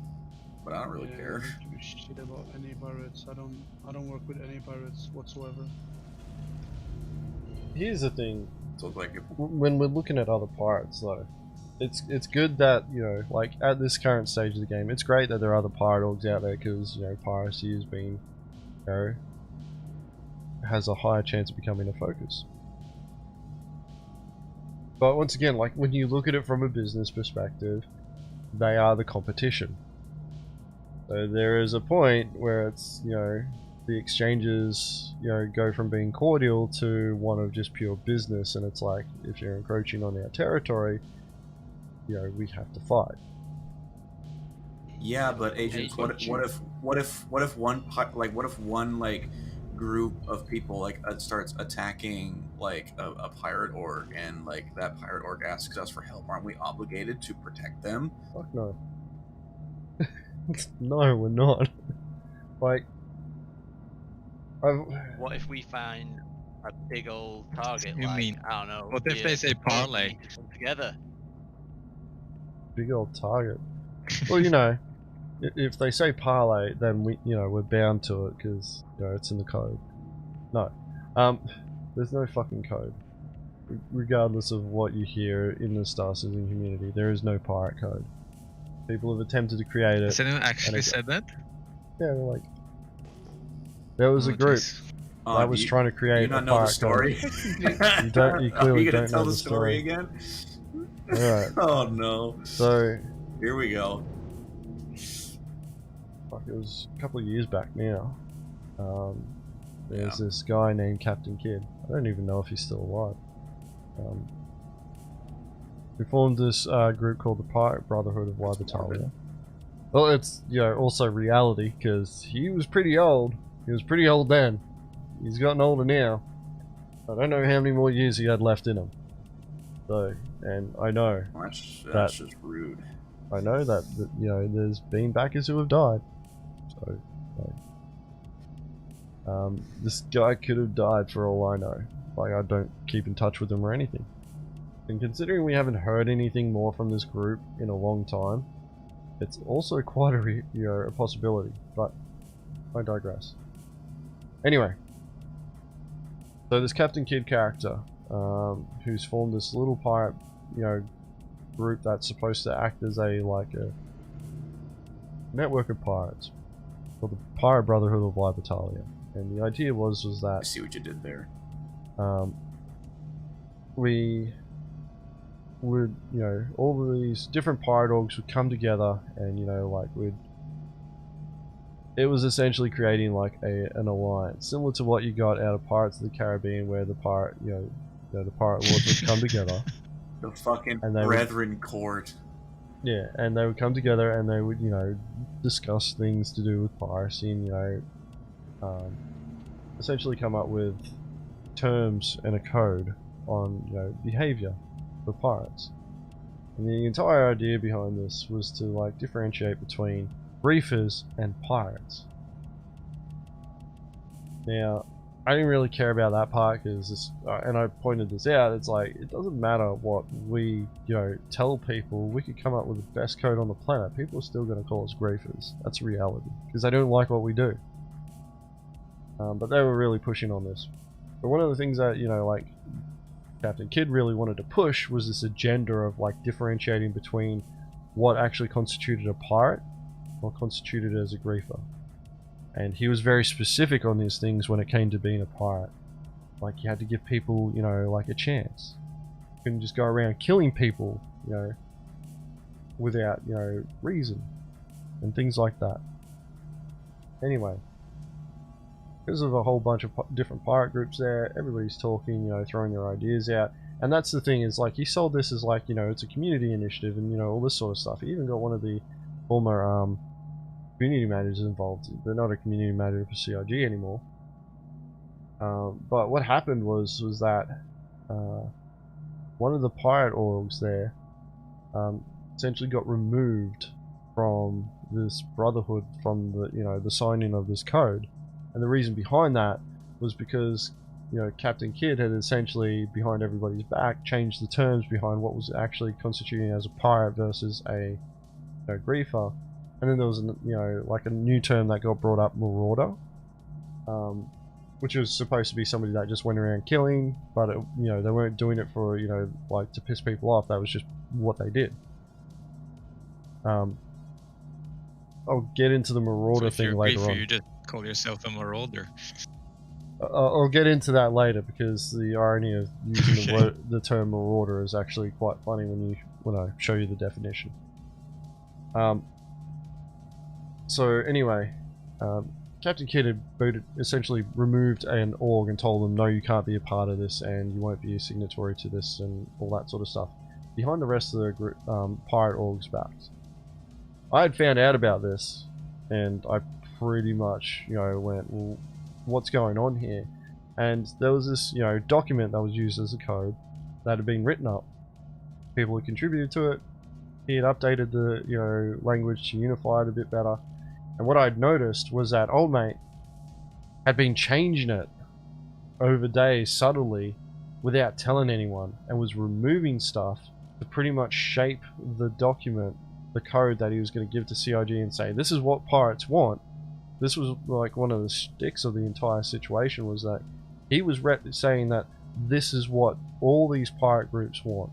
but I don't really care. I don't give a shit about any pirates. I don't work with any pirates whatsoever. Here's the thing. So it's like, When we're looking at other pirates, though, it's good that, you know, like, at this current stage of the game, it's great that there are other pirate orgs out there, because, you know, piracy has been, you know, has a higher chance of becoming a focus. But once again, like, when you look at it from a business perspective, they are the competition. So there is a point where it's, you know, the exchanges, you know, go from being cordial to one of just pure business, and it's like, if you're encroaching on our territory, you know, we have to fight. yeah, but agents, what if one group of people like starts attacking like a pirate org, and like that pirate org asks us for help, aren't we obligated to protect them? Fuck no. No, we're not. Like, What if we find a big old target? You like, mean, I don't know. what if they say parlay? We need to come together. big old target. Well, you know, if they say parlay, then we're bound to it because it's in the code. No, there's no fucking code. Regardless of what you hear in the Star Citizen community, there is no pirate code. People have attempted to create it. Has anyone actually said that? Yeah, they're like, there was a group that was trying to create. Do you not a know the pirate story? code. You don't. You clearly Are you gonna don't tell know the story again? All right. Oh no. So here we go. Fuck, it was a couple of years back now. There's this guy named Captain Kidd. I don't even know if he's still alive. We formed this group called the Pirate Brotherhood of Wybatalia. Well, it's also reality because he was pretty old. He was pretty old then. He's gotten older now. I don't know how many more years he had left in him. So, and I know that's just rude. I know that there's been backers who have died. So, this guy could have died for all I know. Like, I don't keep in touch with him or anything. And considering we haven't heard anything more from this group in a long time, it's also quite a possibility. But I digress. Anyway, so this Captain Kidd character, who's formed this little pirate, group that's supposed to act as a network of pirates called the Pirate Brotherhood of Wybatalia. And the idea was that I see what you did there. We would, all of these different pirate orgs would come together, and it was essentially creating like an alliance, similar to what you got out of Pirates of the Caribbean, where the pirate lords would come together. The fucking and Brethren Court. Yeah, and they would come together and they would, discuss things to do with piracy and, essentially come up with terms and a code on, behavior for pirates. And the entire idea behind this was to, differentiate between reefers and pirates. Now, I didn't really care about that part because and I pointed this out, it's like, it doesn't matter what we, tell people, we could come up with the best code on the planet, people are still going to call us griefers. That's reality, because they don't like what we do. But they were really pushing on this. But one of the things that, Captain Kidd really wanted to push was this agenda of, differentiating between what actually constituted a pirate, what constituted as a griefer. And he was very specific on these things when it came to being a pirate. Like, you had to give people, a chance. You couldn't just go around killing people, without, reason. And things like that. Anyway. Because of a whole bunch of different pirate groups there, everybody's talking, throwing their ideas out. And that's the thing, is he sold this as it's a community initiative and, all this sort of stuff. He even got one of the former, community managers involved. They're not a community manager for CIG anymore. But what happened was that one of the pirate orgs there essentially got removed from this brotherhood, from the the signing of this code. And the reason behind that was because Captain Kidd had essentially, behind everybody's back, changed the terms behind what was actually constituting as a pirate versus a griefer. And then there was a new term that got brought up, marauder, which was supposed to be somebody that just went around killing, but they weren't doing it for to piss people off. That was just what they did. I'll get into the marauder thing later on. You just call yourself a marauder. I'll get into that later, because the irony of using the term marauder is actually quite funny when I show you the definition. So anyway, Captain Kidd had essentially removed an org and told them, no, you can't be a part of this and you won't be a signatory to this and all that sort of stuff, behind the rest of the group, pirate orgs' backs. I had found out about this, and I pretty much, went, well, what's going on here. And there was this, you know, document that was used as a code that had been written up. People had contributed to it. He had updated the, you know, language to unify it a bit better. And what I'd noticed was that old mate had been changing it over days subtly without telling anyone, and was removing stuff to pretty much shape the document, the code that he was going to give to CIG and say, this is what pirates want. This was like one of the sticks of the entire situation, was that he was saying that this is what all these pirate groups want.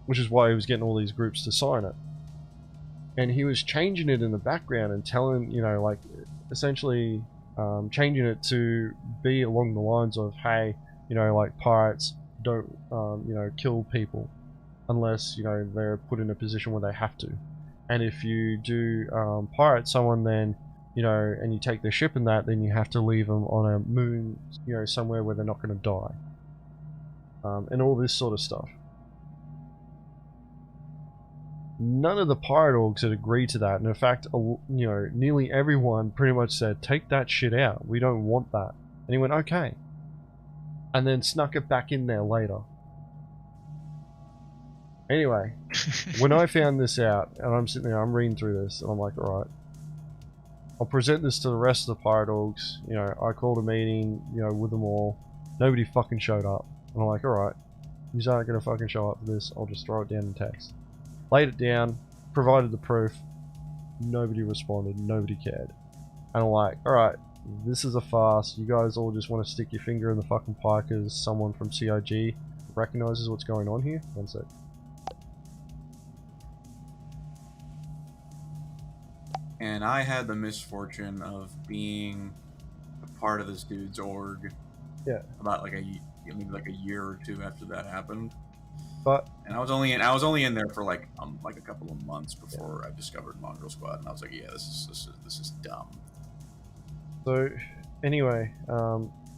Which is why he was getting all these groups to sign it. And he was changing it in the background and telling, you know, like, essentially changing it to be along the lines of, hey, you know, like, pirates don't, you know, kill people unless, you know, they're put in a position where they have to. And if you do pirate someone, then, you know, and you take their ship and that, then you have to leave them on a moon, you know, somewhere where they're not going to die. And all this sort of stuff. None of the pirate orgs had agreed to that, and in fact, you know, nearly everyone pretty much said, take that shit out, we don't want that. And he went, okay. And then snuck it back in there later. Anyway, when I found this out, and I'm sitting there, I'm reading through this, and I'm like, alright, I'll present this to the rest of the pirate orgs. You know, I called a meeting, you know, with them all. Nobody fucking showed up. And I'm like, alright, you aren't gonna fucking show up for this, I'll just throw it down in text. Laid it down, provided the proof, nobody responded, nobody cared. And I'm like, alright, this is a farce, you guys all just want to stick your finger in the fucking pie because someone from CIG recognizes what's going on here? One sec. And I had the misfortune of being a part of this dude's org. Yeah. About like maybe like a year or two after that happened. But and I was only in there for like a couple of months before I discovered Mongrel Squad, and I was like, yeah, this is dumb. So anyway,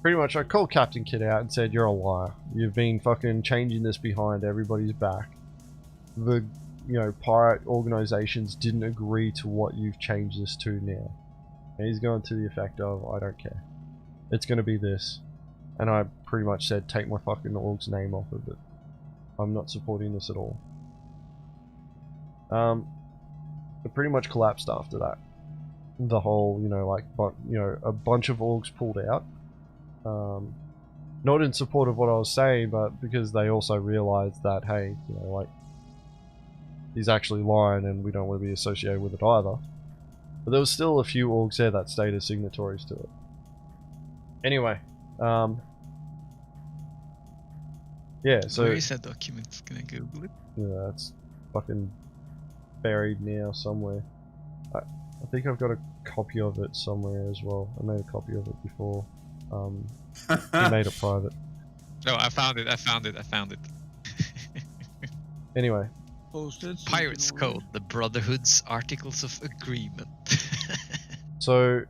pretty much I called Captain Kid out and said, you're a liar. You've been fucking changing this behind everybody's back. The, you know, pirate organizations didn't agree to what you've changed this to now. And he's going to the effect of, I don't care. It's going to be this. And I pretty much said, take my fucking org's name off of it. I'm not supporting this at all. It pretty much collapsed after that. The whole, you know, like, you know, a bunch of orgs pulled out. Not in support of what I was saying, but because they also realized that, hey, you know, like, he's actually lying and we don't want to be associated with it either. But there was still a few orgs there that stayed as signatories to it. Anyway, yeah, so... Where is that document? Can I Google it? Yeah, it's fucking buried now somewhere. I think I've got a copy of it somewhere as well. I made a copy of it before. He made it private. No, I found it. Anyway. Posted. Pirates Code, the Brotherhood's Articles of Agreement. So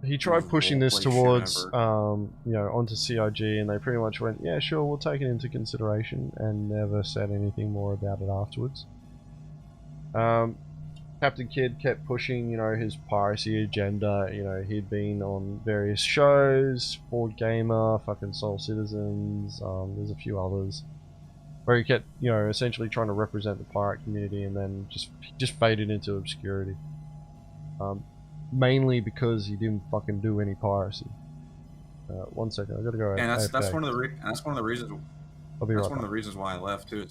he tried Most pushing this roleplay shit towards, ever. you know, onto CIG, and they pretty much went, yeah, sure, we'll take it into consideration, and never said anything more about it afterwards. Captain Kidd kept pushing, you know, his piracy agenda. You know, he'd been on various shows, Ford Gamer, fucking Soul Citizens, there's a few others, where he kept, you know, essentially trying to represent the pirate community, and then just faded into obscurity. Mainly because he didn't fucking do any piracy. 1 second, I gotta go. And that's one of the reasons. I'll be right That's one back. of the reasons why I left too.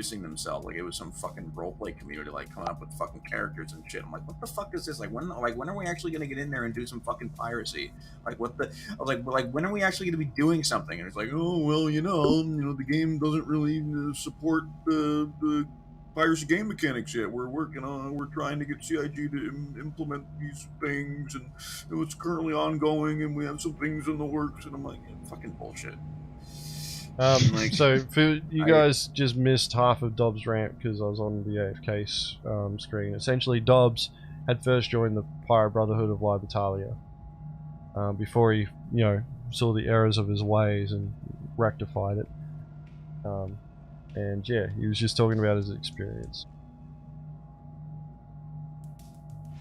introducing themselves like it was some fucking roleplay community, like coming up with fucking characters and shit. I'm like, what the fuck is this? Like when are we actually gonna get in there and do some fucking piracy? Like what the? I was like when are we actually gonna be doing something? And it's like, oh well, the game doesn't really support the piracy game mechanics yet. We're trying to get CIG to implement these things, and it's currently ongoing, and we have some things in the works. And I'm like, fucking bullshit. Like, so for you guys just missed half of Dobbs' rant because I was on the AFK screen. Essentially, Dobbs had first joined the Pirate Brotherhood of Libertalia before he, saw the errors of his ways and rectified it. And yeah, he was just talking about his experience.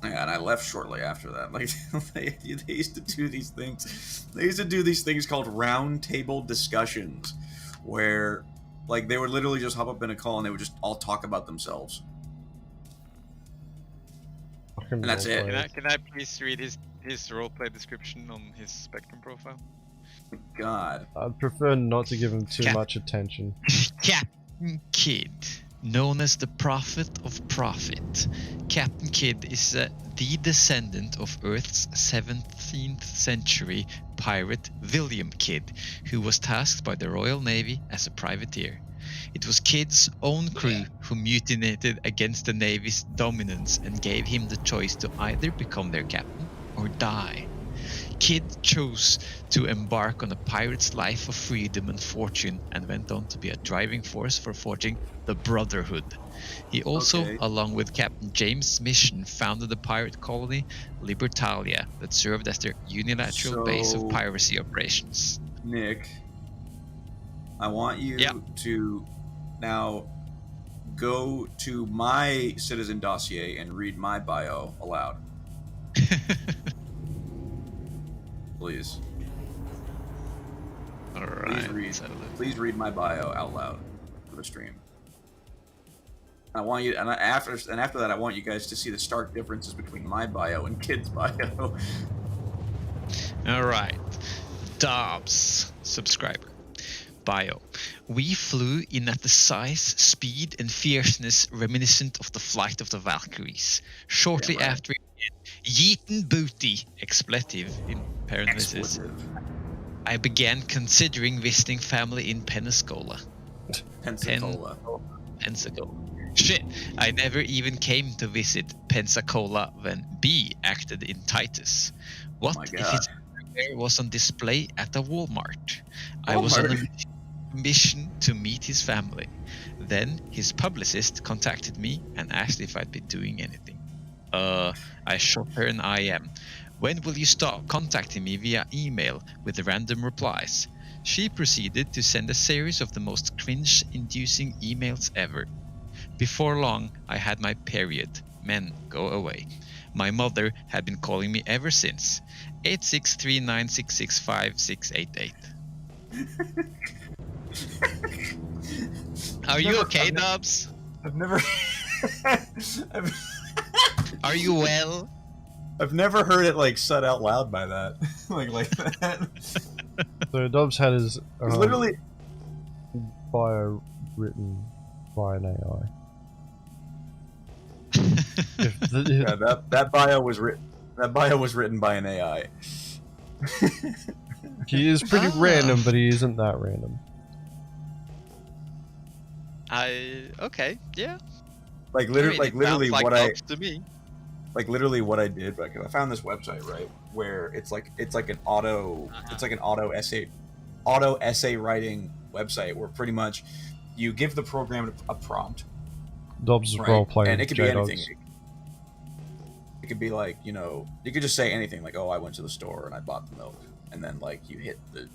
Yeah, and I left shortly after that. Like they used to do these things. They used to do these things called round table discussions, where like they would literally just hop up in a call and they would just all talk about themselves. And that's it. Can I please read his roleplay description on his Spectrum profile? God. I'd prefer not to give him too much attention. Captain Kidd, known as the Prophet of Profit. Captain Kidd is the descendant of Earth's 17th century pirate William Kidd, who was tasked by the Royal Navy as a privateer. It was Kidd's own crew who mutinied against the Navy's dominance and gave him the choice to either become their captain or die. Kidd chose to embark on a pirate's life of freedom and fortune and went on to be a driving force for forging the Brotherhood. He also, along with Captain James Mission, founded the pirate colony Libertalia that served as their unilateral base of piracy operations. Nick, I want you to now go to my citizen dossier and read my bio aloud. Please. All right. Please read my bio out loud for the stream. I want you, and after that, I want you guys to see the stark differences between my bio and Kidd's bio. All right. Dobbs, subscriber. Bio. We flew in at the size, speed, and fierceness reminiscent of the flight of the Valkyries. Shortly after Yeaton Booty, expletive in parentheses, I began considering visiting family in Pensacola. Pensacola. Shit, I never even came to visit Pensacola when B acted in Titus. What if his underwear was on display at a Walmart? I was on a mission to meet his family. Then his publicist contacted me and asked if I'd be doing anything. I shot her an IM. When will you start contacting me via email with random replies? She proceeded to send a series of the most cringe-inducing emails ever. Before long, I had my period. Men, go away. My mother had been calling me ever since. 8639665688. Are you okay, Dobbs? I've never... Are you well? I've never heard it like said out loud by that. like that. So Dobbs had his literally bio written by an AI. That bio was written. That bio was written by an AI. He is pretty random, but he isn't that random. Okay, yeah. Like literally like what to me. Like literally what I did, like I found this website, right, where it's like an auto essay writing website where pretty much you give the program a prompt. Dobbs is right? role playing, and it could be anything. It could be like, you could just say anything like, oh, I went to the store and I bought the milk, and then like you hit the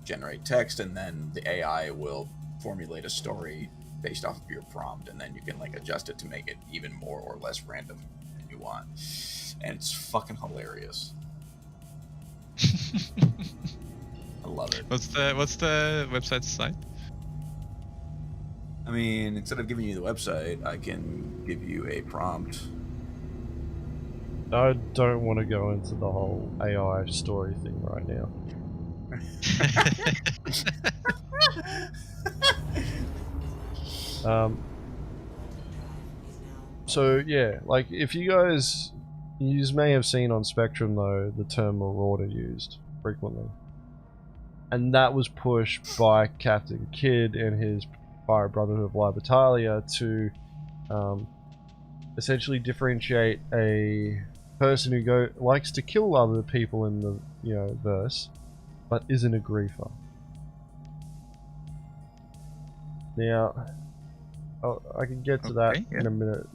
generate text, and then the AI will formulate a story based off of your prompt, and then you can like adjust it to make it even more or less random than you want, and it's fucking hilarious. I love it. What's the website site? I mean, instead of giving you the website, I can give you a prompt. I don't want to go into the whole AI story thing right now. So yeah, like if you guys, you may have seen on Spectrum though the term Marauder used frequently, and that was pushed by Captain Kidd and his Pirate Brotherhood of Libertalia to essentially differentiate a person who likes to kill other people in the verse, but isn't a griefer. Now, I can get to that Okay, yeah. in a minute.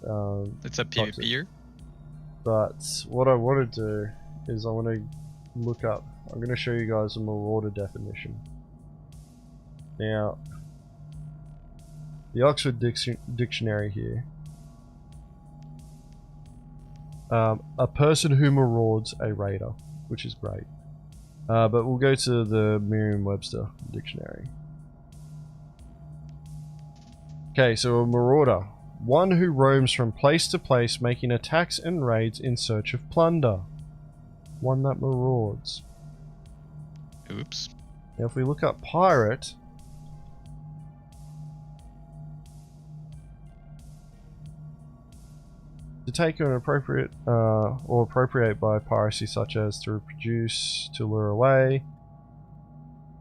It's a PvP. But what I want to do is I want to look up. I'm going to show you guys a Marauder definition. Now, the Oxford Dictionary here. A person who marauds a raider, which is great. But we'll go to the Merriam-Webster dictionary. Okay, so a marauder. One who roams from place to place making attacks and raids in search of plunder. One that marauds. Oops. Now if we look up pirate, to take an appropriate or appropriate by piracy, such as to reproduce, to lure away.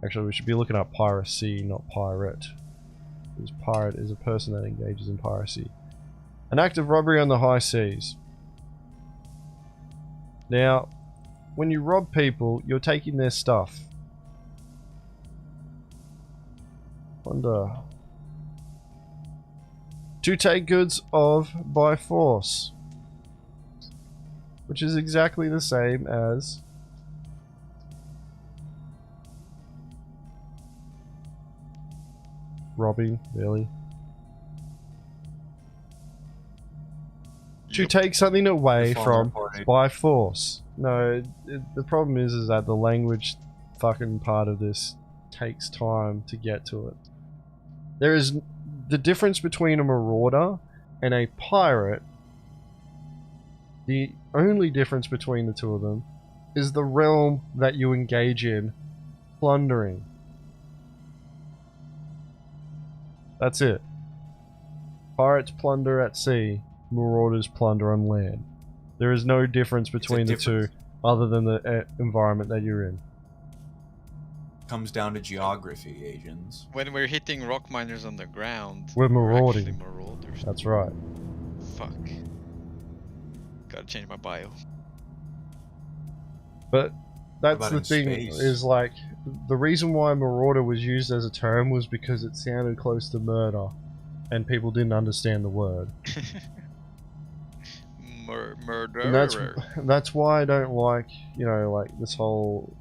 Actually, we should be looking up piracy, not pirate. Because pirate is a person that engages in piracy. An act of robbery on the high seas. Now, when you rob people, you're taking their stuff. Plunder. To take goods of by force. Which is exactly the same as robbing, really. To take something away from by force. No, the problem is that the language fucking part of this takes time to get to it. There is the difference between a marauder and a pirate. The only difference between the two of them is the realm that you engage in plundering. That's it. Pirates plunder at sea, marauders plunder on land. There is no difference between the two other than the environment that you're in. Comes down to geography, Asians. When we're hitting rock miners on the ground, We're marauding. actually marauders. That's right. Fuck. Gotta change my bio. But that's What the about thing, in space? is like, the reason why marauder was used as a term was because it sounded close to murder, and people didn't understand the word. Murderer. And that's why I don't like, like this whole,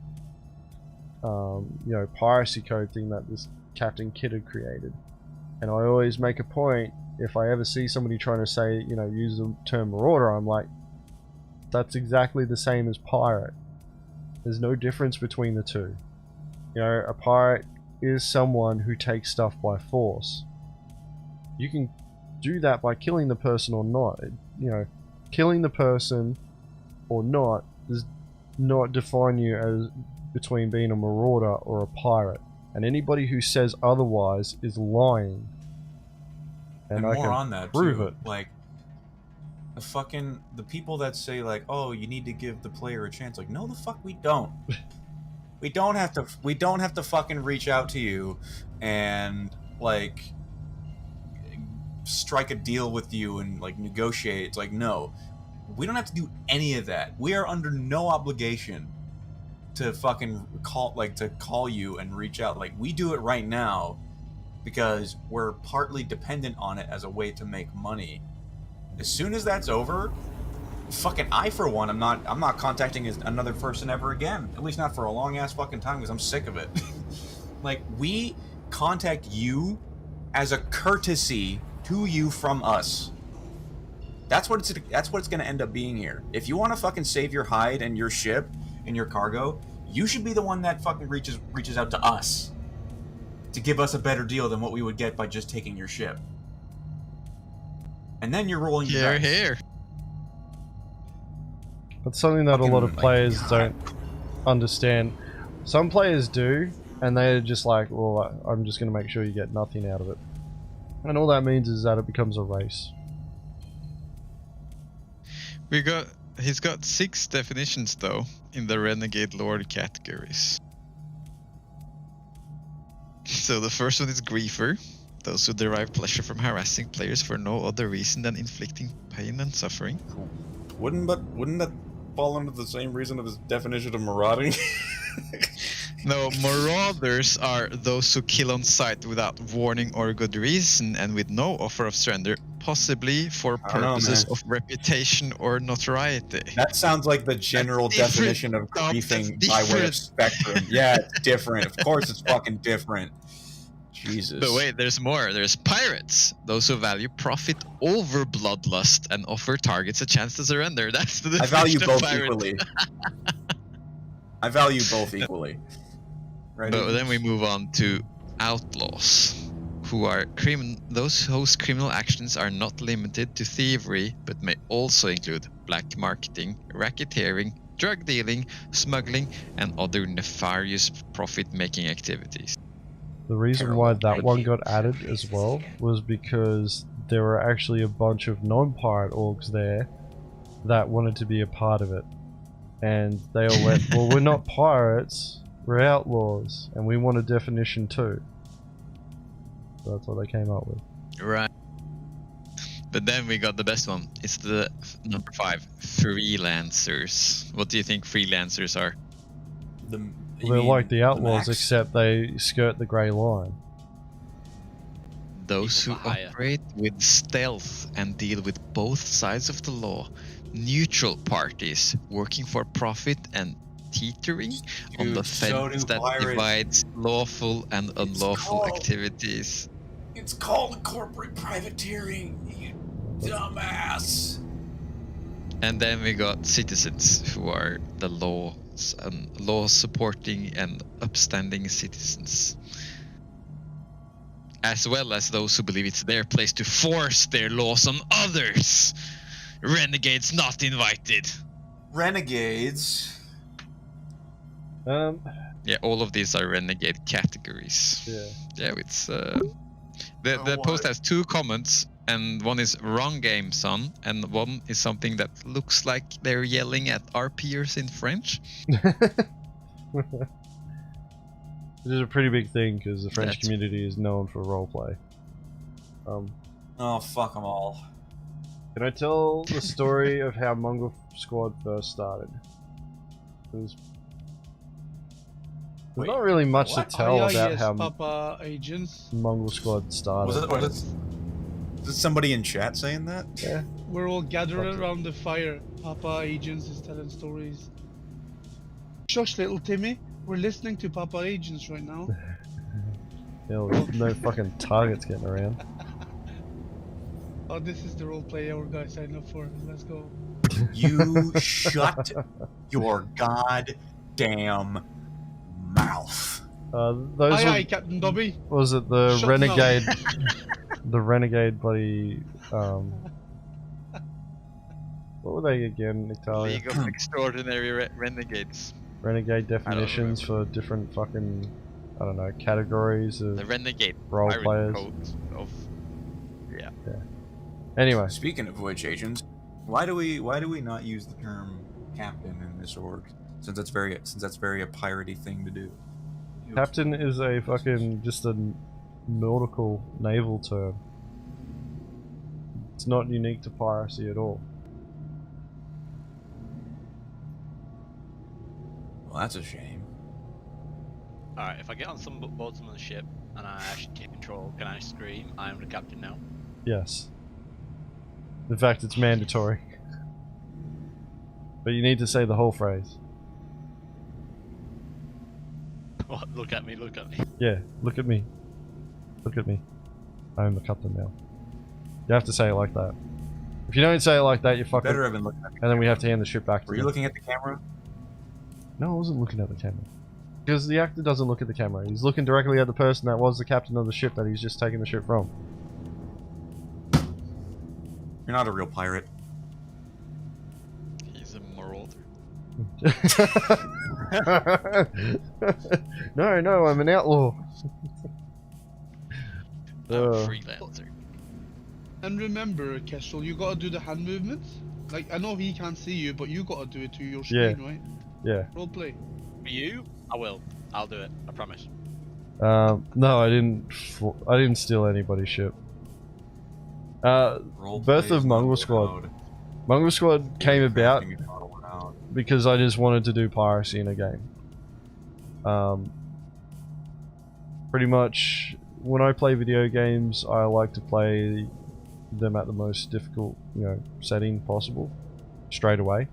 piracy code thing that this Captain Kidd had created. And I always make a point, if I ever see somebody trying to say, use the term marauder, I'm like, that's exactly the same as pirate. There's no difference between the two. A pirate is someone who takes stuff by force. You can do that by killing the person or not. Killing the person or not does not define you as between being a marauder or a pirate. And anybody who says otherwise is lying. And I more can on that prove too. it. Like the people that say like, oh, you need to give the player a chance. Like, no, the fuck we don't. We don't have to fucking reach out to you and like strike a deal with you and like negotiate. It's like, no, we don't have to do any of that. We are under no obligation to fucking call you and reach out. Like, we do it right now because we're partly dependent on it as a way to make money. As soon as that's over, fucking I for one, I'm not contacting another person ever again. At least not for a long ass fucking time, because I'm sick of it. Like, we contact you as a courtesy to you from us. That's what it's gonna end up being here. If you want to fucking save your hide and your ship and your cargo, you should be the one that fucking reaches out to us to give us a better deal than what we would get by just taking your ship. And then you're rolling your dice. Here. That's something that a lot of Fucking, players like, don't understand. Some players do, and they're just like, well, I'm just going to make sure you get nothing out of it. And all that means is that it becomes a race. He's got 6 definitions though in the Renegade Lord categories. So the first one is griefer. Those who derive pleasure from harassing players for no other reason than inflicting pain and suffering. Wouldn't that fall under the same reason of his definition of marauding? No, marauders are those who kill on sight without warning or good reason and with no offer of surrender, possibly for I don't know, purposes man. of reputation or notoriety. That sounds like the general That's different, definition of Dom, griefing that's by way of different. spectrum. Yeah, it's different. Of course it's fucking different. Jesus. But wait, there's more. There's pirates, those who value profit over bloodlust and offer targets a chance to surrender. That's the I value definition of both pirate. equally. I value both equally. Right. But then we move on to outlaws, who are those whose criminal actions are not limited to thievery, but may also include black marketing, racketeering, drug dealing, smuggling, and other nefarious profit-making activities. The reason why that one got added as well was because there were actually a bunch of non-pirate orgs there that wanted to be a part of it. And they all went, well, we're not pirates, we're outlaws, and we want a definition too. So that's what they came up with. Right. But then we got the best one. It's the number 5, freelancers. What do you think freelancers are? They're like the outlaws, except they skirt the grey line. Those who People for hire. operate with stealth and deal with both sides of the law. Neutral parties working for profit and teetering on the so fence do that pirates. divides lawful and unlawful called- activities. It's called corporate privateering, you dumbass. And then we got citizens, who are the laws and law-supporting and upstanding citizens, as well as those who believe it's their place to force their laws on others. Renegades not invited. Renegades. Yeah, all of these are renegade categories. Yeah. Yeah, it's the post has 2 comments, and one is wrong game, son, and one is something that looks like they're yelling at our peers in French. Which is a pretty big thing because the French That's- community is known for roleplay. Oh, fuck them all. Can I tell the story of how Mongrel Squad first started? There's Wait, not really much what? to tell about yes, how Papa agents. Mongrel Squad started. Was it somebody in chat saying that? Yeah. We're all gathered Okay. around the fire. Papa agents is telling stories. Shush, little Timmy. We're listening to Papa agents right now. There's no fucking targets getting around. Oh, this is the roleplay our guys signed up for. Let's go. You shut your goddamn mouth. Those Aye, were, aye, Captain Dobby. was it the Shut renegade, the renegade bloody, what were they again, Natalia? League of Extraordinary Renegades. Renegade definitions for different fucking, I don't know, categories of The Renegade role pirate players. code of... Yeah. Anyway, Speaking of which, agents, why do we not use the term captain in this org? Since that's very a piratey thing to do. captain is a fucking just a nautical naval term. It's not unique to piracy at all. Well, that's a shame. Alright, if I get on some bottom of the ship and I actually take control, can I scream, I am the captain now? Yes. In fact, it's mandatory. But you need to say the whole phrase. What? Look at me, look at me. Yeah, look at me. Look at me. I am the captain now. You have to say it like that. If you don't say it like that, you're fucking... Better have been looking at the And then we have to hand the ship back to Were you them. looking at the camera? No, I wasn't looking at the camera. Because the actor doesn't look at the camera. He's looking directly at the person that was the captain of the ship that he's just taking the ship from. You're not a real pirate. He's a marauder. No, I'm an outlaw. I'm a Uh. freelancer. And remember, Kestrel, you gotta do the hand movements. Like, I know he can't see you, but you gotta do it to your Yeah. screen, right? Yeah. Roleplay. For you, I will. I'll do it. I promise. No, I didn't. I didn't steal anybody's ship. Roleplay Birth of is not Mongrel Squad. allowed. Mongrel Squad came about Crafting is not allowed. because I just wanted to do piracy in a game. Pretty much, when I play video games, I like to play them at the most difficult, setting possible, straight away.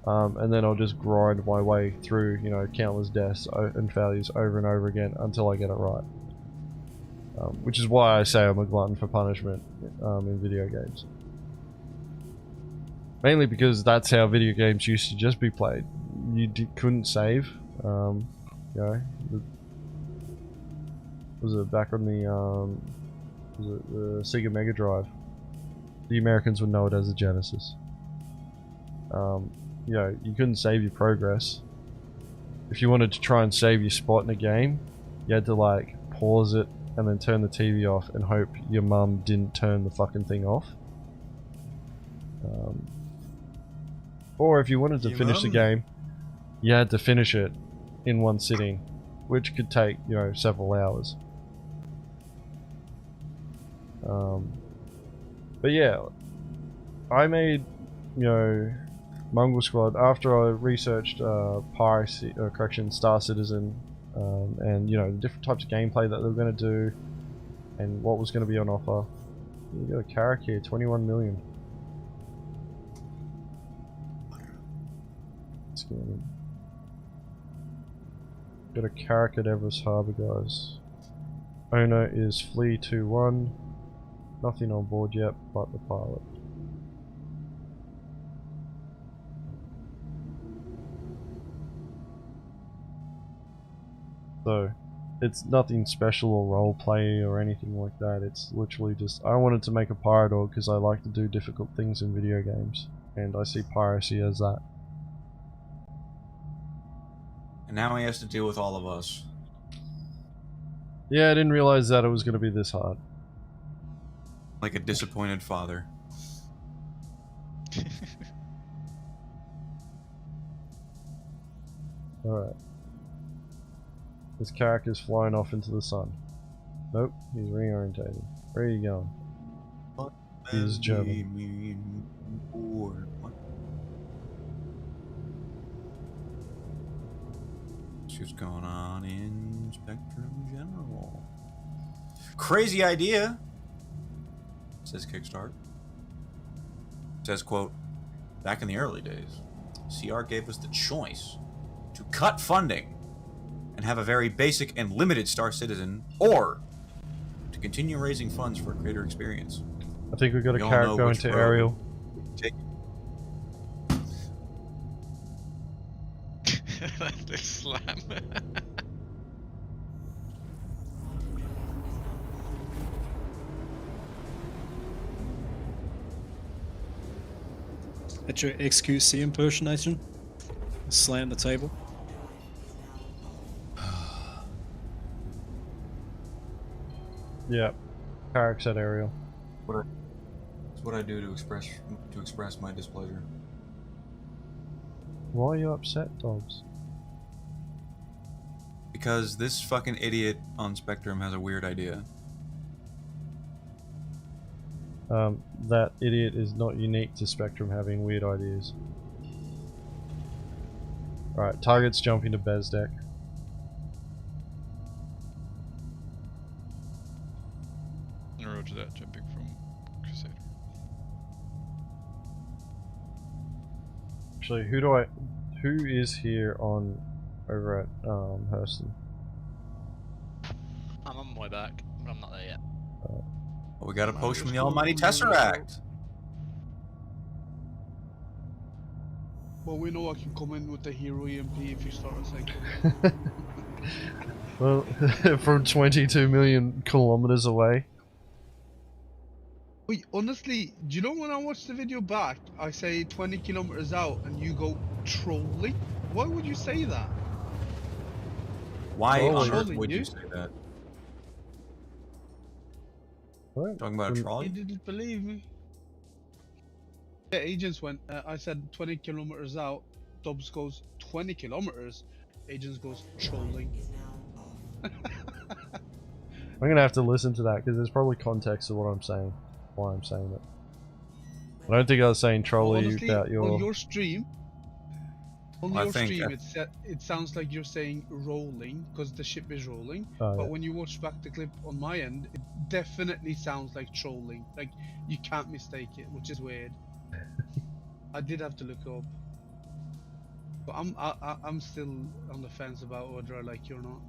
And then I'll just grind my way through, countless deaths and failures over and over again until I get it right. Which is why I say I'm a glutton for punishment in video games. Mainly because that's how video games used to just be played. You couldn't save. Was it back on the Sega Mega Drive? The Americans would know it as a Genesis. You couldn't save your progress. If you wanted to try and save your spot in a game, you had to like pause it and then turn the TV off and hope your mum didn't turn the fucking thing off. Or if you wanted to finish the game, you had to finish it in one sitting, which could take, several hours. But yeah, I made, Mongrel Squad after I researched Piracy, Star Citizen, and the different types of gameplay that they were going to do, and what was going to be on offer. You got a Carrack here, 21 million. Let's get in. Got a Carrack at Everest Harbour, guys. Owner is Flea 21. Nothing on board yet, but the pilot. So, it's nothing special or roleplay or anything like that. It's literally just, I wanted to make a pirate org because I like to do difficult things in video games, and I see piracy as that. And now he has to deal with all of us. Yeah, I didn't realize that it was going to be this hard. Like a disappointed father. Alright. This character's flying off into the sun. Nope, he's reorientating. Where are you going? He's German. What's going on in Spectrum General? Crazy idea, says Kickstart. Says, quote, back in the early days, CR gave us the choice to cut funding and have a very basic and limited Star Citizen, or to continue raising funds for a greater experience. I think we've got a We all character know going which to road Ariel. Take The slam. At your XQC impersonation, slam the table. Yeah, Carrack's at Ariel. It's what I do to express my displeasure. Why are you upset, Dobbs? Because this fucking idiot on Spectrum has a weird idea. That idiot is not unique to Spectrum having weird ideas. Alright, target's jumping to Bez deck. Roger that, jumping from Crusader. Actually, who is here over at Hurston? I'm on my way back, but I'm not there yet. Well, we got a post from the Almighty Tesseract. Well, we know I can come in with the hero EMP if you start a cycle. Well, from 22 million kilometers away. Wait, honestly, do you know when I watched the video back, I say 20 kilometers out and you go trolling? Why would you say that? Why on Trolling earth would you? you say that? What? Talking about a Mm. He trolley? didn't believe me. The agents went. I said 20 kilometers out. Dobbs goes 20 kilometers. Agents goes trolling. Is now off. I'm gonna have to listen to that because there's probably context to what I'm saying, why I'm saying it. I don't think I was saying trolley Honestly, about on your stream, on Well, I your think- stream, it sounds like you're saying rolling because the ship is rolling. Oh, But yeah. when you watch back the clip on my end, it definitely sounds like trolling. Like you can't mistake it, which is weird. I did have to look up. But I'm still on the fence about whether I like you or not.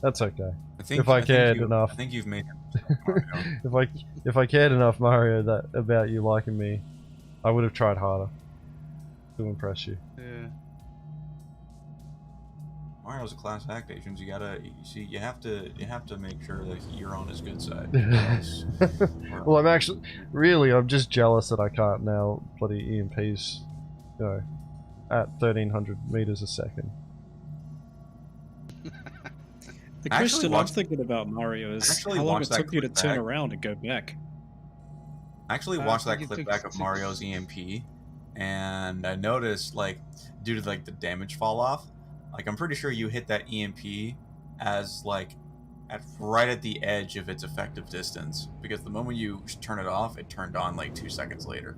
That's okay. I think, If I cared you, enough. I think you've made it. Mario. if I cared enough, Mario, that about you liking me, I would have tried harder to impress you. Yeah. Mario's a class act, Asians. You gotta, you have to make sure that you're on his good side. Well, I'm actually, really, I'm just jealous that I can't now bloody EMPs, you know, at 1300 meters a second. The I actually question I'm watched- thinking about, Mario, I is actually how long it watched that took you to clip turn back. around and go back. I actually I watched that think it clip took back of 6 Mario's EMP, and I noticed, like, due to like the damage fall off, like I'm pretty sure you hit that EMP as like right at the edge of its effective distance, because the moment you turn it off, it turned on like 2 seconds later.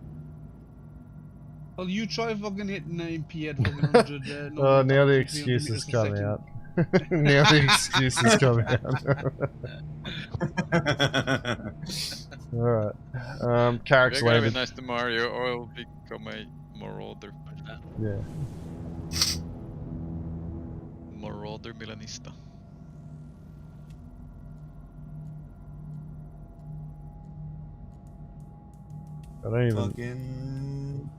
Well, you try fucking hitting an MP at fucking 100. Oh, now the 300 excuses meters a come second. out. Now the excuses come out. Alright. Carrick's If you're gonna be landed. nice to Mario, or I'll become a marauder. Yeah. Marauder Milanista. I don't even Fucking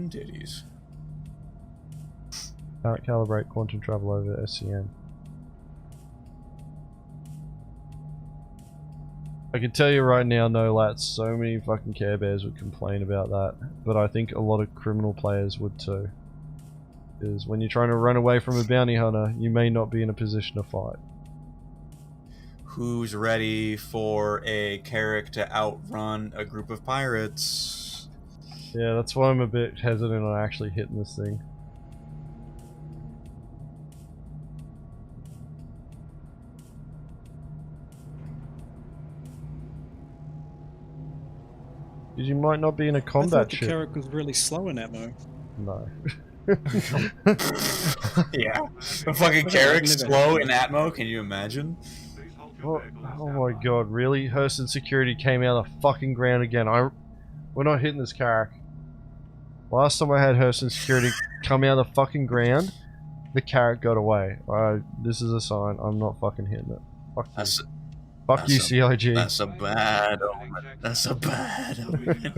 titties. can't calibrate quantum travel over SCN. I can tell you right now, no lats, so many fucking Care Bears would complain about that, but I think a lot of criminal players would too. Because when you're trying to run away from a bounty hunter, you may not be in a position to fight. Who's ready for a Carrick to outrun a group of pirates? Yeah, that's why I'm a bit hesitant on actually hitting this thing. Because you might not be in a I combat thought the ship. Carrick was really slow in ammo. No. Yeah. The fucking Carrick slow in Atmo, can you imagine? Oh my god, really? Hurston Security came out of the fucking ground again. We're not hitting this Carrick. Last time I had Hurston Security come out of the fucking ground, the Carrick got away. This is a sign. I'm not fucking hitting it. Fuck you. Fuck you, CIG. That's a bad omen. That's a bad omen.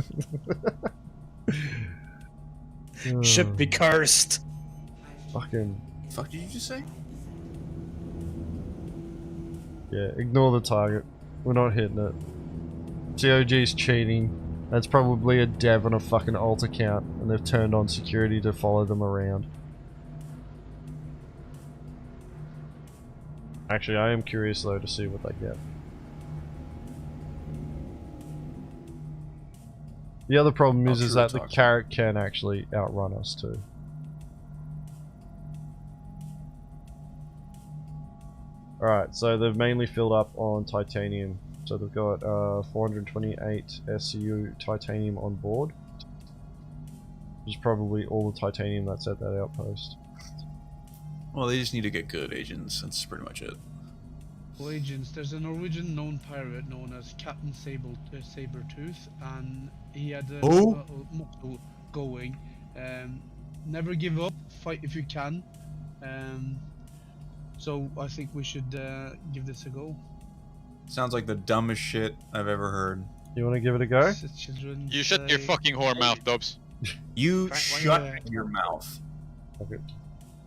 Ship be cursed. Fucking... Fuck did you just say? Yeah, ignore the target. We're not hitting it. COG's cheating. That's probably a dev on a fucking alt account, and they've turned on security to follow them around. Actually, I am curious though to see what they get. The other problem is that the Carrick can actually outrun us too. Alright, so they've mainly filled up on titanium. So they've got 428 SCU titanium on board. Which is probably all the titanium that's at that outpost. Well, they just need to get good agents. That's pretty much it. Well, agents, there's a Norwegian known pirate known as Captain Sabertooth, and he had a motto going, never give up, fight if you can. So I think we should give this a go. Sounds like the dumbest shit I've ever heard. You want to give it a go? You shut your fucking whore mouth, Dobbs. You Frank, shut your mouth. Okay.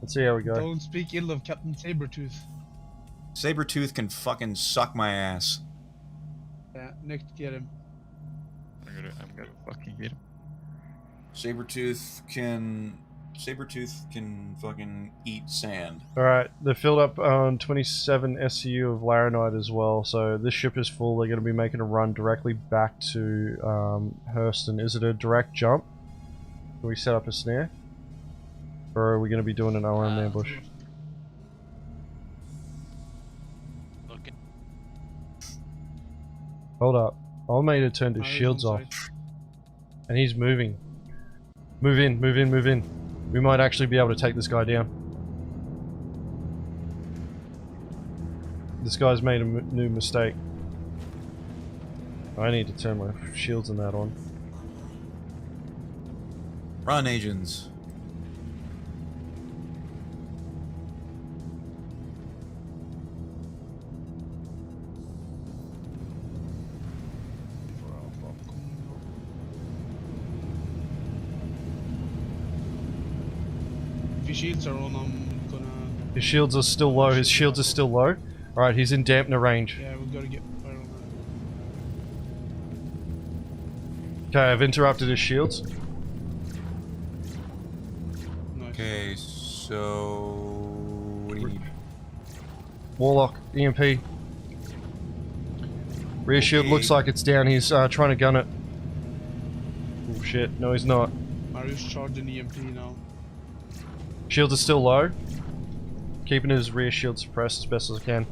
Let's see how we go. Don't speak ill of Captain Sabertooth. Sabertooth can fucking suck my ass. Yeah, Nick, get him. I'm gonna fucking get him. Sabertooth can Sabretooth can fucking eat sand. Alright, they're filled up on 27 SCU of Laranite as well, so this ship is full. They're going to be making a run directly back to Hurston. Is it a direct jump? Can we set up a snare? Or are we going to be doing an OM ambush? Looking. Hold up. Almeida turned his He's shields on off. site. And he's moving. Move in, move in, move in. We might actually be able to take this guy down. This guy's made a new mistake. I need to turn my shields and that on. Run, agents. If your shields are on, I'm gonna. His shields are still low, his shields are still low. Alright, he's in dampener range. Yeah, we've got to get fire on Okay, I've interrupted his shields. that. Nice. Okay, so what do you need? Warlock, EMP. Rear shield looks like it's down, he's trying to gun it. Oh shit, no he's not. Mario's charging EMP now. Shields are still low. Keeping his rear shield suppressed as best as I can.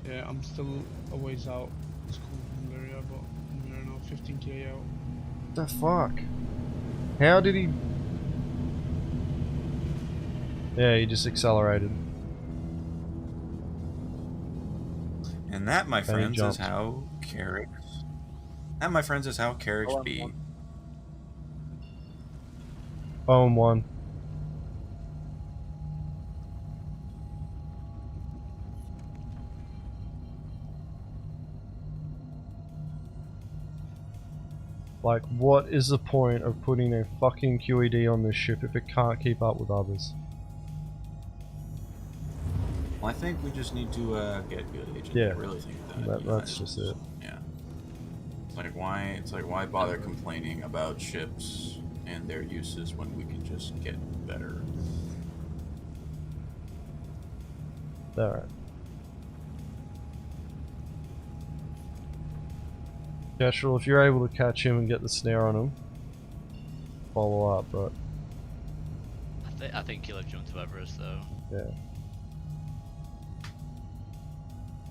Yeah, I'm still a ways out. It's cool from the area, but I'm here now, 15k out. What the fuck? How did he... Yeah, he just accelerated. And that, my And he friends, is jumped. how Carracks. That, my friends, is how Carracks be. Oh, and one. Like, what is the point of putting a fucking QED on this ship if it can't keep up with others? Well, I think we just need to get good, agent. Yeah. I really think That's guys- just it. Yeah. It's like why bother complaining about ships and their uses when we can just get better? Alright. Kestrel, if you're able to catch him and get the snare on him, follow up, but I think he'll have jumped to Everest though. yeah.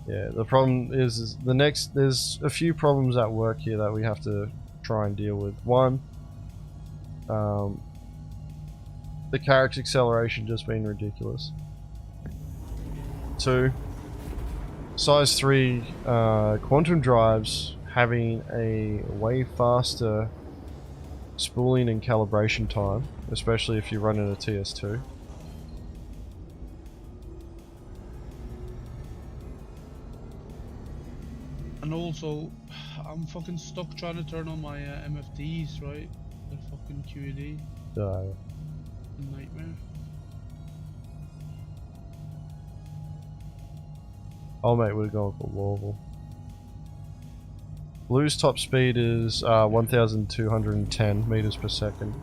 Yeah, the problem is there's a few problems at work here that we have to try and deal with. One, the Carrack's acceleration just being ridiculous. Two, size 3 quantum drives having a way faster spooling and calibration time, especially if you're running a TS2. And also, I'm fucking stuck trying to turn on my MFDs, right? The fucking QED. Nightmare. Oh mate, we're going for Louisville. Blue's top speed is 1,210 meters per second.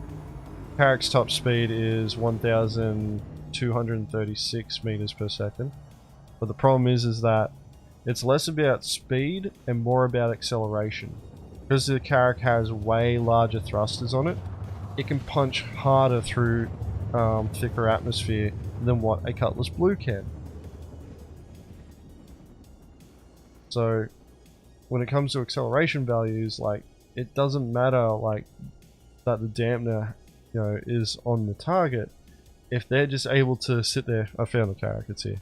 Carrack's top speed is 1,236 meters per second. But the problem is that it's less about speed and more about acceleration. Because the Carrack has way larger thrusters on it, it can punch harder through thicker atmosphere than what a Cutlass Blue can. So when it comes to acceleration values, like, it doesn't matter like that the dampener, you know, is on the target if they're just able to sit there. I found the Carrack, it's here.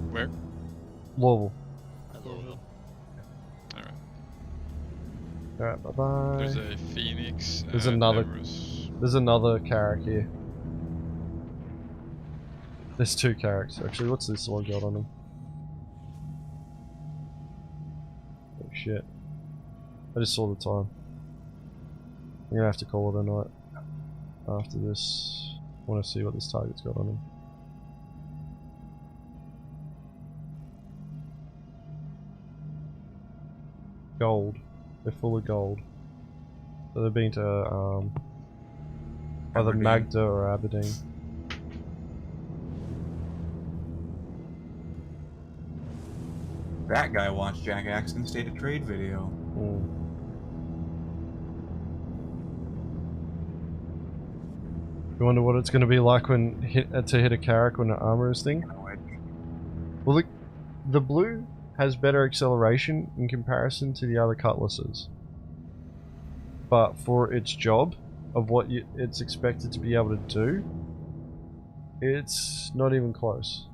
Where? Louisville. Louisville. Alright. Alright, bye bye. There's a Phoenix. There's and another- Everest. There's another Carrack here. There's two Carracks actually. What's this one got on him? Oh shit. I just saw the time. I'm gonna have to call it a night after this. I want to see what this target's got on him. Gold. They're full of gold. So they've been to either Aberdeen. Magda or Aberdeen. That guy watched Jack Axton's State of Trade video. Mm. You wonder what it's going to be like when to hit a Carrack on an armorer's thing? Well, the blue has better acceleration in comparison to the other cutlasses. But for its job of what it's expected to be able to do, it's not even close.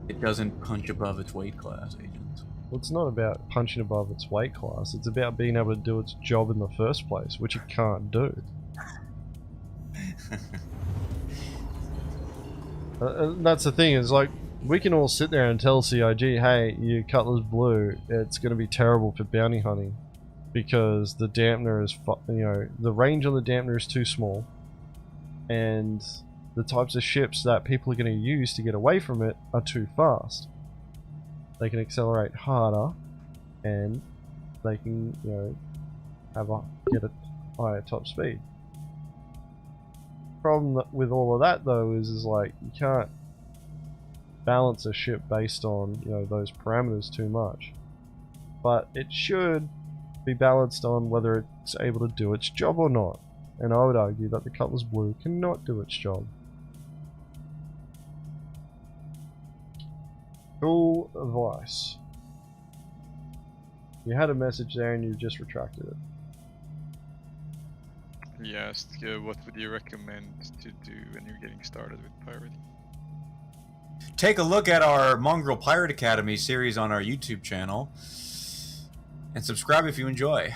It doesn't punch above its weight class, agents. Well, it's not about punching above its weight class, it's about being able to do its job in the first place, which it can't do. And that's the thing, is like, we can all sit there and tell CIG, hey, your Cutlass Blue, it's going to be terrible for bounty hunting. Because the dampener is, the range on the dampener is too small. And the types of ships that people are going to use to get away from it are too fast. They can accelerate harder, and they can, get a higher top speed. Problem with all of that though is like, you can't balance a ship based on those parameters too much. But it should be balanced on whether it's able to do its job or not. And I would argue that the Cutlass Blue cannot do its job. Cool advice. You had a message there and you just retracted it. Yes, what would you recommend to do when you're getting started with pirating? Take a look at our Mongrel Pirate Academy series on our YouTube channel. And subscribe if you enjoy.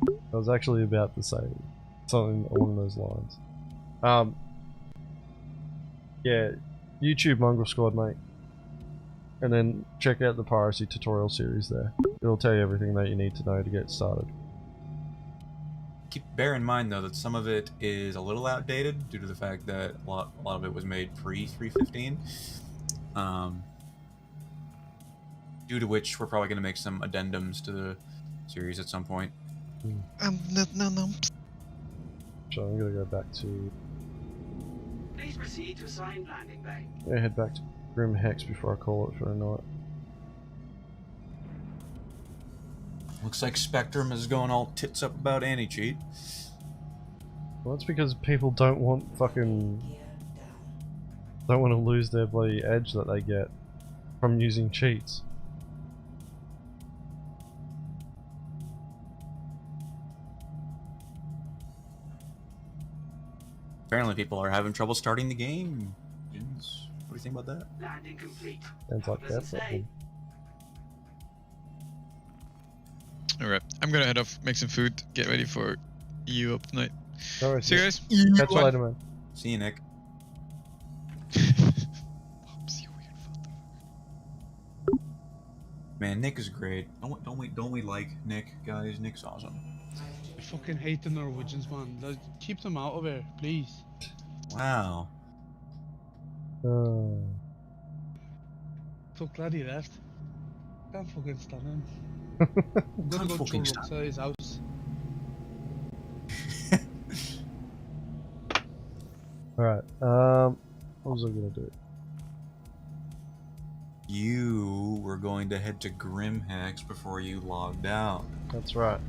I was actually about to say something along those lines. Yeah, YouTube Mongrel Squad, mate. And then check out the Piracy tutorial series there. It'll tell you everything that you need to know to get started. Bear in mind though that some of it is a little outdated due to the fact that a lot of it was made pre-315. Due to which we're probably going to make some addendums to the series at some point. No. So I'm gonna go back to. Please proceed to assigned landing bay. Yeah, head back to Grim Hex before I call it for a night. Looks like Spectrum is going all tits up about anti-cheat. Well, that's because people don't want to lose their bloody edge that they get from using cheats. Apparently people are having trouble starting the game. Jins, what do you think about that? Landing complete. Sounds like that problem. Alright, I'm gonna head off, make some food, get ready for EU up tonight. No worries, See you guys. catch you later, man. See you, Nick. Man, Nick is great. Don't we like Nick, guys? Nick's awesome. I fucking hate the Norwegians, man. Keep them out of here, please. Wow. So glad he left. Can't fucking stand him. I'm gonna go fucking to his house. Alright, what was I gonna do? You were going to head to Grimhex before you logged out. That's right.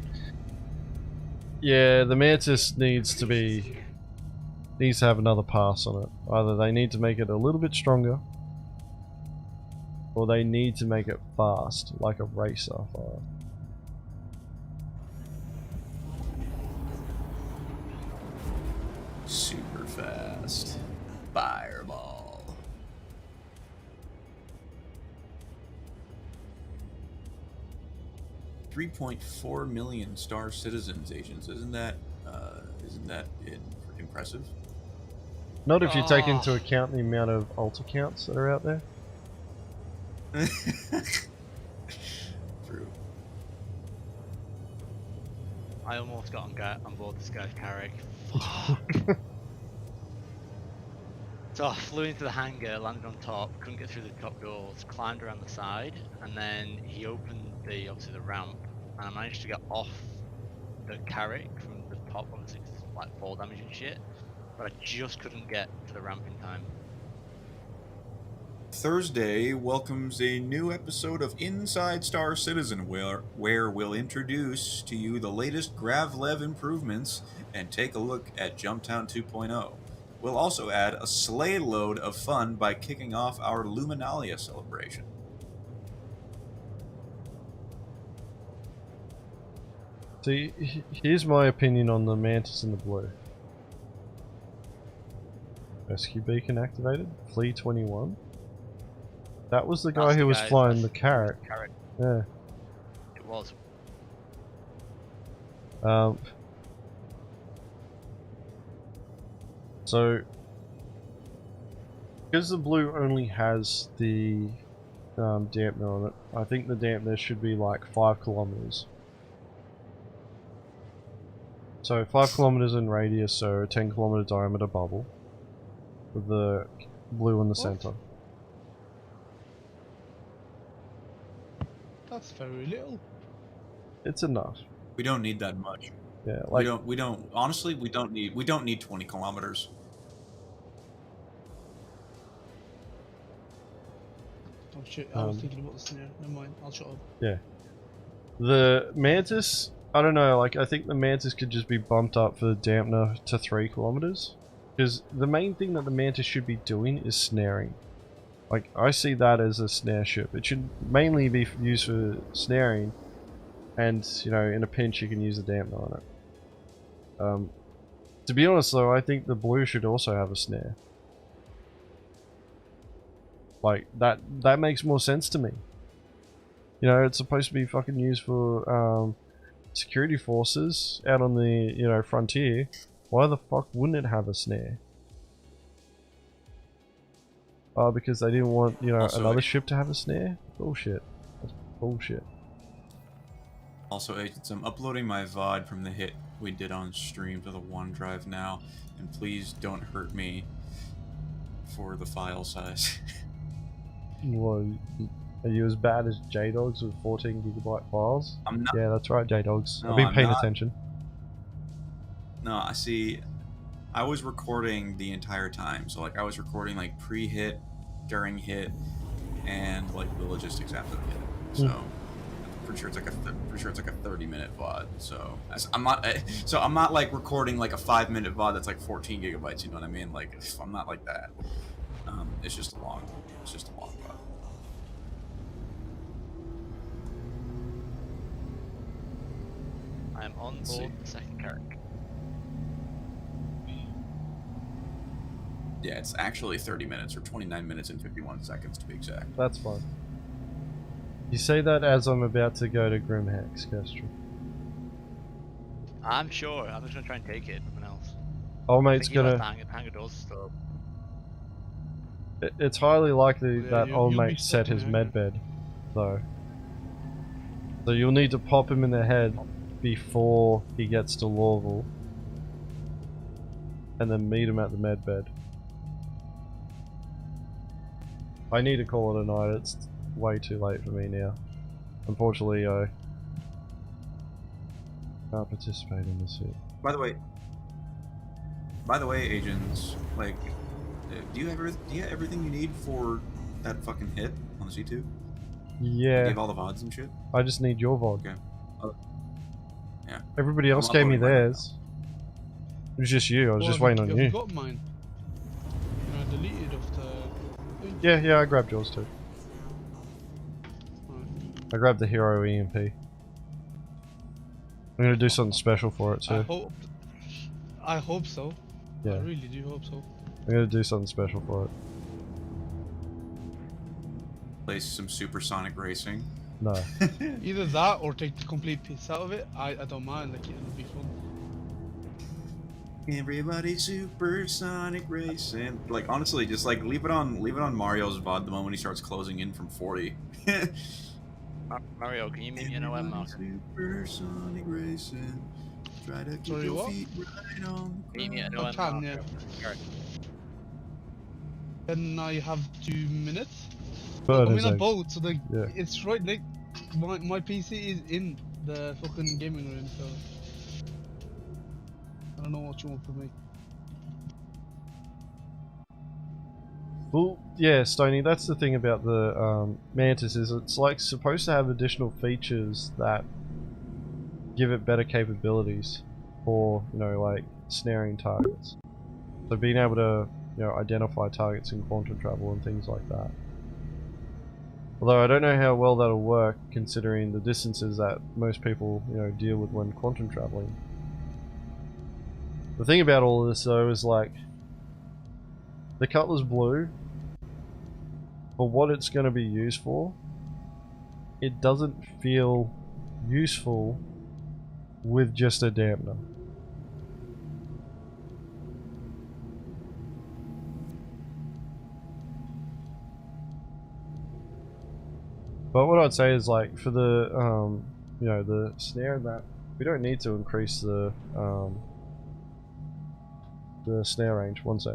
Yeah, the Mantis needs to have another pass on it. Either they need to make it a little bit stronger, or they need to make it fast, like a racer. Super fast. Fireball. $3.4 million star citizens agents. Isn't that impressive? Not if you take into account the amount of alt accounts that are out there. True. I almost got on board this guy's Carrack. Fuck. So I flew into the hangar, landed on top, couldn't get through the top doors, climbed around the side, and then he opened obviously the ramp, and I managed to get off the carrick from the top, obviously 'cause it's like fall damage and shit, but I just couldn't get to the ramp in time. Thursday welcomes a new episode of Inside Star Citizen, where we'll introduce to you the latest Gravlev improvements and take a look at Jumptown 2.0. We'll also add a sleigh load of fun by kicking off our Luminalia celebration. See, here's my opinion on the Mantis and the Blue. Rescue beacon activated. Flea 21. That was the guy That's who the was guy flying the that's carrot. Yeah. It was. So, because the Blue only has the dampener on it, I think the dampener should be like 5 kilometers. So 5 kilometers in radius, so a 10 kilometer diameter bubble with the blue in the center. That's very little. It's enough. We don't need that much. Yeah, like we don't honestly we don't need 20 kilometers. Oh shit, I was thinking about the snare. Never mind, I'll shut up. Yeah. The Mantis, I don't know, like I think the Mantis could just be bumped up for the dampener to 3 kilometers. Because the main thing that the Mantis should be doing is snaring. Like, I see that as a snare ship. It should mainly be used for snaring, and, you know, in a pinch you can use the dampener on it. To be honest though, I think the Blue should also have a snare. Like, that makes more sense to me. You know, it's supposed to be fucking used for security forces out on the, you know, frontier. Why the fuck wouldn't it have a snare? Oh, because they didn't want, you know, Also, another ship to have a snare? Bullshit. That's bullshit. Also, agents, I'm uploading my VOD from the hit we did on stream to the OneDrive now, and please don't hurt me for the file size. Well, are you as bad as J-Dogs with 14 gigabyte files? I'm not. Yeah, that's right, J-Dogs. No, I've been I'm paying not. attention. No, I see. I was recording the entire time, so like I was recording like pre-hit, during hit, and like the logistics after the hit. So I'm pretty sure it's like a 30-minute VOD. So I'm not like recording like a 5-minute VOD that's like 14 gigabytes. You know what I mean? Like I'm not like that. It's just a long VOD. I'm on board the second carrick. Yeah, it's actually 30 minutes or 29 minutes and 51 seconds to be exact. That's fine. You say that as I'm about to go to Grimhex, Kestra. I'm sure. I'm just gonna try and take it. Nothing else. Old mate's I think gonna... the hangar doors still. It's highly likely Yeah, that old you'll be mate set stuck his in there. medbed, though. So you'll need to pop him in the head before he gets to Lorville, and then meet him at the medbed. I need to call it a night. It's way too late for me now. Unfortunately, I can't participate in this yet. By the way, agents, like, do you have everything you need for that fucking hit on the C2? You Yeah, gave all the VODs and shit? I just need your VOD. Okay. Yeah. Everybody else I'm gave me uploading mine theirs. It was just you, I was Well, just have waiting on you. Have you got mine? You know, I deleted off the... Yeah, I grabbed yours too. I grabbed the Hero EMP. I'm gonna do something special for it too. I hope so. Yeah. I really do hope so. I'm gonna do something special for it. Play some supersonic racing. No. Either that or take the complete piece out of it. I don't mind, like, it'll be fun. Everybody supersonic racing. Like honestly, just like leave it on Mario's VOD the moment he starts closing in from 40. Mario, can you meet me in OM marker? Supersonic racing. Try to keep Sorry, your what? feet right on. Meet me at I OM can, marker. yeah. Carrick. Then I have 2 minutes. Bird I'm is in a eggs. boat, so Yeah. it's right next. My PC is in the fucking gaming room, so I don't know what you want from me. Well, yeah, Stony, that's the thing about the Mantis is it's like supposed to have additional features that give it better capabilities for, you know, like snaring targets. So being able to, you know, identify targets in quantum travel and things like that. Although I don't know how well that'll work considering the distances that most people, you know, deal with when quantum traveling. The thing about all of this though is like the Cutlass Blue, for what it's going to be used for, it doesn't feel useful with just a dampener. But what I'd say is like for the you know, the snare and that, we don't need to increase the snare range. One sec.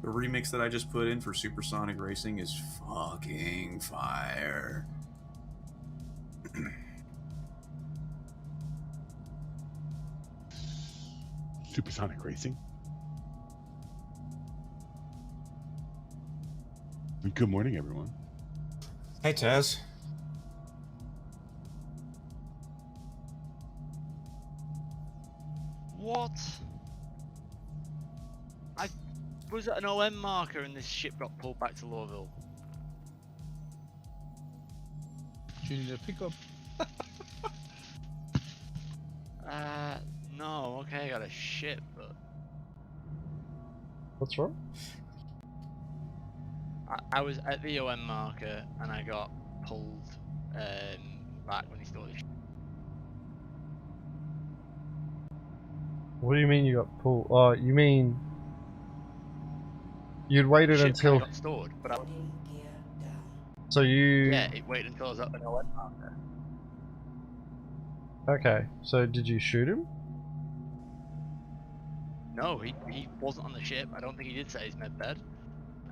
The remix that I just put in for Supersonic Racing is fucking fire. Supersonic Racing. Good morning, everyone. Hey, Taz. What? I was at an OM marker and this ship got pulled back to Lowville. Do you need a pickup? No, okay, I got a ship, but What's wrong? I was at the OM marker and I got pulled back when he stole the ship. What do you mean you got pulled? Oh, you mean you'd waited Ship until... got stored, but Loading gear down. So you... yeah, it waited until I was at an OM marker. Okay, so did you shoot him? No, he wasn't on the ship. I don't think he did say his med bed.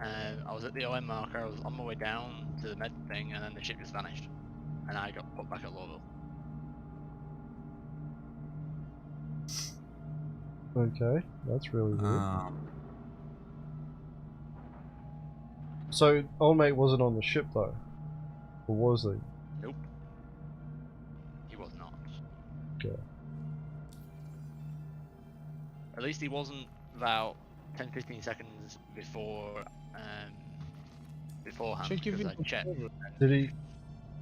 I was at the OM marker, I was on my way down to the med thing, and then the ship just vanished. And I got put back at Lowville. Okay, that's really weird. Um, So old mate wasn't on the ship though, or was he? Nope. He was not. Okay. At least he wasn't about 10-15 seconds before beforehand, Check if because I it's checked. over. Did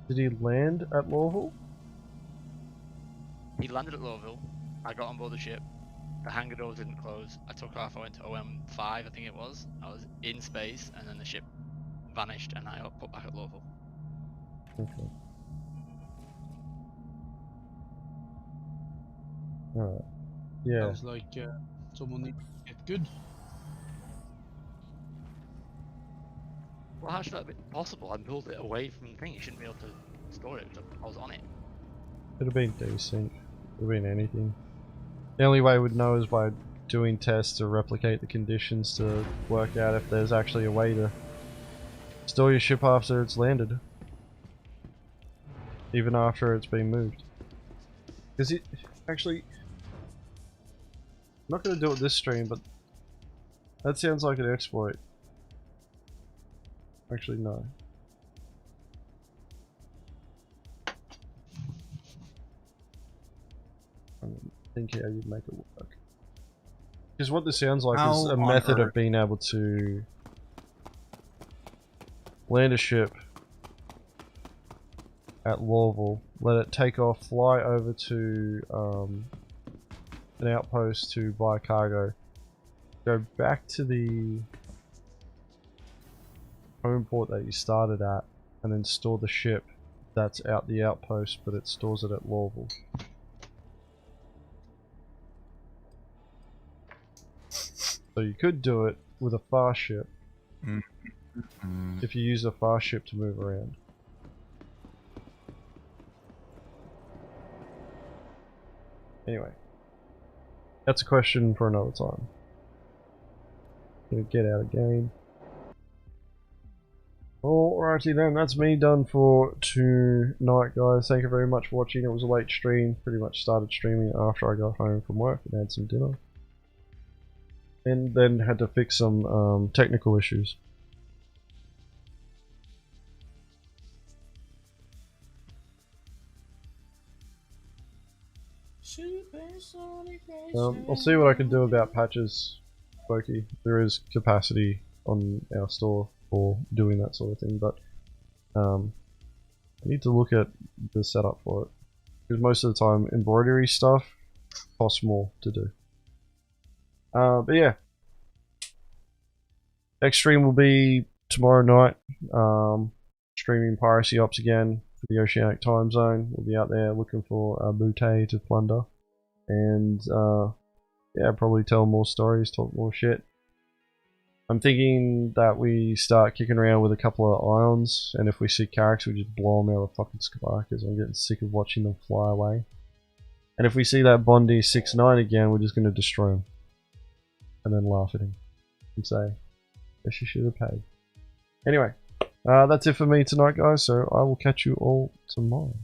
he land at Lowville? He landed at Lowville. I got on board the ship. The hangar doors didn't close. I took off. I went to OM5, I think it was. I was in space, and then the ship vanished, and I got put back at Lowville. Okay. Alright. Yeah. Sounds like someone needs to get good. Well, how should that be possible? I pulled it away from the thing. You shouldn't be able to store it. I was on it. Could have been desync. Could have been anything. The only way we'd know is by doing tests to replicate the conditions to work out if there's actually a way to store your ship after it's landed. Even after it's been moved. Because it actually... I'm not going to do it this stream, but that sounds like an exploit. Actually, no. I'm thinking how you'd make it work. Because what this sounds like is How a on method of earth- being able to land a ship at Lowville, let it take off, fly over to an outpost to buy cargo, go back to the home port that you started at, and then store the ship that's out the outpost, but it stores it at Lowville. So you could do it with a fast ship if you use a fast ship to move around. Anyway, that's a question for another time. Gonna get out of game. Alrighty then, that's me done for tonight, guys. Thank you very much for watching. It was a late stream. Pretty much started streaming after I got home from work and had some dinner. And then had to fix some technical issues. I'll see what I can do about patches, Spokey. There is capacity on our store for doing that sort of thing, but I need to look at the setup for it. Because most of the time, embroidery stuff costs more to do. But yeah. Next stream will be tomorrow night. Streaming Piracy Ops again for the Oceanic time zone. We'll be out there looking for a boutte to plunder. And yeah, probably tell more stories, talk more shit. I'm thinking that we start kicking around with a couple of ions, and if we see carracks, we just blow them out of the fucking sky, because I'm getting sick of watching them fly away. And if we see that Bondi 6-9 again, we're just going to destroy him. And then laugh at him. And say, guess you should have paid. Anyway, that's it for me tonight, guys, so I will catch you all tomorrow.